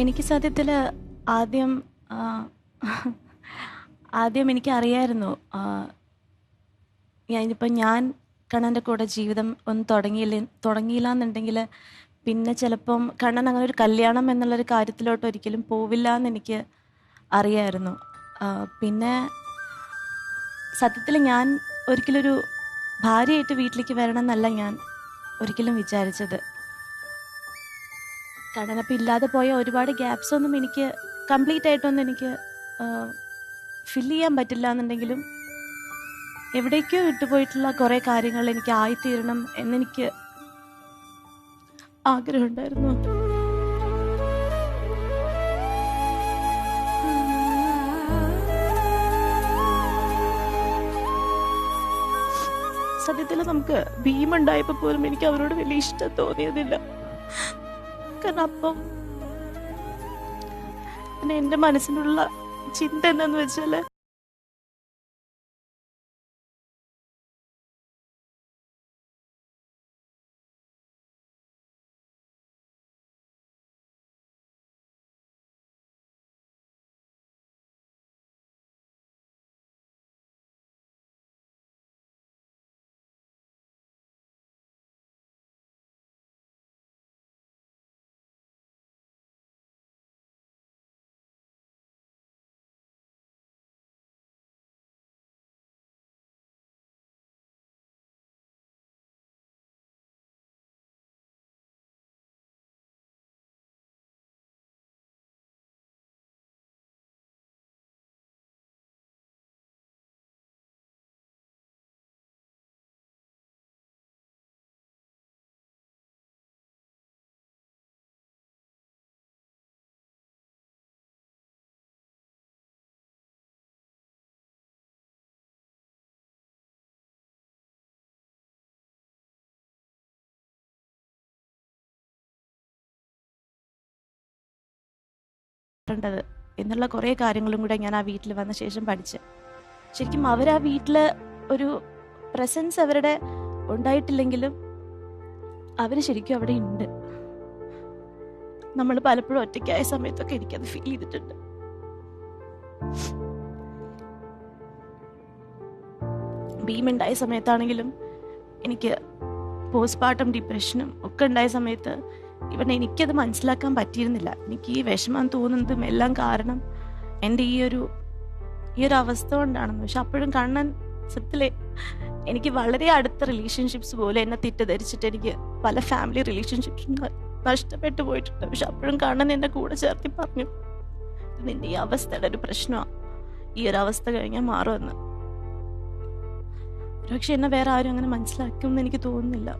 എനിക്ക് സത്യത്തിൽ ആദ്യം എനിക്കറിയായിരുന്നു ഞാൻ കണ്ണൻ്റെ കൂടെ ജീവിതം ഒന്ന് തുടങ്ങിയില്ല എന്നുണ്ടെങ്കിൽ പിന്നെ ചിലപ്പം കണ്ണൻ അങ്ങനെ ഒരു കല്യാണം എന്നുള്ളൊരു കാര്യത്തിലോട്ട് ഒരിക്കലും പോവില്ല എന്ന് എനിക്ക് അറിയായിരുന്നു. പിന്നെ സത്യത്തിൽ ഞാൻ ഒരിക്കലൊരു ഭാര്യയായിട്ട് വീട്ടിലേക്ക് വരണം എന്നല്ല ഞാൻ ഒരിക്കലും വിചാരിച്ചത്. കണ്ണനപ്പം ഇല്ലാതെ പോയ ഒരുപാട് ഗ്യാപ്സ് ഒന്നും എനിക്ക് കംപ്ലീറ്റ് ആയിട്ടൊന്നും എനിക്ക് ഫില്ല് ചെയ്യാൻ പറ്റില്ല എന്നുണ്ടെങ്കിലും എവിടേക്കോ വിട്ടുപോയിട്ടുള്ള കുറേ കാര്യങ്ങൾ എനിക്ക് ആയിത്തീരണം എന്നെനിക്ക് ആഗ്രഹമുണ്ടായിരുന്നു. സത്യത്തിൽ നമുക്ക് ഭീമുണ്ടായപ്പോൾ പോലും എനിക്ക് അവരോട് വലിയ ഇഷ്ടം തോന്നിയതില്ല. കാരണം അപ്പം പിന്നെ എൻ്റെ മനസ്സിനുള്ള ചിന്ത എന്താന്ന് വെച്ചാൽ എന്നുള്ള കുറേ കാര്യങ്ങളും കൂടെ ഞാൻ ആ വീട്ടിൽ വന്ന ശേഷം പഠിച്ച്. ശരിക്കും അവർ ആ വീട്ടിൽ ഒരു പ്രസൻസ് അവരുടെ ഉണ്ടായിട്ടില്ലെങ്കിലും അവർ ശരിക്കും അവിടെ ഉണ്ട്. നമ്മൾ പലപ്പോഴും ഒറ്റയ്ക്കായ സമയത്തൊക്കെ എനിക്കത് ഫീൽ ചെയ്തിട്ടുണ്ട്. ഭീമുണ്ടായ സമയത്താണെങ്കിലും എനിക്ക് പോസ്റ്റ്മോർട്ടം ഡിപ്രഷനും ഒക്കെ ഉണ്ടായ സമയത്ത് എനിക്കത് മനസ്സിലാക്കാൻ പറ്റിയിരുന്നില്ല. എനിക്ക് ഈ വിഷമം തോന്നുന്നതും എല്ലാം കാരണം എൻ്റെ ഈ ഒരു അവസ്ഥ കൊണ്ടാണെന്ന്. പക്ഷെ അപ്പോഴും കണ്ണൻ സത്യത്തിലെ എനിക്ക് വളരെ അടുത്ത റിലേഷൻഷിപ്സ് പോലും എന്നെ തെറ്റിദ്ധരിച്ചിട്ട് എനിക്ക് പല ഫാമിലി റിലേഷൻഷിപ്സും നഷ്ടപ്പെട്ടു പോയിട്ടുണ്ട്. പക്ഷെ അപ്പോഴും കണ്ണൻ എന്നെ കൂടെ ചേർത്തി പറഞ്ഞു, നിന്റെ ഈ അവസ്ഥയുടെ ഒരു പ്രശ്നമാണ്, ഈ ഒരു അവസ്ഥ കഴിഞ്ഞാൽ മാറുമെന്ന്. പക്ഷെ എന്നെ വേറെ ആരും അങ്ങനെ മനസ്സിലാക്കുമെന്ന് എനിക്ക് തോന്നുന്നില്ല.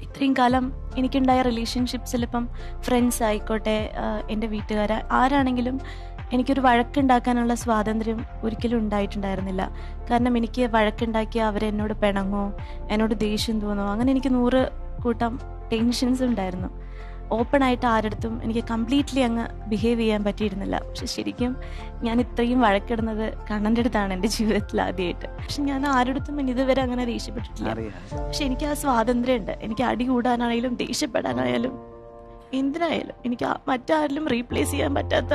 ഇത്രയും കാലം എനിക്കുണ്ടായ റിലേഷൻഷിപ്സിൽ ഇപ്പം ഫ്രണ്ട്സ് ആയിക്കോട്ടെ, എൻ്റെ വീട്ടുകാർ ആരാണെങ്കിലും എനിക്കൊരു വഴക്കുണ്ടാക്കാനുള്ള സ്വാതന്ത്ര്യം ഒരിക്കലും ഉണ്ടായിട്ടുണ്ടായിരുന്നില്ല. കാരണം എനിക്ക് വഴക്കുണ്ടാക്കിയ അവരെന്നോട് പിണങ്ങോ, എന്നോട് ദേഷ്യം തോന്നോ, അങ്ങനെ എനിക്ക് 100 കൂട്ടം ടെൻഷൻസ് ഉണ്ടായിരുന്നു. ഓപ്പൺ ആയിട്ട് ആരടുത്തും എനിക്ക് കംപ്ലീറ്റ്ലി അങ്ങ് ബിഹേവ് ചെയ്യാൻ പറ്റിയിരുന്നില്ല. പക്ഷെ ശരിക്കും ഞാൻ ഇത്രയും വഴക്കിടുന്നത് കണ്ണൻ്റെ അടുത്താണ് എൻ്റെ ജീവിതത്തിൽ ആദ്യമായിട്ട്. പക്ഷെ ഞാൻ ആരടുത്തും ഇതുവരെ അങ്ങനെ ദേഷ്യപ്പെട്ടിട്ടില്ല. പക്ഷെ എനിക്ക് ആ സ്വാതന്ത്ര്യം ഉണ്ട്. എനിക്ക് അടി കൂടാനായാലും ദേഷ്യപ്പെടാനായാലും എന്തിനായാലും എനിക്ക് മറ്റാരിലും റീപ്ലേസ് ചെയ്യാൻ പറ്റാത്ത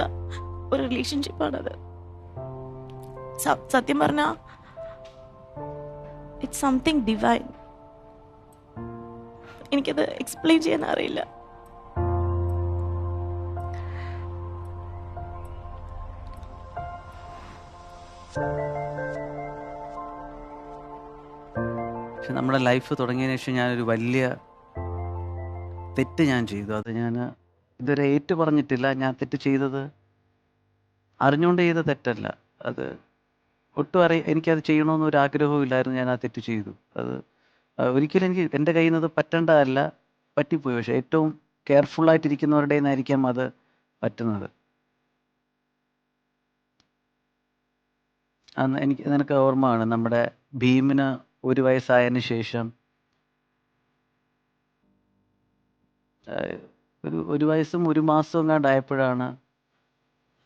ഒരു റിലേഷൻഷിപ്പാണത്. സത്യം പറഞ്ഞാൽ ഇറ്റ്സ് സംതിങ് ഡിവൈൻ. എനിക്കത് എക്സ്പ്ലെയിൻ ചെയ്യാൻ അറിയില്ല. പക്ഷെ നമ്മുടെ ലൈഫ് തുടങ്ങിയതിന് ശേഷം ഞാനൊരു വലിയ തെറ്റ് ഞാൻ ചെയ്തു. അത് ഞാൻ ഇതുവരെ ഏറ്റു പറഞ്ഞിട്ടില്ല. ഞാൻ തെറ്റ് ചെയ്തത് അറിഞ്ഞുകൊണ്ട് ചെയ്ത തെറ്റല്ല. അത് ഒട്ടും എനിക്കത് ചെയ്യണമെന്നൊരു ആഗ്രഹവും ഇല്ലായിരുന്നു. ഞാൻ ആ തെറ്റ് ചെയ്തു. അത് ഒരിക്കലും എനിക്ക് എൻ്റെ കയ്യിൽ നിന്ന് പറ്റേണ്ടതല്ല, പറ്റിപ്പോയി. പക്ഷെ ഏറ്റവും കെയർഫുള്ളായിട്ടിരിക്കുന്നവരുടെ നിന്നായിരിക്കാം അത് പറ്റുന്നത്. അന്ന് നിനക്ക് ഓർമ്മയാണ്, നമ്മുടെ ഭീമിന് 1 വയസ്സായതിന് ശേഷം ഒരു വയസ്സും 1 മാസവും എങ്ങാണ്ടായപ്പോഴാണ്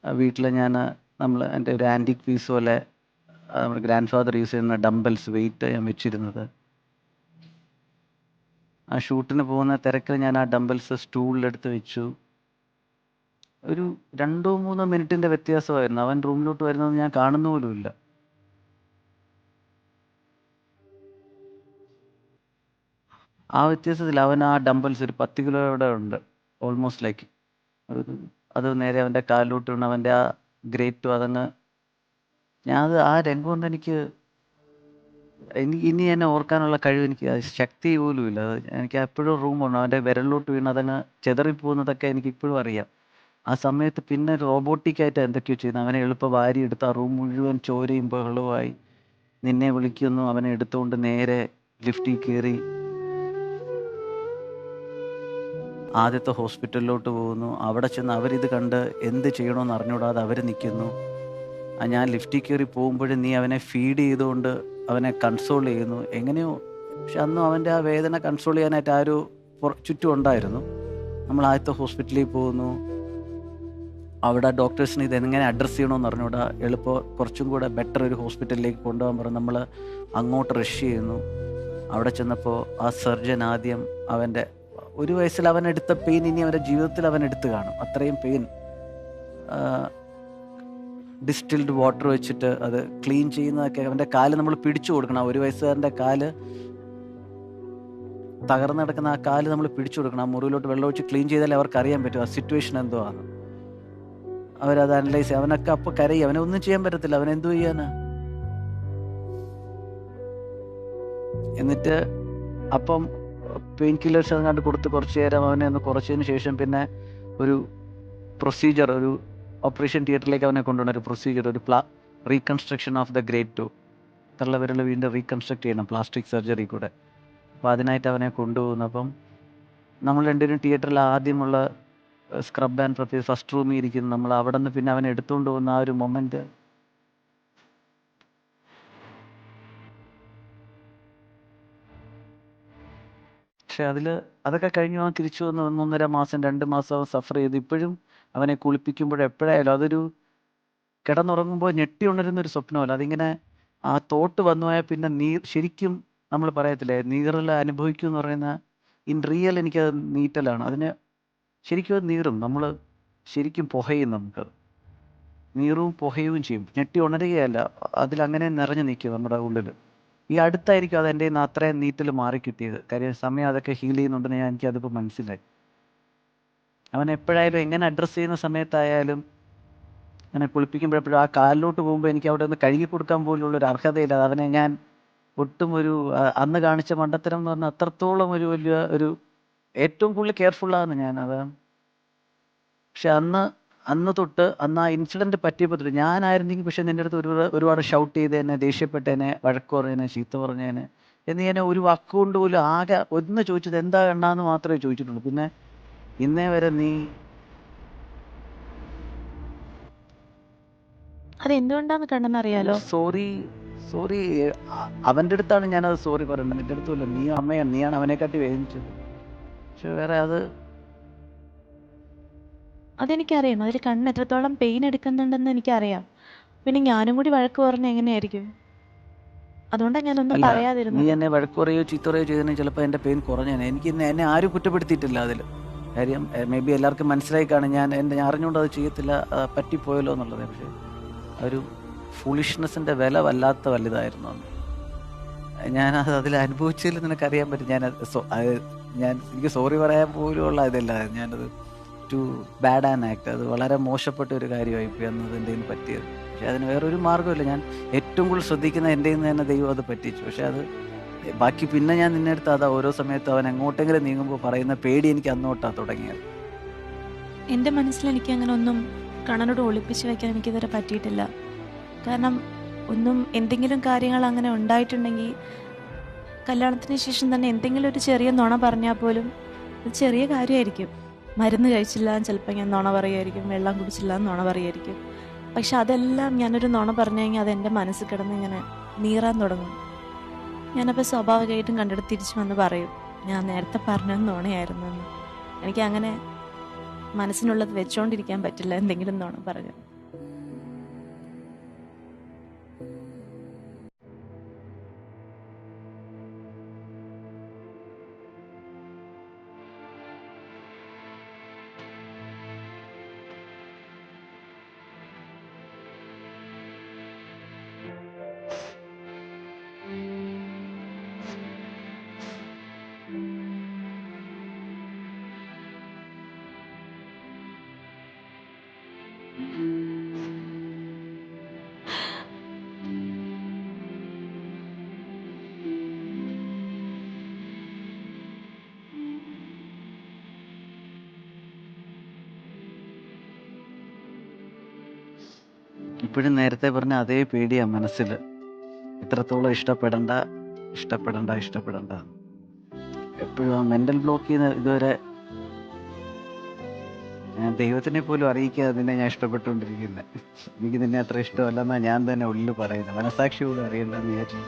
വീട്ടിൽ എൻ്റെ ഒരു ആൻറ്റിക് പീസ് പോലെ നമ്മുടെ ഗ്രാൻഡ് ഫാദർ യൂസ് ചെയ്യുന്ന ഡംബൽസ് വെയിറ്റ് ഞാൻ വെച്ചിരുന്നത്. ആ ഷൂട്ടിന് പോകുന്ന തിരക്കിൽ ഞാൻ ആ ഡംബൽസ് സ്റ്റൂളിലെടുത്ത് വെച്ചു. ഒരു 2-3 മിനിറ്റിൻ്റെ വ്യത്യാസമായിരുന്നു. അവൻ റൂമിലോട്ട് വരുന്നത് ഞാൻ കാണുന്ന പോലുമില്ല. ആ വ്യത്യാസത്തിൽ അവൻ ആ ഡംബൽസ് ഒരു 10 കിലോയുടെ ഉണ്ട്, ഓൾമോസ്റ്റ് ലൈക്ക് അത് നേരെ അവൻ്റെ കാലിലോട്ട് വീണ് അവൻ്റെ ആ ഗ്രേറ്റും അതങ്ങ് ആ രംഗം കൊണ്ട് എനിക്ക് ഇനി എന്നെ ഓർക്കാനുള്ള കഴിവ്, എനിക്ക് ശക്തി പോലും ഇല്ല. എനിക്ക് എപ്പോഴും റൂമുണ്ട്. അവൻ്റെ വിരലിലോട്ട് വീണ് അതങ്ങ് ചെതറിപ്പോകുന്നതൊക്കെ എനിക്ക് ഇപ്പോഴും അറിയാം. ആ സമയത്ത് പിന്നെ റോബോട്ടിക്കായിട്ട് എന്തൊക്കെയോ ചെയ്യുന്നു. അവനെ എളുപ്പം വാരിയെടുത്ത് ആ റൂം മുഴുവൻ ചോരയും ബഹളവുമായി. നിന്നെ വിളിക്കുന്നു, അവനെ എടുത്തുകൊണ്ട് നേരെ ലിഫ്റ്റിൽ കയറി ആദ്യത്തെ ഹോസ്പിറ്റലിലോട്ട് പോകുന്നു. അവിടെ ചെന്ന് അവരിത് കണ്ട് എന്ത് ചെയ്യണമെന്ന് അറിഞ്ഞുകൂടാതെ അവർ നിൽക്കുന്നു. ഞാൻ ലിഫ്റ്റിൽ കയറി പോകുമ്പോഴും നീ അവനെ ഫീഡ് ചെയ്തുകൊണ്ട് അവനെ കൺസോൾ ചെയ്യുന്നു എങ്ങനെയോ. പക്ഷെ അന്നും അവൻ്റെ ആ വേദന കൺസോൾ ചെയ്യാനായിട്ട് ആരും ചുറ്റും ഉണ്ടായിരുന്നു. നമ്മൾ ആദ്യത്തെ ഹോസ്പിറ്റലിൽ പോകുന്നു. അവിടെ ഡോക്ടേഴ്സിന് ഇത് എങ്ങനെ അഡ്രസ്സ് ചെയ്യണമെന്ന് അറിഞ്ഞുകൂടാ. എളുപ്പം കുറച്ചും കൂടെ ബെറ്റർ ഒരു ഹോസ്പിറ്റലിലേക്ക് കൊണ്ടുപോകാൻ പറഞ്ഞു. നമ്മൾ അങ്ങോട്ട് റഷ് ചെയ്യുന്നു. അവിടെ ചെന്നപ്പോൾ ആ സർജൻ ആദ്യം അവൻ്റെ 1 വയസ്സിൽ അവനെടുത്ത പെയിൻ ഇനി അവൻ്റെ ജീവിതത്തിൽ അവൻ എടുത്ത് കാണും. അത്രയും പെയിൻ. ഡിസ്റ്റിൽഡ് വാട്ടർ വെച്ചിട്ട് അത് ക്ലീൻ ചെയ്യുന്നതൊക്കെ, അവൻ്റെ കാല് നമ്മൾ പിടിച്ചു കൊടുക്കണം. 1 വയസ്സുകാരൻ്റെ കാല് തകർന്ന് കിടക്കുന്ന ആ കാല് നമ്മൾ പിടിച്ചു കൊടുക്കണം. ആ മുറിയിലോട്ട് വെള്ളം ഒഴിച്ച് ക്ലീൻ ചെയ്താലേ അവർക്ക് അറിയാൻ പറ്റും ആ സിറ്റുവേഷൻ എന്തോ ആണ്. അവരത് അനലൈസ് ചെയ്യും. അവനൊക്കെ അപ്പോൾ കരയും. അവനൊന്നും ചെയ്യാൻ പറ്റത്തില്ല. അവനെന്തോ ചെയ്യാനാ. എന്നിട്ട് അപ്പം പെയിൻ കില്ലേഴ്സ് അങ്ങാണ്ട് കൊടുത്ത് കുറച്ച് നേരം അവനെ ഒന്ന് കുറച്ചതിന് ശേഷം പിന്നെ ഒരു പ്രൊസീജിയർ, ഒരു ഓപ്പറേഷൻ തിയേറ്ററിലേക്ക് അവനെ കൊണ്ടുപോകുന്ന ഒരു പ്രൊസീജിയർ, ഒരു reconstruction of the great toe. തള്ളവിരൽ വീണ്ടും റീകൺസ്ട്രക്ട് ചെയ്യണം പ്ലാസ്റ്റിക് സർജറി കൂടെ. അപ്പോൾ അതിനായിട്ട് അവനെ കൊണ്ടുപോകുന്നു. അപ്പം നമ്മൾ രണ്ടുപേരും തിയേറ്ററിൽ ആദ്യമുള്ള സ്ക്രബ് ആൻഡ് പ്രൊഫൈൽ ഫസ്റ്റ് റൂമിൽ ഇരിക്കുന്നു. നമ്മൾ അവിടെ നിന്ന് പിന്നെ അവനെ എടുത്തുകൊണ്ട് പോകുന്ന ആ ഒരു മൊമെന്റ്, പക്ഷെ അതൊക്കെ കഴിഞ്ഞ് അവൻ തിരിച്ചു വന്ന് 1.5 മാസം 2 മാസം അവൻ സഫർ ചെയ്ത്. ഇപ്പോഴും അവനെ കുളിപ്പിക്കുമ്പോഴും എപ്പോഴായാലും അതൊരു കിടന്നുറങ്ങുമ്പോൾ ഞെട്ടി ഉണരുന്ന ഒരു സ്വപ്നമല്ല. അതിങ്ങനെ ആ തോട്ട് വന്നു പോയാൽ പിന്നെ ശരിക്കും നമ്മൾ പറയത്തില്ലേ, നീറൽ അനുഭവിക്കും എന്ന് പറയുന്ന ഇൻ റിയൽ എനിക്കത് നീറ്റലാണ്. അതിന് ശരിക്കും അത് നീറും. നമ്മൾ ശരിക്കും പുകയും. നമുക്കത് നീറും പുകയും ചെയ്യും. ഞെട്ടി ഉണരുകയല്ല, അതിലങ്ങനെ നിറഞ്ഞു നിൽക്കും നമ്മുടെ ഉള്ളിൽ. ഈ അടുത്തായിരിക്കും അത് എൻ്റെ കയ്യിൽ നിന്ന് അത്രയും നീറ്റൽ മാറിക്കിട്ടിയത്. കാര്യം സമയം അതൊക്കെ ഹീൽ ചെയ്യുന്നുണ്ടെന്ന് എനിക്കതിപ്പോൾ മനസ്സിലായി. അവൻ എപ്പോഴായാലും എങ്ങനെ അഡ്രസ്സ് ചെയ്യുന്ന സമയത്തായാലും അങ്ങനെ കുളിപ്പിക്കുമ്പോഴെപ്പോഴും ആ കാലിലോട്ട് പോകുമ്പോൾ എനിക്ക് അവിടെ ഒന്ന് കഴുകി കൊടുക്കാൻ പോലുള്ള ഒരു അർഹതയില്ല. അവനെ ഞാൻ ഒട്ടും അന്ന് കാണിച്ച മണ്ടത്തരം എന്ന് പറഞ്ഞാൽ അത്രത്തോളം ഒരു വലിയ ഒരു ഏറ്റവും കൂടുതൽ കെയർഫുള്ളാണ് ഞാൻ. അതാണ്. പക്ഷെ അന്ന് തൊട്ട് അന്ന് ആ ഇൻസിഡന്റ് പറ്റിയപ്പോൾ തൊട്ട് ഞാനായിരുന്നെങ്കിൽ പക്ഷെ നിന്റെ അടുത്ത് ഒരുപാട് ഷൗട്ട് ചെയ്തേനെ, ദേഷ്യപ്പെട്ടേനെ, വഴക്ക് പറഞ്ഞേനെ, ചീത്ത പറഞ്ഞേനെ എന്ന് ഞാൻ ഒരു വാക്കുകൊണ്ട് പോലും ആകെ ഒന്ന് ചോദിച്ചത് എന്താ കണ്ടാന്ന് മാത്രമേ ചോദിച്ചിട്ടുള്ളൂ. പിന്നെ ഇന്നേ വരെ നീ അത് എന്തുകൊണ്ടാന്ന് കണ്ണൻ അറിയാലോ? സോറി അവൻ്റെ അടുത്താണ് ഞാനത് സോറി പറയേണ്ടത്, നിന്റെ അടുത്തുമില്ല. നീ അമ്മയാണ്, നീയാണ് അവനെക്കാട്ടി വേദനിച്ചത്. പക്ഷെ വേറെ അതെനിക്കറിയാം. അതിൽ കണ്ണ് എത്രത്തോളം പെയിൻ എടുക്കുന്നുണ്ടെന്ന് എനിക്കറിയാം. പിന്നെ ഞാനും കൂടി വഴക്ക് പറഞ്ഞ എങ്ങനെയായിരിക്കും? അതുകൊണ്ടാണ് ഞാനൊന്നും അല്ല, നീ പറയാതിരുന്നത്. എന്നെ വഴക്ക് പറയുകയോ ചീത്ത പറയുകയോ ചെയ്തതിന് ചിലപ്പോൾ എൻ്റെ പെയിൻ കുറഞ്ഞേനെ. എന്നെ ആരും കുറ്റപ്പെടുത്തിയിട്ടില്ല അതിൽ. കാര്യം മേ ബി എല്ലാവർക്കും മനസ്സിലായി കാണും ഞാൻ അറിഞ്ഞുകൊണ്ട് അത് ചെയ്യത്തില്ല, പറ്റിപ്പോയല്ലോ എന്നുള്ളത്. പക്ഷേ ഒരു ഫുളിഷ്നെസ്സിൻ്റെ വില വലുതായിരുന്നു അന്ന്. അതിൽ അനുഭവിച്ചതിൽ നിനക്കറിയാൻ പറ്റും. എനിക്ക് സോറി പറയാൻ പോലുള്ള ഇതല്ല. ഞാനത് ടു ബാഡ് ആൻ ആക്ട്. അത് വളരെ മോശപ്പെട്ട ഒരു കാര്യമായി പോയി അന്നത് എൻ്റെ കയ്യിൽ പറ്റിയത്. പക്ഷെ അതിന് വേറൊരു മാർഗ്ഗമില്ല. ഞാൻ ഏറ്റവും കൂടുതൽ ശ്രദ്ധിക്കുന്ന എൻ്റെ നിന്ന് തന്നെ ദൈവം അത് പറ്റിച്ചു. പക്ഷെ അത് ബാക്കി പിന്നെ ഞാൻ നിന്നെ അടുത്ത് അതാ ഓരോ സമയത്തും അവൻ എങ്ങോട്ടെങ്കിലും നീങ്ങുമ്പോൾ പറയുന്ന പേടി എനിക്ക് അന്നോട്ടാണ് തുടങ്ങിയത്. എൻ്റെ മനസ്സിൽ എനിക്ക് അങ്ങനെ ഒന്നും കണ്ണനോട് ഒളിപ്പിച്ച് വെക്കാൻ എനിക്കിതുവരെ പറ്റിയിട്ടില്ല. കാരണം എന്തെങ്കിലും കാര്യങ്ങൾ അങ്ങനെ ഉണ്ടായിട്ടുണ്ടെങ്കിൽ കല്യാണത്തിന് ശേഷം തന്നെ എന്തെങ്കിലും ഒരു ചെറിയ നുണ പറഞ്ഞാൽ പോലും അത് ചെറിയ കാര്യമായിരിക്കും. മരുന്ന് കഴിച്ചില്ല എന്ന് ചിലപ്പോൾ ഞാൻ നുണ പറയുമായിരിക്കും, വെള്ളം കുടിച്ചില്ല എന്ന് നുണ പറയുമായിരിക്കും. പക്ഷെ അതെല്ലാം ഞാനൊരു നുണ പറഞ്ഞു കഴിഞ്ഞാൽ അതെൻ്റെ മനസ്സിൽ കിടന്ന് ഇങ്ങനെ നീറാൻ തുടങ്ങും. ഞാനപ്പോൾ സ്വാഭാവികമായിട്ടും കണ്ടിട്ട് തിരിച്ചു വന്ന് പറയും, ഞാൻ നേരത്തെ പറഞ്ഞത് നുണയായിരുന്നു എന്ന്. എനിക്ക് അങ്ങനെ മനസ്സിനുള്ളത് വെച്ചോണ്ടിരിക്കാൻ പറ്റില്ല എന്തെങ്കിലും നുണ പറഞ്ഞു. ഇപ്പോഴും നേരത്തെ പറഞ്ഞ അതേ പേടിയാണ് മനസ്സിൽ. ഇത്രത്തോളം ഇഷ്ടപ്പെടണ്ട. എപ്പോഴും ആ മെൻ്റൽ ബ്ലോക്ക് ചെയ്യുന്ന ഇതുവരെ ഞാൻ ദൈവത്തിനെ പോലും അറിയിക്കാതെ നിന്നെ ഞാൻ ഇഷ്ടപ്പെട്ടുകൊണ്ടിരിക്കുന്നത്. എനിക്ക് നിന്നെ അത്ര ഇഷ്ടമല്ലെന്നാണ് ഞാൻ തന്നെ ഉള്ളിൽ പറയുന്നത്. മനസാക്ഷി പോലും അറിയണ്ടെന്ന് വിചാരിച്ചു.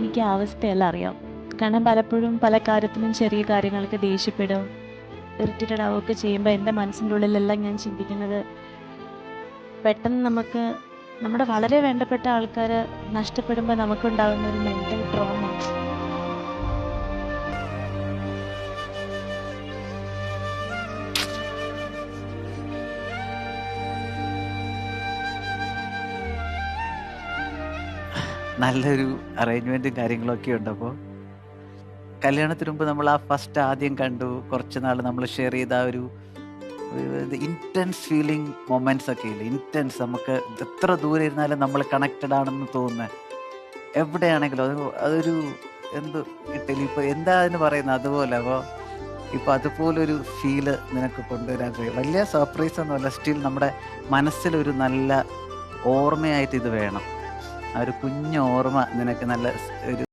എനിക്ക് ആ അവസ്ഥയെല്ലാം അറിയാം. കാരണം പലപ്പോഴും പല കാര്യത്തിനും ചെറിയ കാര്യങ്ങൾക്ക് ദേഷ്യപ്പെടും, ഇറിറ്റേറ്റഡ് ആവുകയൊക്കെ ചെയ്യുമ്പോൾ എൻ്റെ മനസ്സിൻ്റെ ഉള്ളിലെല്ലാം ഞാൻ ചിന്തിക്കുന്നത് പെട്ടെന്ന് നമ്മുടെ വളരെ വേണ്ടപ്പെട്ട ആൾക്കാർ നഷ്ടപ്പെടുമ്പോൾ നമുക്കുണ്ടാകുന്ന ഒരു മെൻ്റൽ ട്രോമ. നല്ലൊരു അറേഞ്ച്മെൻറ്റും കാര്യങ്ങളൊക്കെ ഉണ്ട്. അപ്പോൾ കല്യാണത്തിന് മുമ്പ് നമ്മൾ ആ ഫസ്റ്റ് ആദ്യം കണ്ടു, കുറച്ച് നാൾ നമ്മൾ ഷെയർ ചെയ്ത ആ ഒരു ഇൻറ്റൻസ് ഫീലിംഗ് മൊമെൻറ്റ്സ് ഒക്കെ ഇല്ലേ, ഇൻറ്റൻസ്. നമുക്ക് എത്ര ദൂരെ ഇരുന്നാലും നമ്മൾ കണക്റ്റഡ് ആണെന്ന് തോന്നുന്നത് എവിടെയാണെങ്കിലും അതൊരു ഇപ്പോൾ എന്താ അതിന് പറയുന്നത് അതുപോലെ. അപ്പോൾ ഇപ്പോൾ അതുപോലൊരു ഫീല് നിനക്ക് കൊണ്ടുവരാൻ കഴിയും. വലിയ സർപ്രൈസ് ഒന്നുമല്ല, സ്റ്റിൽ നമ്മുടെ മനസ്സിലൊരു നല്ല ഓർമ്മയായിട്ട് ഇത് വേണം. ആ ഒരു കുഞ്ഞു ഓർമ്മ നിനക്ക് നല്ല ഒരു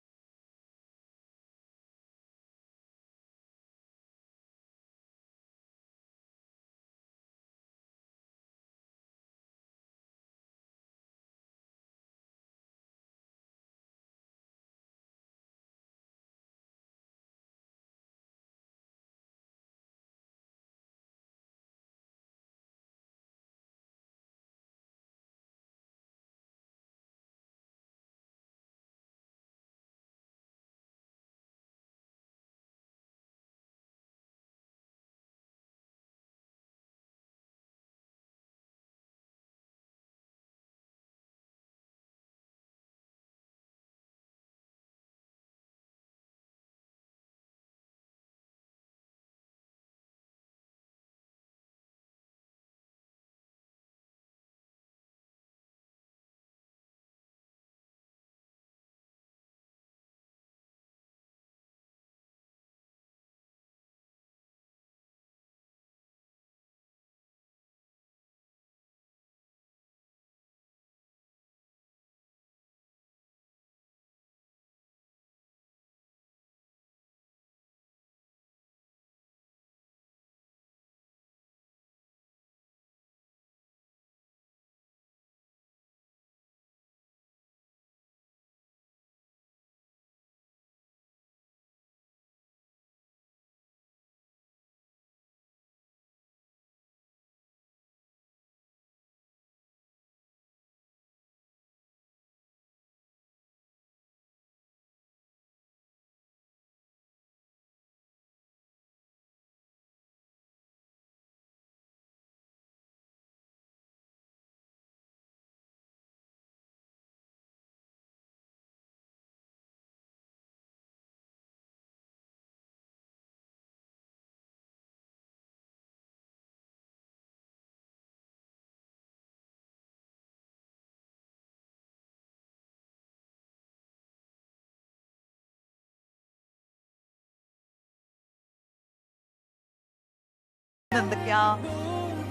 എന്തൊക്കെയാ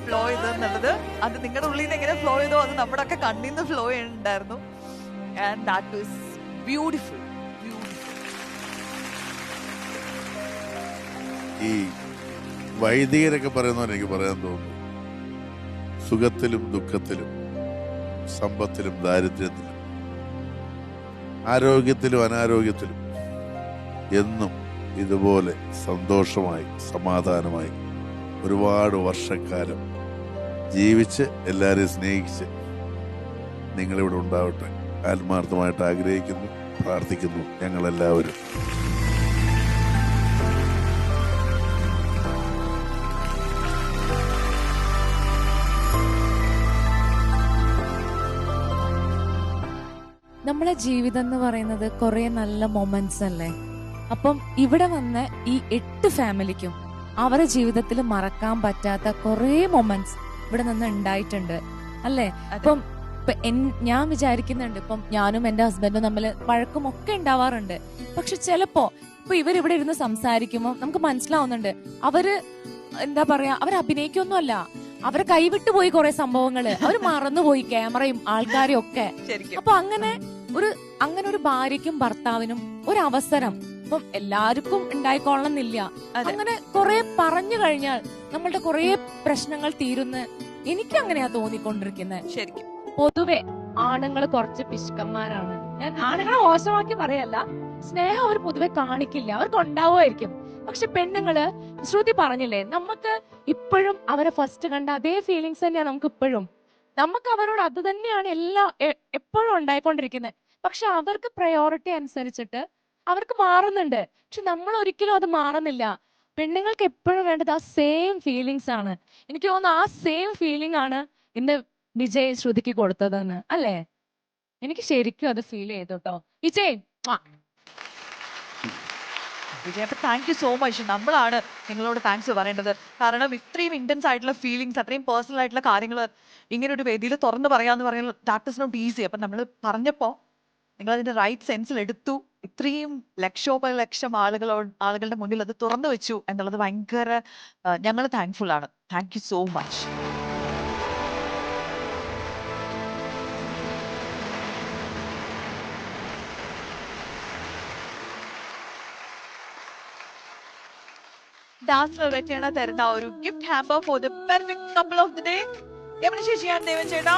ഫ്ലോ ചെയ്തെന്നുള്ളത്, അത് നിങ്ങളുടെ ഉള്ളിൽ നിന്ന് എങ്ങനെ ഫ്ലോ ചെയ്തോ അത് നമ്മുടെ ഒക്കെ കണ്ണിൽ നിന്ന് ഫ്ലോ ചെയ്യുന്നുണ്ടായിരുന്നു. And that was beautiful. ഈ വൈദികരൊക്കെ പറയുന്നവരെ എനിക്ക് പറയാൻ തോന്നുന്നു, സുഖത്തിലും ദുഃഖത്തിലും സമ്പത്തിലും ദാരിദ്ര്യത്തിലും ആരോഗ്യത്തിലും അനാരോഗ്യത്തിലും എന്നും ഇതുപോലെ സന്തോഷമായി സമാധാനമായി ഒരുപാട് വർഷക്കാലം ജീവിച്ച് എല്ലാവരെയും സ്നേഹിച്ച് നിങ്ങളിവിടെ ഉണ്ടാവട്ടെ ആത്മാർത്ഥമായിട്ട് ആഗ്രഹിക്കുന്നു, പ്രാർത്ഥിക്കുന്നു ഞങ്ങളെല്ലാവരും. നമ്മളെ ജീവിതം എന്ന് പറയുന്നത് കുറെ നല്ല മൊമെന്റ്സ് അല്ലേ. അപ്പം ഇവിടെ വന്ന ഈ 8 ഫാമിലിക്കും അവരുടെ ജീവിതത്തിൽ മറക്കാൻ പറ്റാത്ത കുറെ മൊമെന്റ്സ് ഇവിടെ നിന്ന് ഉണ്ടായിട്ടുണ്ട് അല്ലേ. ഇപ്പം ഞാൻ വിചാരിക്കുന്നുണ്ട്, ഇപ്പം ഞാനും എന്റെ ഹസ്ബൻഡും തമ്മിൽ വഴക്കും ഒക്കെ ഉണ്ടാവാറുണ്ട്. പക്ഷെ ചിലപ്പോ ഇപ്പൊ ഇവരിവിടെ ഇരുന്ന് സംസാരിക്കുമ്പോൾ നമുക്ക് മനസ്സിലാവുന്നുണ്ട് അവര് എന്താ പറയാ, അവർ അഭിനയിക്കൊന്നുമല്ല, അവരെ കൈവിട്ടു പോയി കുറെ സംഭവങ്ങള്, അവര് മറന്നുപോയി ക്യാമറയും ആൾക്കാരും ഒക്കെ. അപ്പൊ അങ്ങനെ ഒരു ഭാര്യയ്ക്കും ഭർത്താവിനും ഒരു അവസരം ഇപ്പം എല്ലാവർക്കും ഉണ്ടായിക്കൊള്ളണമെന്നില്ല. അങ്ങനെ കുറെ പറഞ്ഞു കഴിഞ്ഞാൽ നമ്മളുടെ കുറെ പ്രശ്നങ്ങൾ തീരുന്ന എനിക്ക് അങ്ങനെയാ തോന്നിക്കൊണ്ടിരിക്കുന്നത്. ശരിക്കും പൊതുവെ ആണുങ്ങൾ കുറച്ച് പിശുക്കന്മാരാണ്. ഞാൻ ആണുങ്ങളെ മോശമാക്കി പറയല്ല, സ്നേഹം അവർ പൊതുവെ കാണിക്കില്ല, അവർക്ക് ഉണ്ടാവുമായിരിക്കും. പക്ഷെ പെണ്ണുങ്ങള് ശ്രുതി പറഞ്ഞില്ലേ, നമുക്ക് ഇപ്പോഴും അവരെ ഫസ്റ്റ് കണ്ട അതേ ഫീലിങ്സ് തന്നെയാണ് നമുക്ക് ഇപ്പോഴും. നമുക്ക് അവരോട് അത് തന്നെയാണ് എപ്പോഴും ഉണ്ടായിക്കൊണ്ടിരിക്കുന്നത്. പക്ഷെ അവർക്ക് പ്രയോറിറ്റി അനുസരിച്ചിട്ട് അവർക്ക് മാറുന്നുണ്ട്. പക്ഷെ നമ്മൾ ഒരിക്കലും അത് മാറുന്നില്ല. പെണ്ണുങ്ങൾക്ക് എപ്പോഴും വേണ്ടത് ആ സെയിം ഫീലിങ്സ് ആണ്. എനിക്ക് തോന്നുന്നു ആ സെയിം ഫീലിംഗ് ആണ് ഇന്ന് വിജയ് ശ്രുതിക്ക് കൊടുത്തതെന്ന് അല്ലേ. എനിക്ക് ശരിക്കും അത് ഫീൽ ചെയ്തു കേട്ടോ Vijay. Vijay, thank you so much. നമ്മളാണ് നിങ്ങളോട് താങ്ക്സ് പറയേണ്ടത്. കാരണം ഇത്രയും ഇന്റൻസ് ആയിട്ടുള്ള ഫീലിങ്സ്, അത്രയും പേഴ്സണൽ ആയിട്ടുള്ള കാര്യങ്ങൾ ഇങ്ങനെ ഒരു വേദിയിൽ തുറന്ന് പറയാന്ന് പറയുന്നത് ദാറ്റ് ഇസ് നോട്ട് ഈസി. അപ്പം നമ്മൾ പറഞ്ഞപ്പോൾ നിങ്ങൾ അതിന്റെ റൈറ്റ് സെൻസിൽ എടുത്തു. ഇത്രയും ലക്ഷോപലക്ഷം ആളുകളുടെ മുന്നിൽ അത് തുറന്നു വെച്ചു എന്നുള്ളത് ഭയങ്കര ഞങ്ങൾ താങ്ക്ഫുൾ ആണ്. Thank you so much. Dance വെറ്റിയാണ് തരുന്ന ഒരു gift hamper for the perfect couple of the day. എവിടെ ശേഷിയാണ് ദേവൻ ചേട്ടാ?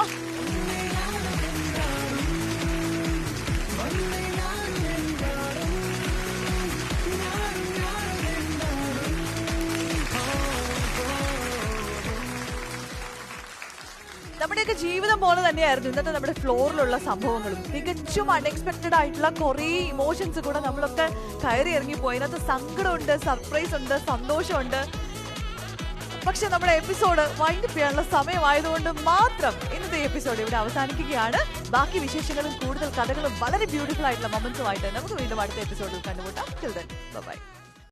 നമ്മുടെയൊക്കെ ജീവിതം പോലെ തന്നെയായിരുന്നു ഇന്നത്തെ നമ്മുടെ ഫ്ലോറിലുള്ള സംഭവങ്ങളും. തികച്ചും അൺഎക്സ്പെക്ടഡ് ആയിട്ടുള്ള കുറേ ഇമോഷൻസ് കൂടെ നമ്മളൊക്കെ കയറി ഇറങ്ങിപ്പോയി. അതിനകത്ത് സങ്കടമുണ്ട്, സർപ്രൈസ് ഉണ്ട്, സന്തോഷമുണ്ട്. പക്ഷെ നമ്മുടെ എപ്പിസോഡ് വൈൻഡപ്പ് ചെയ്യാനുള്ള സമയമായതുകൊണ്ട് മാത്രം ഇന്നത്തെ എപ്പിസോഡ് ഇവിടെ അവസാനിക്കുകയാണ്. ബാക്കി വിശേഷങ്ങളും കൂടുതൽ കഥകളും വളരെ ബ്യൂട്ടിഫുൾ ആയിട്ടുള്ള മൊമെന്റ്സുമായിട്ട് നമുക്ക് വീണ്ടും അടുത്ത എപ്പിസോഡിൽ കണ്ടുമുട്ടാം. Till then, bye bye.